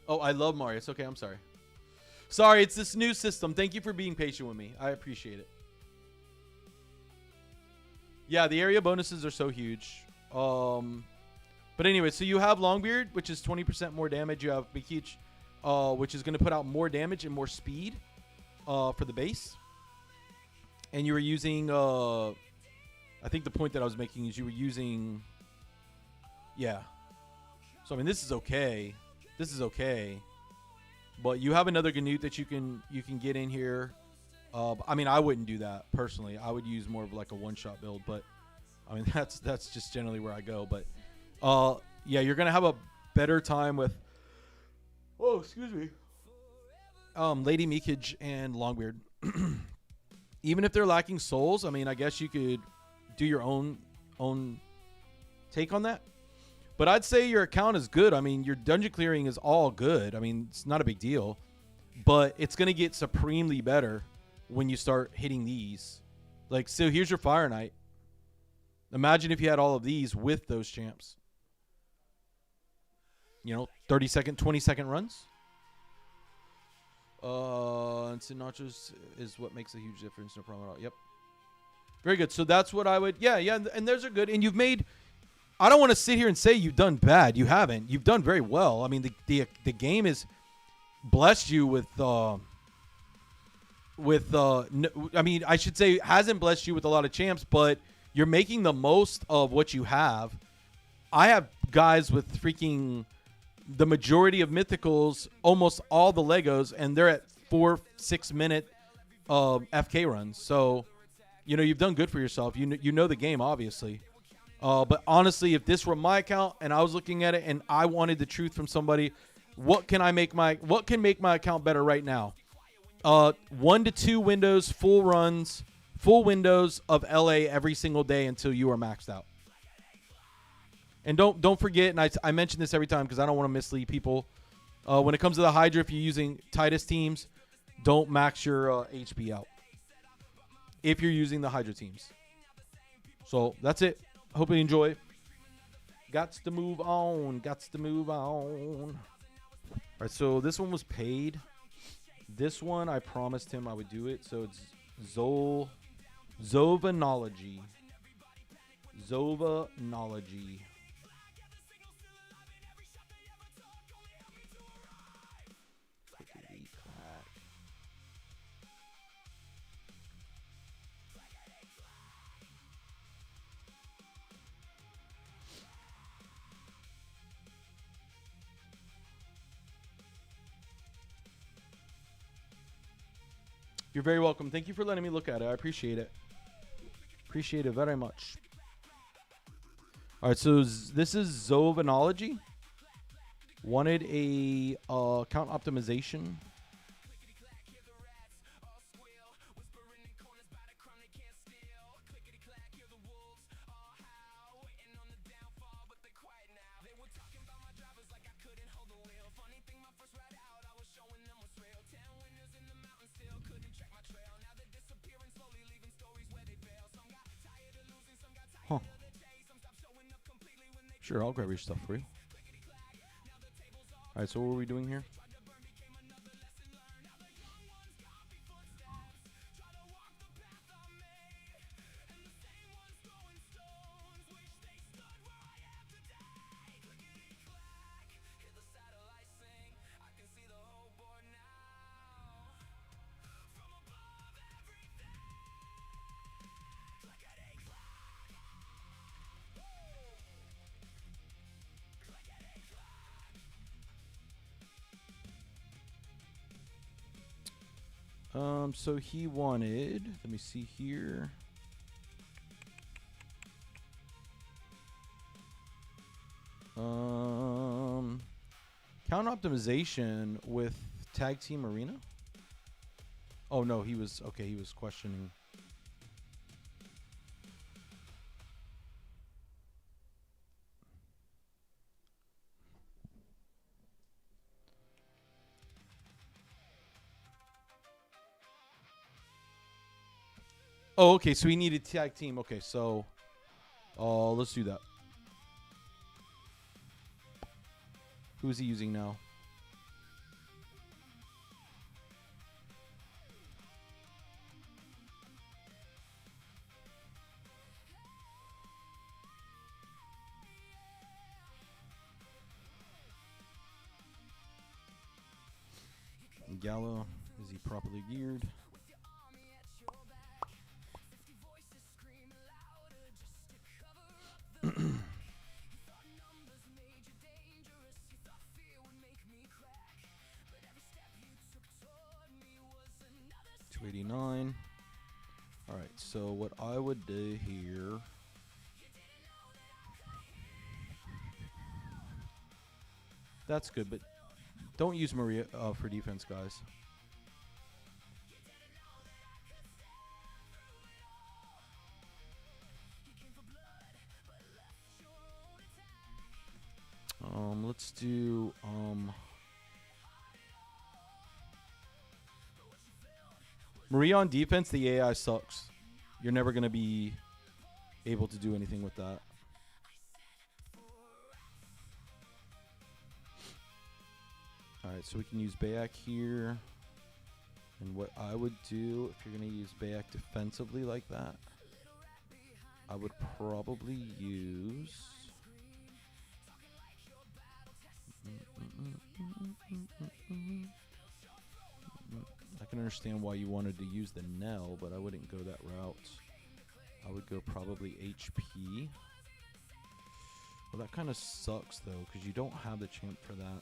Oh, I love Marius. Okay, I'm sorry. Sorry, it's this new system. Thank you for being patient with me. I appreciate it. Yeah, the area bonuses are so huge. But anyway, so you have Longbeard, which is 20% more damage. You have Mikich, which is going to put out more damage and more speed for the base. And you were using, I think the point that I was making is you were using, yeah. So, I mean, this is okay. This is okay. But you have another Ganute that you can get in here. I mean, I wouldn't do that personally. I would use more of like a one-shot build. But, I mean, that's just generally where I go. But, yeah, you're going to have a better time with, oh, excuse me, Lady Meekage and Longbeard. Even if they're lacking souls, I mean, I guess you could do your own take on that. But I'd say your account is good. I mean, your dungeon clearing is all good. I mean, it's not a big deal. But it's going to get supremely better when you start hitting these. Like, so here's your Fire Knight. Imagine if you had all of these with those champs. 30-second, 20-second runs. Instant nachos is what makes a huge difference. No problem at all. Yep. Very good. So that's what I would. Yeah. And those are good. And you've made. I don't want to sit here and say you've done bad. You haven't. You've done very well. I mean, the game has blessed you with. I mean, I should say hasn't blessed you with a lot of champs, but you're making the most of what you have. I have guys with freaking the majority of mythicals, almost all the Legos, and they're at 4-6 minute FK runs. So, you've done good for yourself. You know the game, obviously. But honestly, if this were my account and I was looking at it and I wanted the truth from somebody, what can make my account better right now? 1 to 2 windows, full runs, full windows of LA every single day until you are maxed out. And don't forget, and I mention this every time because I don't want to mislead people. When it comes to the Hydra, if you're using Titus teams, don't max your HP out if you're using the Hydra teams. So that's it. Hope you enjoy. Gots to move on. All right, so this one was paid. This one, I promised him I would do it. So it's Zovanology. You're very welcome. Thank you for letting me look at it. I appreciate it. Appreciate it very much. All right, so this is Zovanology. Wanted a count optimization. Huh. Sure, I'll grab your stuff for you. All right, so what are we doing here? So he wanted, let me see here. Count optimization with Tag Team Arena? Oh no, he was questioning. Oh, okay, so he needed tag team. Okay, so let's do that. Who is he using now? Gallo, is he properly geared? $289. All right, so what I would do here. That's good, but don't use Maria for defense, guys. Let's do Maria on defense. The AI sucks. You're never gonna be able to do anything with that. Alright, so we can use Bayak here. And what I would do if you're going to use Bayak defensively like that, I would probably use... I can understand why you wanted to use the Nell, but I wouldn't go that route. I would go probably HP. Well, that kind of sucks, though, because you don't have the champ for that.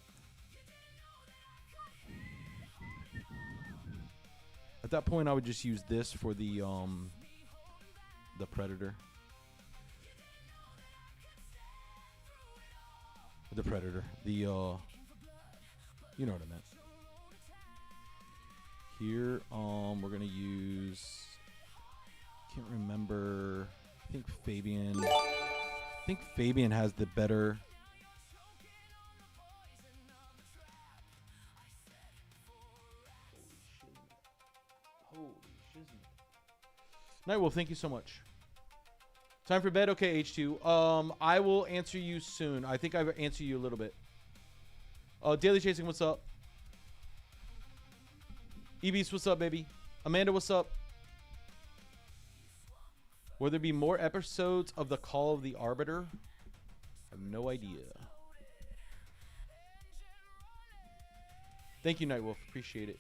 At that point, I would just use this for the Predator. The Predator. The, you know what I meant. Here, we're going to use... Can't remember. I think Fabian has the better... Holy shiznit. Nightwolf, thank you so much. Time for bed? Okay, H2. I will answer you soon. I think I've answered you a little bit. Daily Chasing, what's up? EBs, what's up, baby? Amanda, what's up? Will there be more episodes of the Call of the Arbiter? I have no idea. Thank you, Nightwolf. Appreciate it.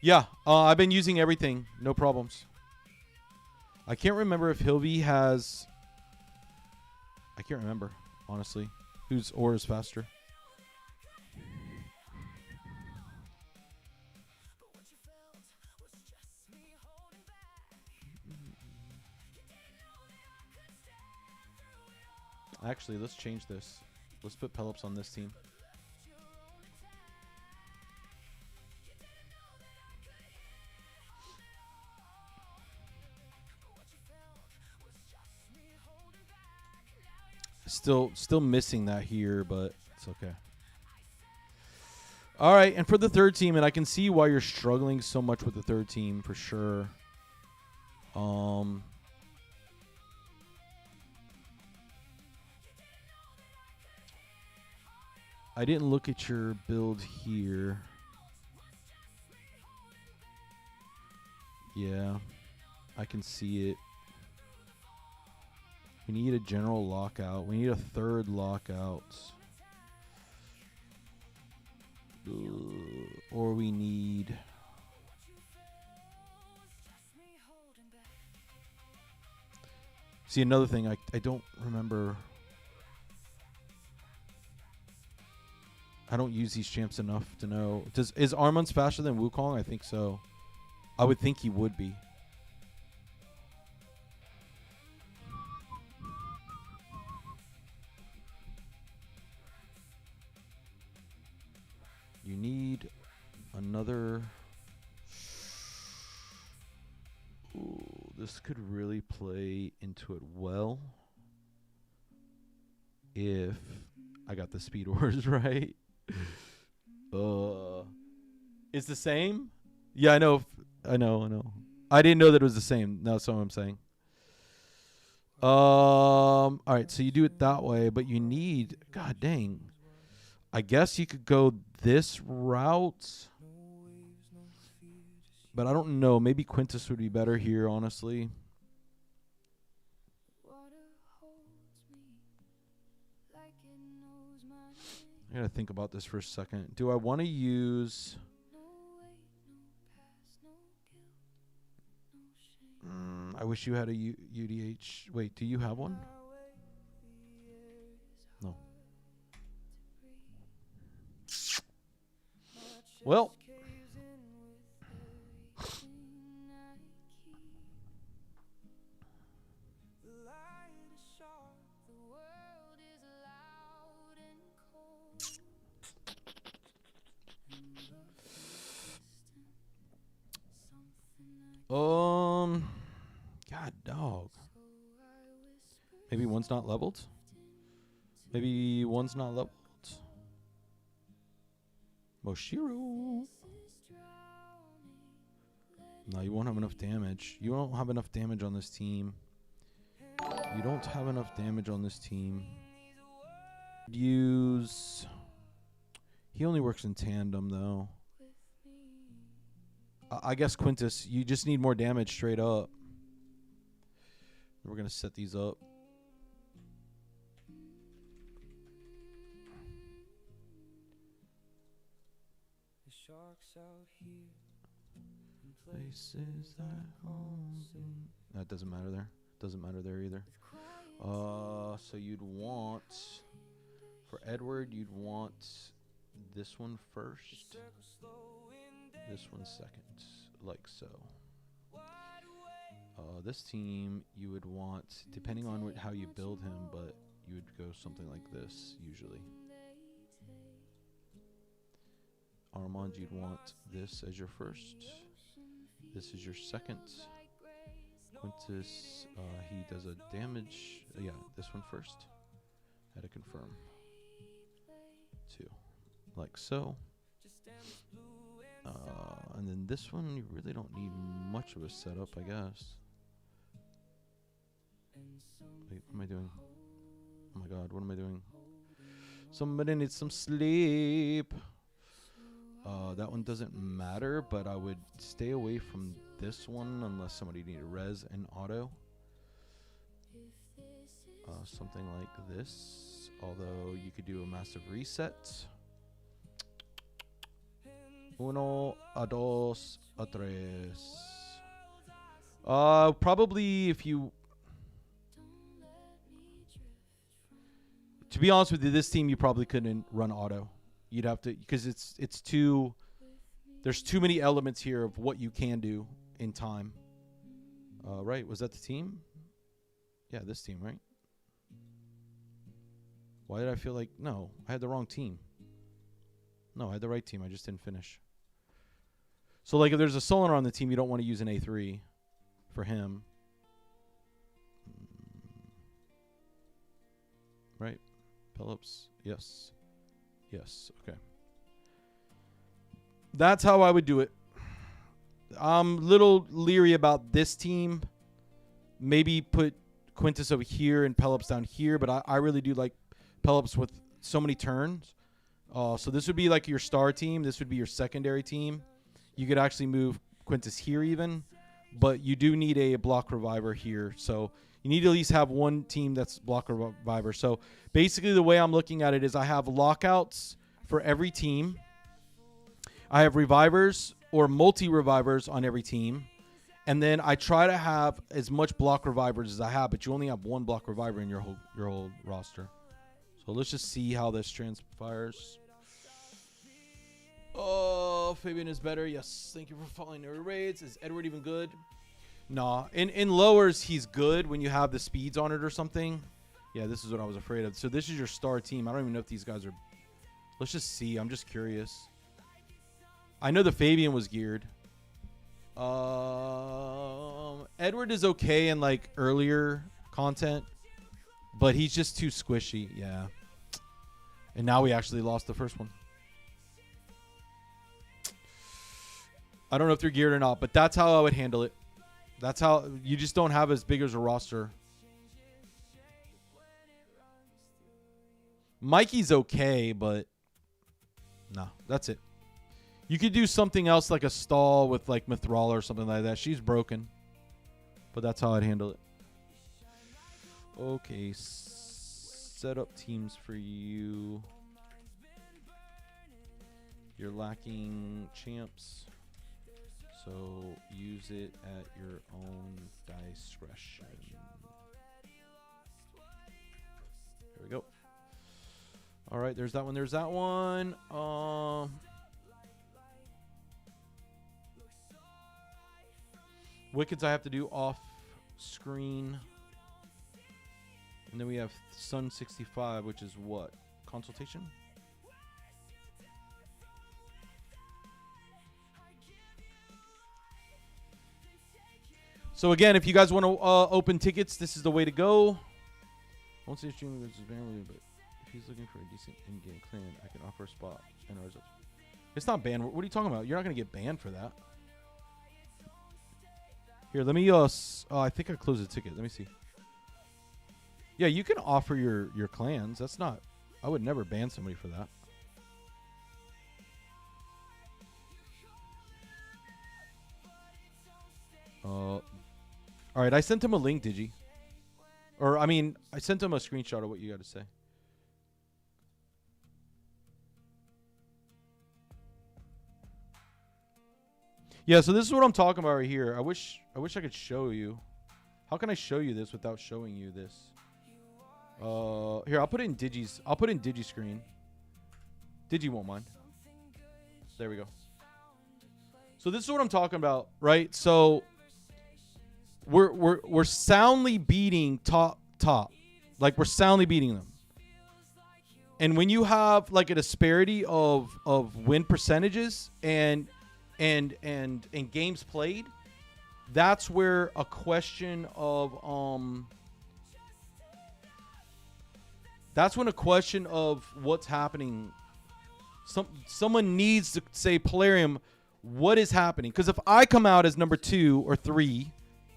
Yeah, I've been using everything. No problems. I can't remember if Hilby has... I can't remember, honestly. Whose ore is faster? Actually, let's change this. Let's put Pelops on this team. Still missing that here, but it's okay. All right, and for the third team, and I can see why you're struggling so much with the third team for sure. I didn't look at your build here. Yeah, I can see it. We need a general lockout. We need a third lockout. Or we need... See, another thing, I don't remember... I don't use these champs enough to know. Is Armand's faster than Wukong? I think so. I would think he would be. You need another... Ooh, this could really play into it well. If I got the speed ores right. It's the same? Yeah, I know. I know. I didn't know that it was the same. That's what I'm saying. All right, so you do it that way, but you need... God dang. I guess you could go this route. But I don't know. Maybe Quintus would be better here, honestly. I gotta think about this for a second. Do I want to use... I wish you had a UDH. Wait, do you have one? No. Well. God dog. Maybe one's not leveled. Maybe one's not leveled. Moshiro. No, you won't have enough damage. You don't have enough damage on this team. You don't have enough damage on this team. Use... He only works in tandem, though. I guess Quintus, you just need more damage straight up. We're going to set these up. Places that home. That doesn't matter there. Doesn't matter there either. So you'd want, for Edward, you'd want this one first, this one second, like so. This team you would want, depending on how you build him, but you would go something like this usually. Armand, you'd want this as your first. This is your second. Quintus, he does a damage. Yeah, this one first. Had to confirm. 2, like so. And then this one, you really don't need much of a setup, I guess. Wait, what am I doing? Oh my god, what am I doing? Somebody needs some sleep. That one doesn't matter, but I would stay away from this one unless somebody needed res and auto. Something like this. Although you could do a massive reset. 1, a 2, a 3. Probably if you... To be honest with you, this team you probably couldn't run auto. You'd have to, because it's too... There's too many elements here of what you can do in time. Right, was that the team? Yeah, this team, right? Why did I feel like... No, I had the wrong team. No, I had the right team. I just didn't finish. So, like, if there's a Solinar on the team, you don't want to use an A3 for him. Right? Phillips. Yes. Yes. Okay. That's how I would do it. I'm a little leery about this team. Maybe put Quintus over here and Pelops down here, but I really do like Pelops with so many turns. So this would be like your star team. This would be your secondary team. You could actually move Quintus here even, but you do need a block reviver here. So you need to at least have one team that's block reviver. So basically the way I'm looking at it is I have lockouts for every team. I have revivers or multi-revivers on every team. And then I try to have as much block revivers as I have, but you only have one block reviver in your whole roster. So let's just see how this transpires. Oh, Fabian is better. Yes, thank you for following our raids. Is Edward even good? Nah, in lowers, he's good when you have the speeds on it or something. Yeah, this is what I was afraid of. So this is your star team. I don't even know if these guys are... Let's just see. I'm just curious. I know the Fabian was geared. Edward is okay in like earlier content, but he's just too squishy. Yeah. And now we actually lost the first one. I don't know if they're geared or not, but that's how I would handle it. That's how you just don't have as big as a roster. Mikey's okay, but no, that's it. You could do something else like a stall with like Mithrala or something like that. She's broken. But that's how I'd handle it. Okay. Set up teams for you. You're lacking champs. So use it at your own discretion. There we go. All right. There's that one. There's that one. Wickeds I have to do off screen. And then we have Sun 65, which is what? Consultation? So again, if you guys want to open tickets, this is the way to go. Once the stream is banned, but if he's looking for a decent in-game clan, I can offer a spot and a result. It's not banned. What are you talking about? You're not going to get banned for that. Here, let me, I think I closed the ticket. Let me see. Yeah, you can offer your clans. That's not, I would never ban somebody for that. All right, I sent him a link, Digi. Or, I mean, I sent him a screenshot of what you got to say. Yeah, so this is what I'm talking about right here. I wish I could show you. How can I show you this without showing you this? Here, I'll put it in Digi's. I'll put it in Digi screen. Digi won't mind. There we go. So this is what I'm talking about, right? So we're soundly beating top. Like we're soundly beating them. And when you have like a disparity of win percentages and games played, that's where a question of that's when a question of what's happening. Someone needs to say, Polarium, what is happening? Because if I come out as number 2 or 3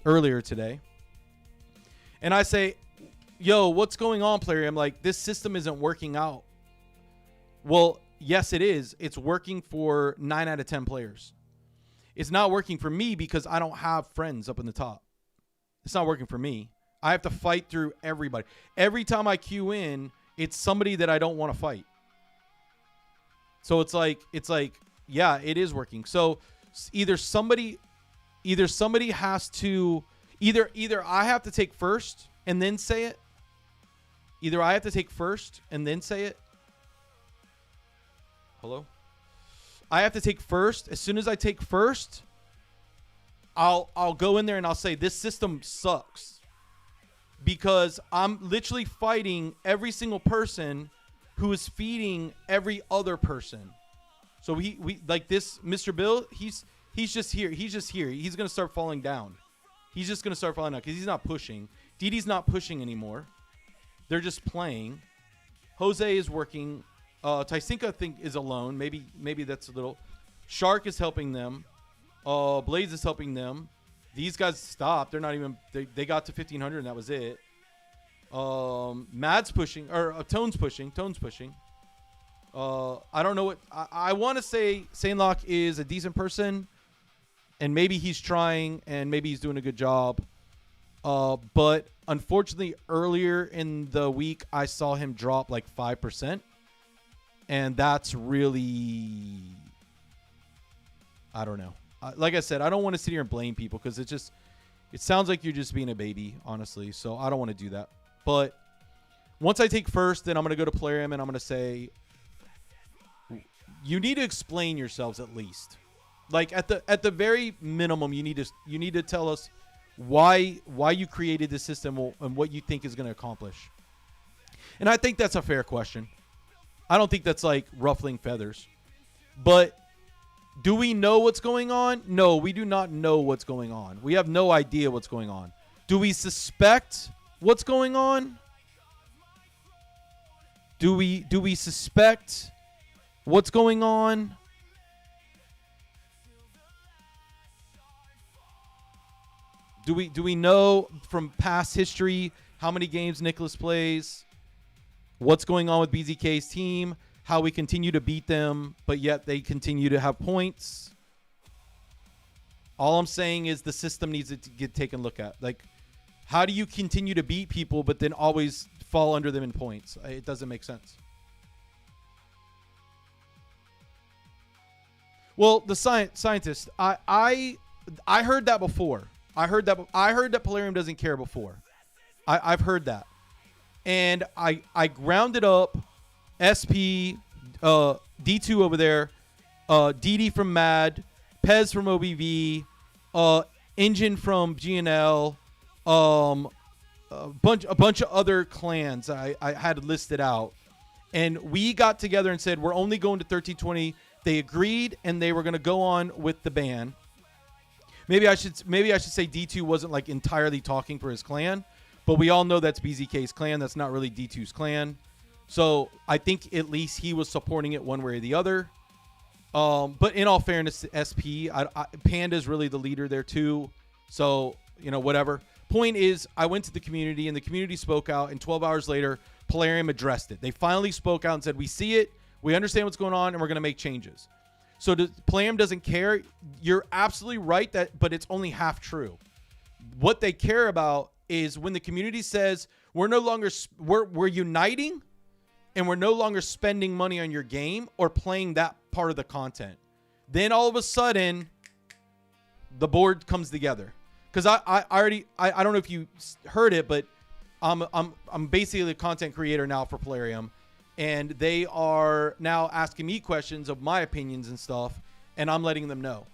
earlier today, and I say, yo, what's going on, Polarium? Like, this system isn't working out. Well, yes, it is. It's working for 9 out of 10 players. It's not working for me because I don't have friends up in the top. It's not working for me. I have to fight through everybody. Every time I queue in, it's somebody that I don't want to fight. So it's like, yeah, it is working. So either somebody has to, either I have to take first and then say it. Either I have to take first and then say it. Hello? I have to take first. As soon as I take first, I'll go in there and I'll say this system sucks. Because I'm literally fighting every single person who is feeding every other person. So we like this Mr. Bill, he's just here. He's just here. He's going to start falling down. He's just going to start falling down because he's not pushing. DD's not pushing anymore. They're just playing. Jose is working. Tysinka, I think, is alone. Maybe that's a little. Shark is helping them. Blaze is helping them. These guys stopped. They're not even. They got to 1500 and that was it. Mad's pushing or Tone's pushing. I don't know what I want to say. Sanelock is a decent person, and maybe he's trying, and maybe he's doing a good job. But unfortunately, earlier in the week, I saw him drop like 5%, and that's really, I don't know. Like I said, I don't want to sit here and blame people because it sounds like you're just being a baby, honestly. So I don't want to do that. But once I take first, then I'm going to go to Polarium and I'm going to say, you need to explain yourselves at least. Like at the very minimum, you need to tell us why you created this system and what you think is going to accomplish. And I think that's a fair question. I don't think that's like ruffling feathers. But do we know what's going on? No, we do not know what's going on. We have no idea what's going on. Do we suspect what's going on? Do we suspect what's going on? Do we know from past history how many games Nicholas plays? What's going on with BZK's team? How we continue to beat them, but yet they continue to have points. All I'm saying is the system needs to get taken a look at. Like, how do you continue to beat people, but then always fall under them in points? It doesn't make sense. Well, the scientist, I heard that before. I heard that Polarium doesn't care before. I've heard that, and I grounded up SP, D2 over there, DD from Mad, Pez from OBV, Engine from GNL, a bunch of other clans I had listed out, and we got together and said we're only going to 1320. They agreed, and they were going to go on with the ban. Maybe I should say D2 wasn't like entirely talking for his clan, but we all know that's BZK's clan. That's not really D2's clan. So I think at least he was supporting it one way or the other. But in all fairness to SP, Panda's really the leader there too. So, whatever. Point is, I went to the community and the community spoke out, and 12 hours later, Polarium addressed it. They finally spoke out and said, we see it, we understand what's going on, and we're going to make changes. So Polarium doesn't care. You're absolutely right, but it's only half true. What they care about is when the community says we're no longer we're uniting and we're no longer spending money on your game or playing that part of the content. Then all of a sudden the board comes together. Because I don't know if you heard it, but I'm basically a content creator now for Plarium, and they are now asking me questions of my opinions and stuff, and I'm letting them know.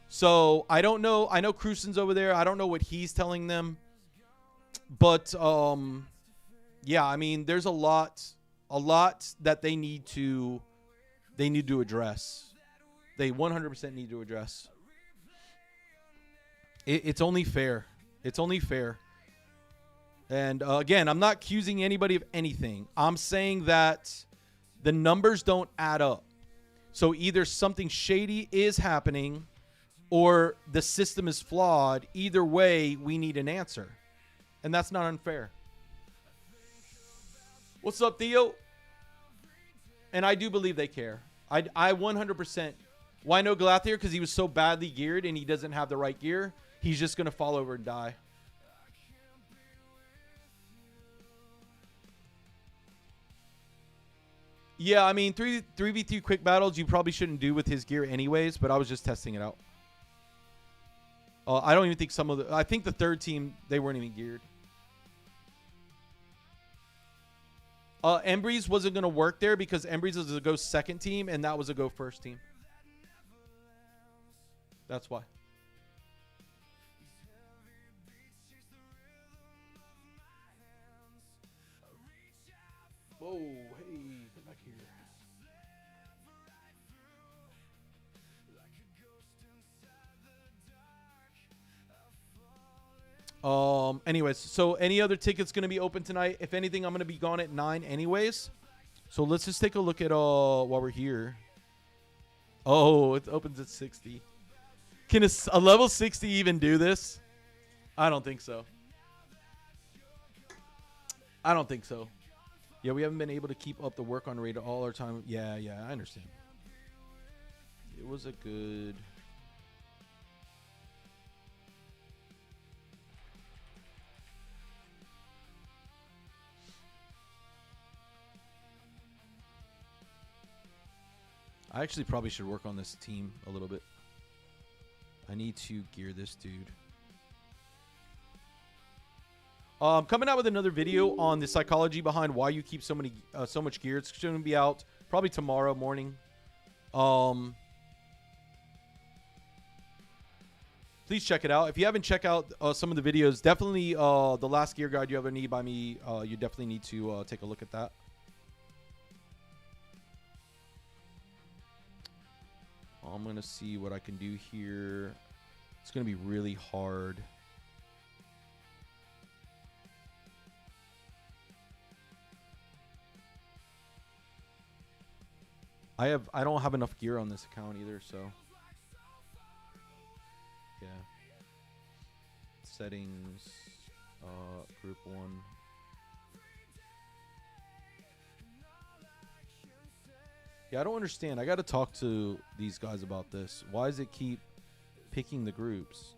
So I don't know. I know Crusen's over there. I don't know what he's telling them, but yeah. I mean, there's a lot that they need to address. They 100% need to address. It's only fair. It's only fair. And again, I'm not accusing anybody of anything. I'm saying that the numbers don't add up. So either something shady is happening or the system is flawed. Either way, we need an answer. And that's not unfair. What's up, Theo? And I do believe they care. I 100%. Why no Galathier? Because he was so badly geared and he doesn't have the right gear. He's just going to fall over and die. Yeah, I mean, 3v3 quick battles you probably shouldn't do with his gear anyways, but I was just testing it out. I don't even think I think the third team, they weren't even geared. Embreeze wasn't going to work there because Embreeze was a go second team and that was a go first team. That's why. Whoa, hey, get back here. Anyways, so any other tickets going to be open tonight? If anything, I'm going to be gone at 9 anyways. So let's just take a look at while we're here. Oh, it opens at 60. Can a level 60 even do this? I don't think so. I don't think so. Yeah, we haven't been able to keep up the work on rate all our time. Yeah, I understand. It was a good... I actually probably should work on this team a little bit. I need to gear this dude. Coming out with another video on the psychology behind why you keep so much gear. It's going to be out probably tomorrow morning. Please check it out. If you haven't checked out some of the videos, definitely the last gear guide you ever need by me. You definitely need to take a look at that. I'm going to see what I can do here. It's going to be really hard. I don't have enough gear on this account either, so yeah. Settings, group 1. Yeah, I don't understand. I got to talk to these guys about this. Why does it keep picking the groups?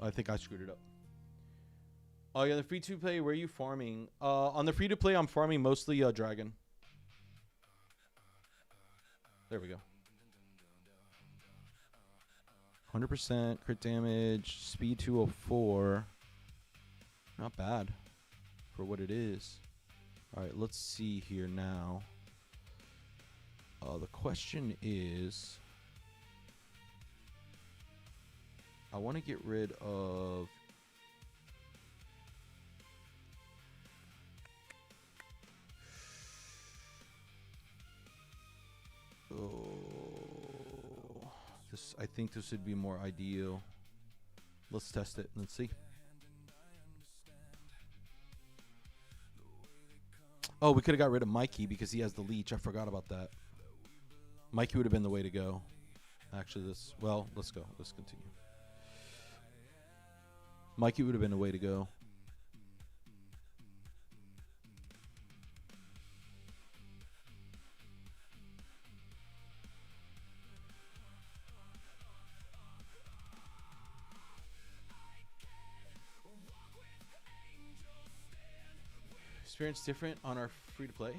I think I screwed it up. Oh, yeah, the free-to-play, where are you farming? On the free-to-play, I'm farming mostly Dragon. There we go. 100% crit damage, speed 204. Not bad for what it is. All right, let's see here now. The question is, I want to get rid of... Oh, I think this would be more ideal. Let's test it. Let's see. Oh, we could have got rid of Mikey because he has the leech. I forgot about that. Mikey would have been the way to go. Actually, let's go. Let's continue. Mikey would have been the way to go. Experience different on our free to play,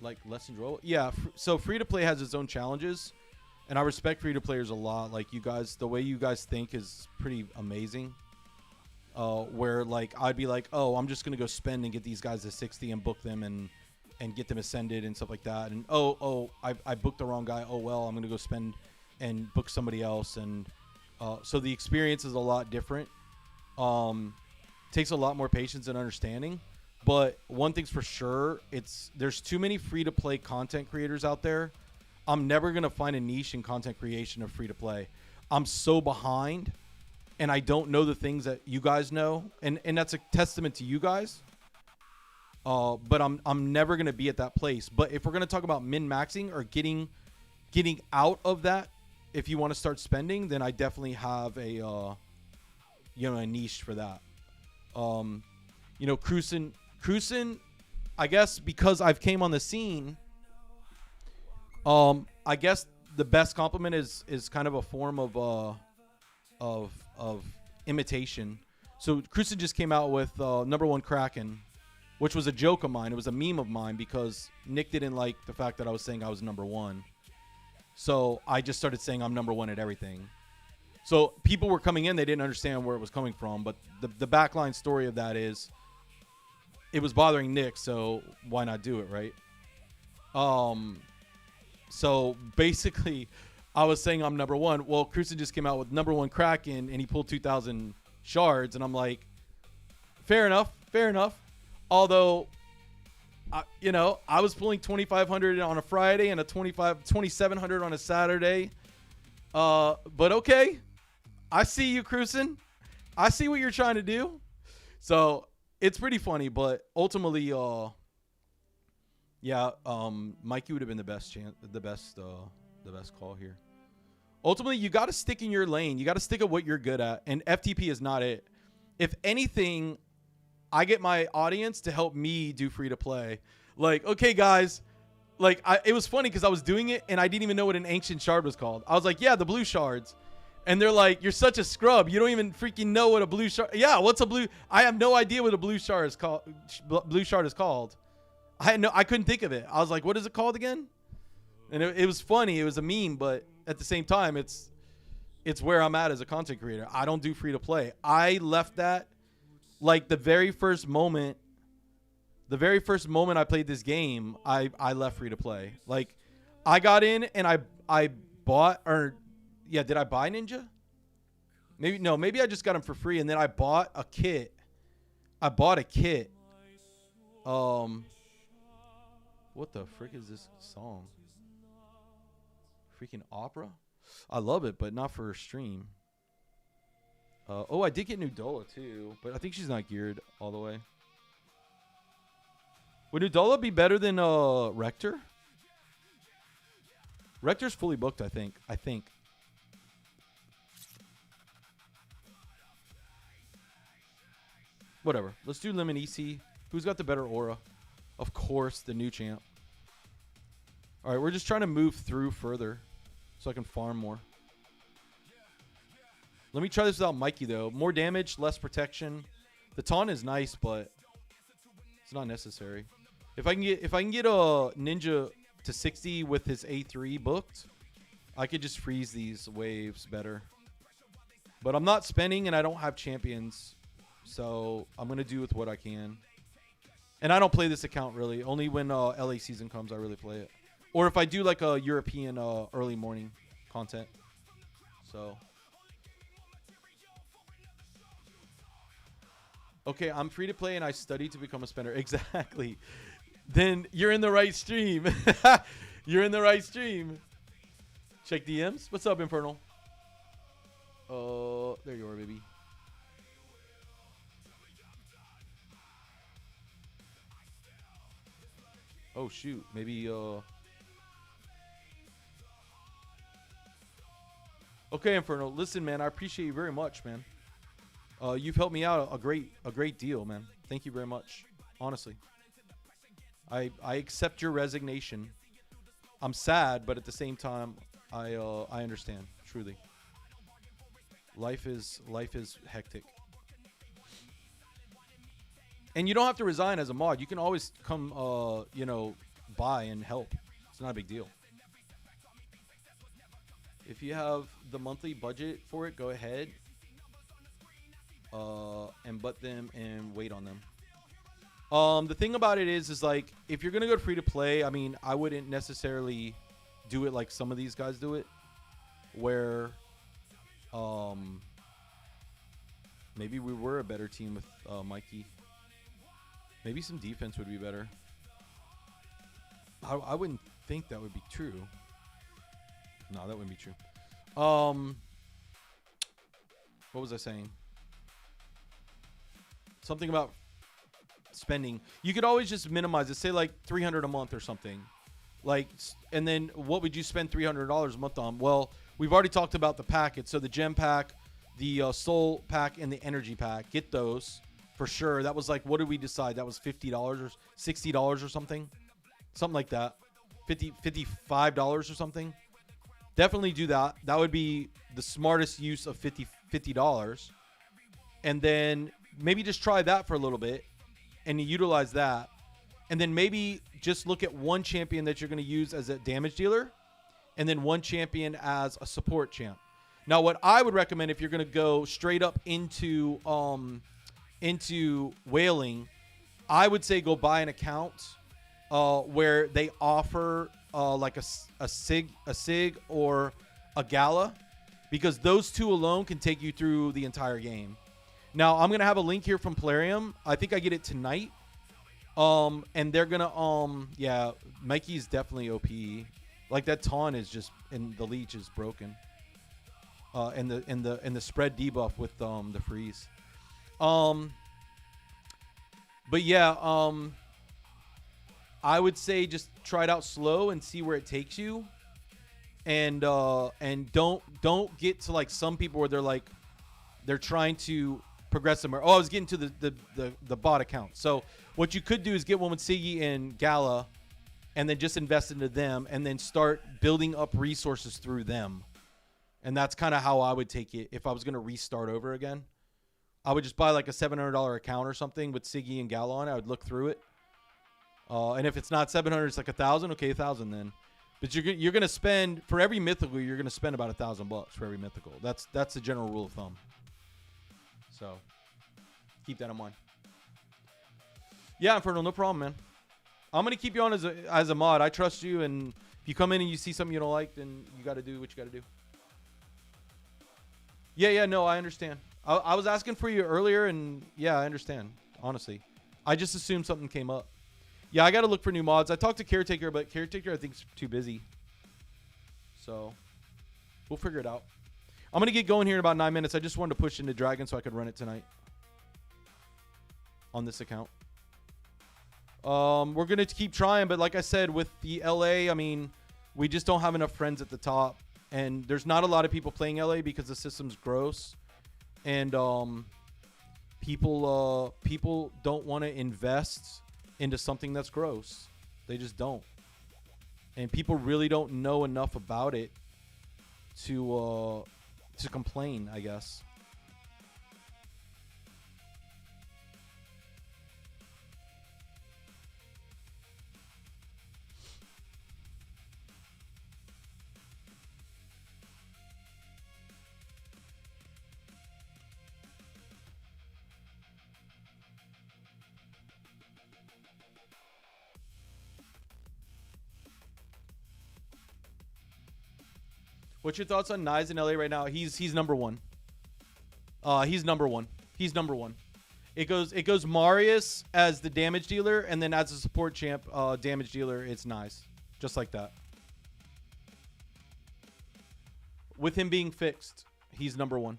like less enjoyable. Yeah, so free to play has its own challenges, and I respect free to players a lot. Like you guys, the way you guys think is pretty amazing. Where like I'd be like, oh, I'm just gonna go spend and get these guys to 60 and book them and get them ascended and stuff like that. And I booked the wrong guy. Oh well, I'm gonna go spend and book somebody else. And so the experience is a lot different. Takes a lot more patience and understanding. But one thing's for sure, there's too many free-to-play content creators out there. I'm never going to find a niche in content creation of free-to-play. I'm so behind, and I don't know the things that you guys know. And that's a testament to you guys. But I'm never going to be at that place. But if we're going to talk about min-maxing or getting out of that, if you want to start spending, then I definitely have a niche for that. Cruisin', I guess because I've came on the scene, I guess the best compliment is kind of a form of imitation. So Cruisin' just came out with number 1 Kraken, which was a joke of mine. It was a meme of mine because Nick didn't like the fact that I was saying I was number 1. So I just started saying I'm number 1 at everything. So people were coming in, they didn't understand where it was coming from. But the backline story of that is, it was bothering Nick, so why not do it, right? So basically, I was saying I'm number 1. Well, Cruisin' just came out with number 1 Kraken, and he pulled 2,000 shards, and I'm like, fair enough. Although, I was pulling 2,500 on a Friday and 2,700 on a Saturday. But okay, I see you, Cruisin'. I see what you're trying to do. So it's pretty funny, but ultimately, Mikey would have been the best call here. Ultimately, you got to stick in your lane. You got to stick at what you're good at, and FTP is not it. If anything, I get my audience to help me do free to play. Like, okay, guys, like it was funny because I was doing it and I didn't even know what an ancient shard was called. I was like, yeah, the blue shards. And they're like, you're such a scrub. You don't even freaking know what a blue shard. Yeah, what's a blue? I have no idea what a blue shard is called. I couldn't think of it. I was like, what is it called again? And it was funny. It was a meme, but at the same time, it's where I'm at as a content creator. I don't do free to play. I left that like the very first moment I played this game, I left free to play. Like I got in and I bought did I buy Ninja? Maybe I just got him for free and then I bought a kit. What the frick is this song? Freaking opera? I love it, but not for a stream. I did get Nudola too, but I think she's not geared all the way. Would Nudola be better than Rector? Rector's fully booked, I think. Whatever. Let's do Lemon EC. Who's got the better aura? Of course, the new champ. All right, we're just trying to move through further so I can farm more. Let me try this without Mikey, though. More damage, less protection. The taunt is nice, but it's not necessary. If I can get a Ninja to 60 with his A3 booked, I could just freeze these waves better. But I'm not spending, and I don't have champions, so I'm going to do with what I can. And I don't play this account, really. Only when LA season comes, I really play it. Or if I do, like, a European early morning content. So... Okay, I'm free to play and I study to become a spender. Exactly. Then you're in the right stream. You're in the right stream. Check DMs. What's up, Infernal? There you are, baby. Oh shoot. Maybe Okay, Inferno. Listen, man, I appreciate you very much, man. You've helped me out a great deal, man. Thank you very much. Honestly, I accept your resignation. I'm sad, but at the same time, I understand. Truly, life is hectic, and you don't have to resign as a mod. You can always come, by and help. It's not a big deal. If you have the monthly budget for it, go ahead. And butt them and wait on them. The thing about it is like, if you're gonna go free to play, I mean, I wouldn't necessarily do it like some of these guys do it, where maybe we were a better team with Mikey. Maybe some defense would be better. I wouldn't think that would be true. No, that wouldn't be true. What was I saying? Something about spending. You could always just minimize it. Say like $300 a month or something. Like, and then what would you spend $300 a month on? Well, we've already talked about the package. So the gem pack, the soul pack, and the energy pack. Get those for sure. That was like, what did we decide? That was $50 or $60 or something. Something like that. $55 or something. Definitely do that. That would be the smartest use of $50. And then maybe just try that for a little bit and you utilize that. And then maybe just look at one champion that you're going to use as a damage dealer and then one champion as a support champ. Now, what I would recommend if you're going to go straight up into whaling, I would say go buy an account where they offer like a Sig or a Gala, because those two alone can take you through the entire game. Now, I'm going to have a link here from Plarium. I think I get it tonight. And they're going to, yeah, Mikey's definitely OP. Like that taunt is just, and the leech is broken. And the spread debuff with the freeze. But yeah, I would say just try it out slow and see where it takes you. And don't get to like some people where they're trying to progress somewhere. Oh, I was getting to the bot account. So what you could do is get one with Siggy and Gala and then just invest into them and then start building up resources through them. And that's kind of how I would take it if I was going to restart over again. I would just buy like a $700 account or something with Siggy and Gala on it. I would look through it. And if it's not 700, it's like 1,000. Okay, 1,000 then. But you're going to spend, for every mythical, you're going to spend about $1,000 for every mythical. That's the general rule of thumb. So keep that in mind. Yeah, Inferno, no problem, man. I'm going to keep you on as a mod. I trust you, and if you come in and you see something you don't like, then you got to do what you got to do. Yeah, no, I understand. I was asking for you earlier, and yeah, I understand, honestly. I just assumed something came up. Yeah, I got to look for new mods. I talked to Caretaker, but Caretaker I think is too busy. So we'll figure it out. I'm going to get going here in about 9 minutes. I just wanted to push into Dragon so I could run it tonight on this account. We're going to keep trying, but like I said, with the LA, I mean, we just don't have enough friends at the top. And there's not a lot of people playing LA because the system's gross. And people don't want to invest into something that's gross. They just don't. And people really don't know enough about it to complain, I guess. What's your thoughts on Knives in LA right now? He's number one. He's number one. He's number one. It goes Marius as the damage dealer, and then as a support champ, damage dealer, it's Knives. Just like that. With him being fixed, he's number one.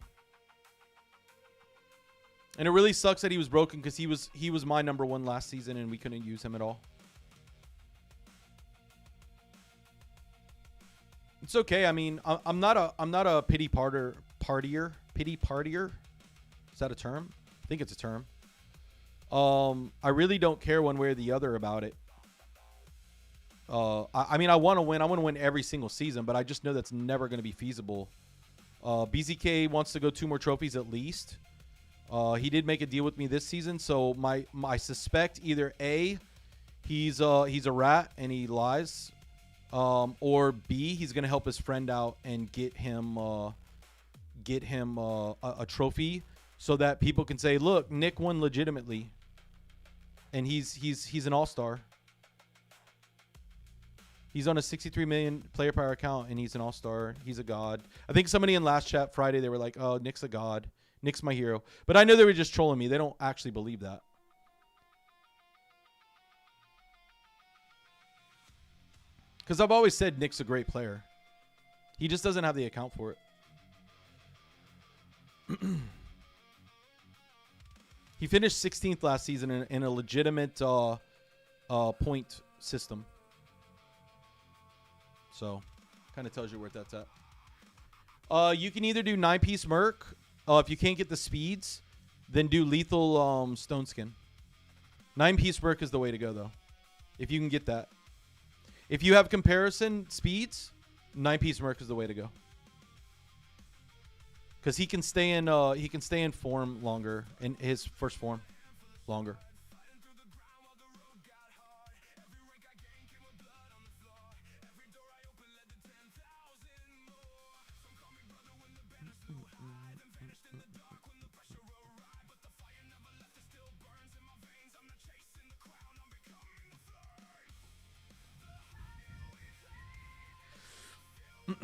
And it really sucks that he was broken because he was my number one last season and we couldn't use him at all. It's okay. I mean, I'm not a pity partier. Is that a term? I think it's a term. I really don't care one way or the other about it. I mean, I want to win. I want to win every single season, but I just know that's never going to be feasible. BZK wants to go 2 more trophies at least. He did make a deal with me this season, so I suspect either A, he's a rat and he lies, or B, he's going to help his friend out and get him a trophy so that people can say, look, Nick won legitimately, and he's an all-star. He's on a 63 million player power account, and he's an all-star. He's a god. I think somebody in last chat Friday, they were like, oh, Nick's a god. Nick's my hero. But I know they were just trolling me. They don't actually believe that. Because I've always said Nick's a great player. He just doesn't have the account for it. He finished 16th last season in a legitimate point system. So, kind of tells you where that's at. You can either do 9-piece Merc. If you can't get the speeds, then do lethal Stone Skin. 9-piece Merc is the way to go, though. If you can get that. If you have comparison speeds, 9-piece Merc is the way to go. Because he can stay in form longer, in his first form longer. All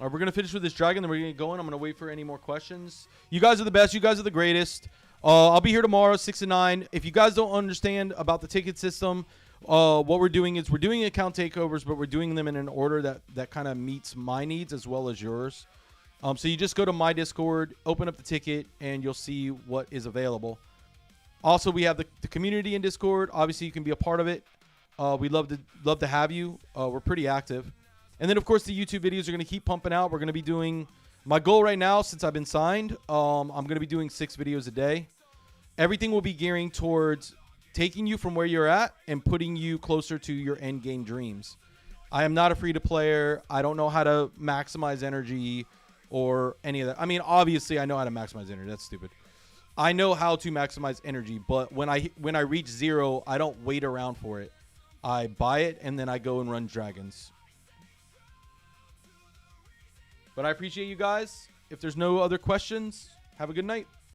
right, we're going to finish with this dragon, then we're going to get going. I'm going to wait for any more questions. You guys are the best. You guys are the greatest. I'll be here tomorrow, 6 to 9. If you guys don't understand about the ticket system, what we're doing is we're doing account takeovers, but we're doing them in an order that kind of meets my needs as well as yours. So you just go to my Discord, open up the ticket, and you'll see what is available. Also, we have the community in Discord. Obviously, you can be a part of it. We'd love to have you. We're pretty active. And then, of course, the YouTube videos are going to keep pumping out. We're going to be doing – my goal right now, since I've been signed, I'm going to be doing 6 videos a day. Everything will be gearing towards taking you from where you're at and putting you closer to your end game dreams. I am not a free-to-player. I don't know how to maximize energy or any of that. I mean, obviously, I know how to maximize energy. That's stupid. I know how to maximize energy, but when I reach 0, I don't wait around for it. I buy it, and then I go and run dragons. But I appreciate you guys. If there's no other questions, have a good night.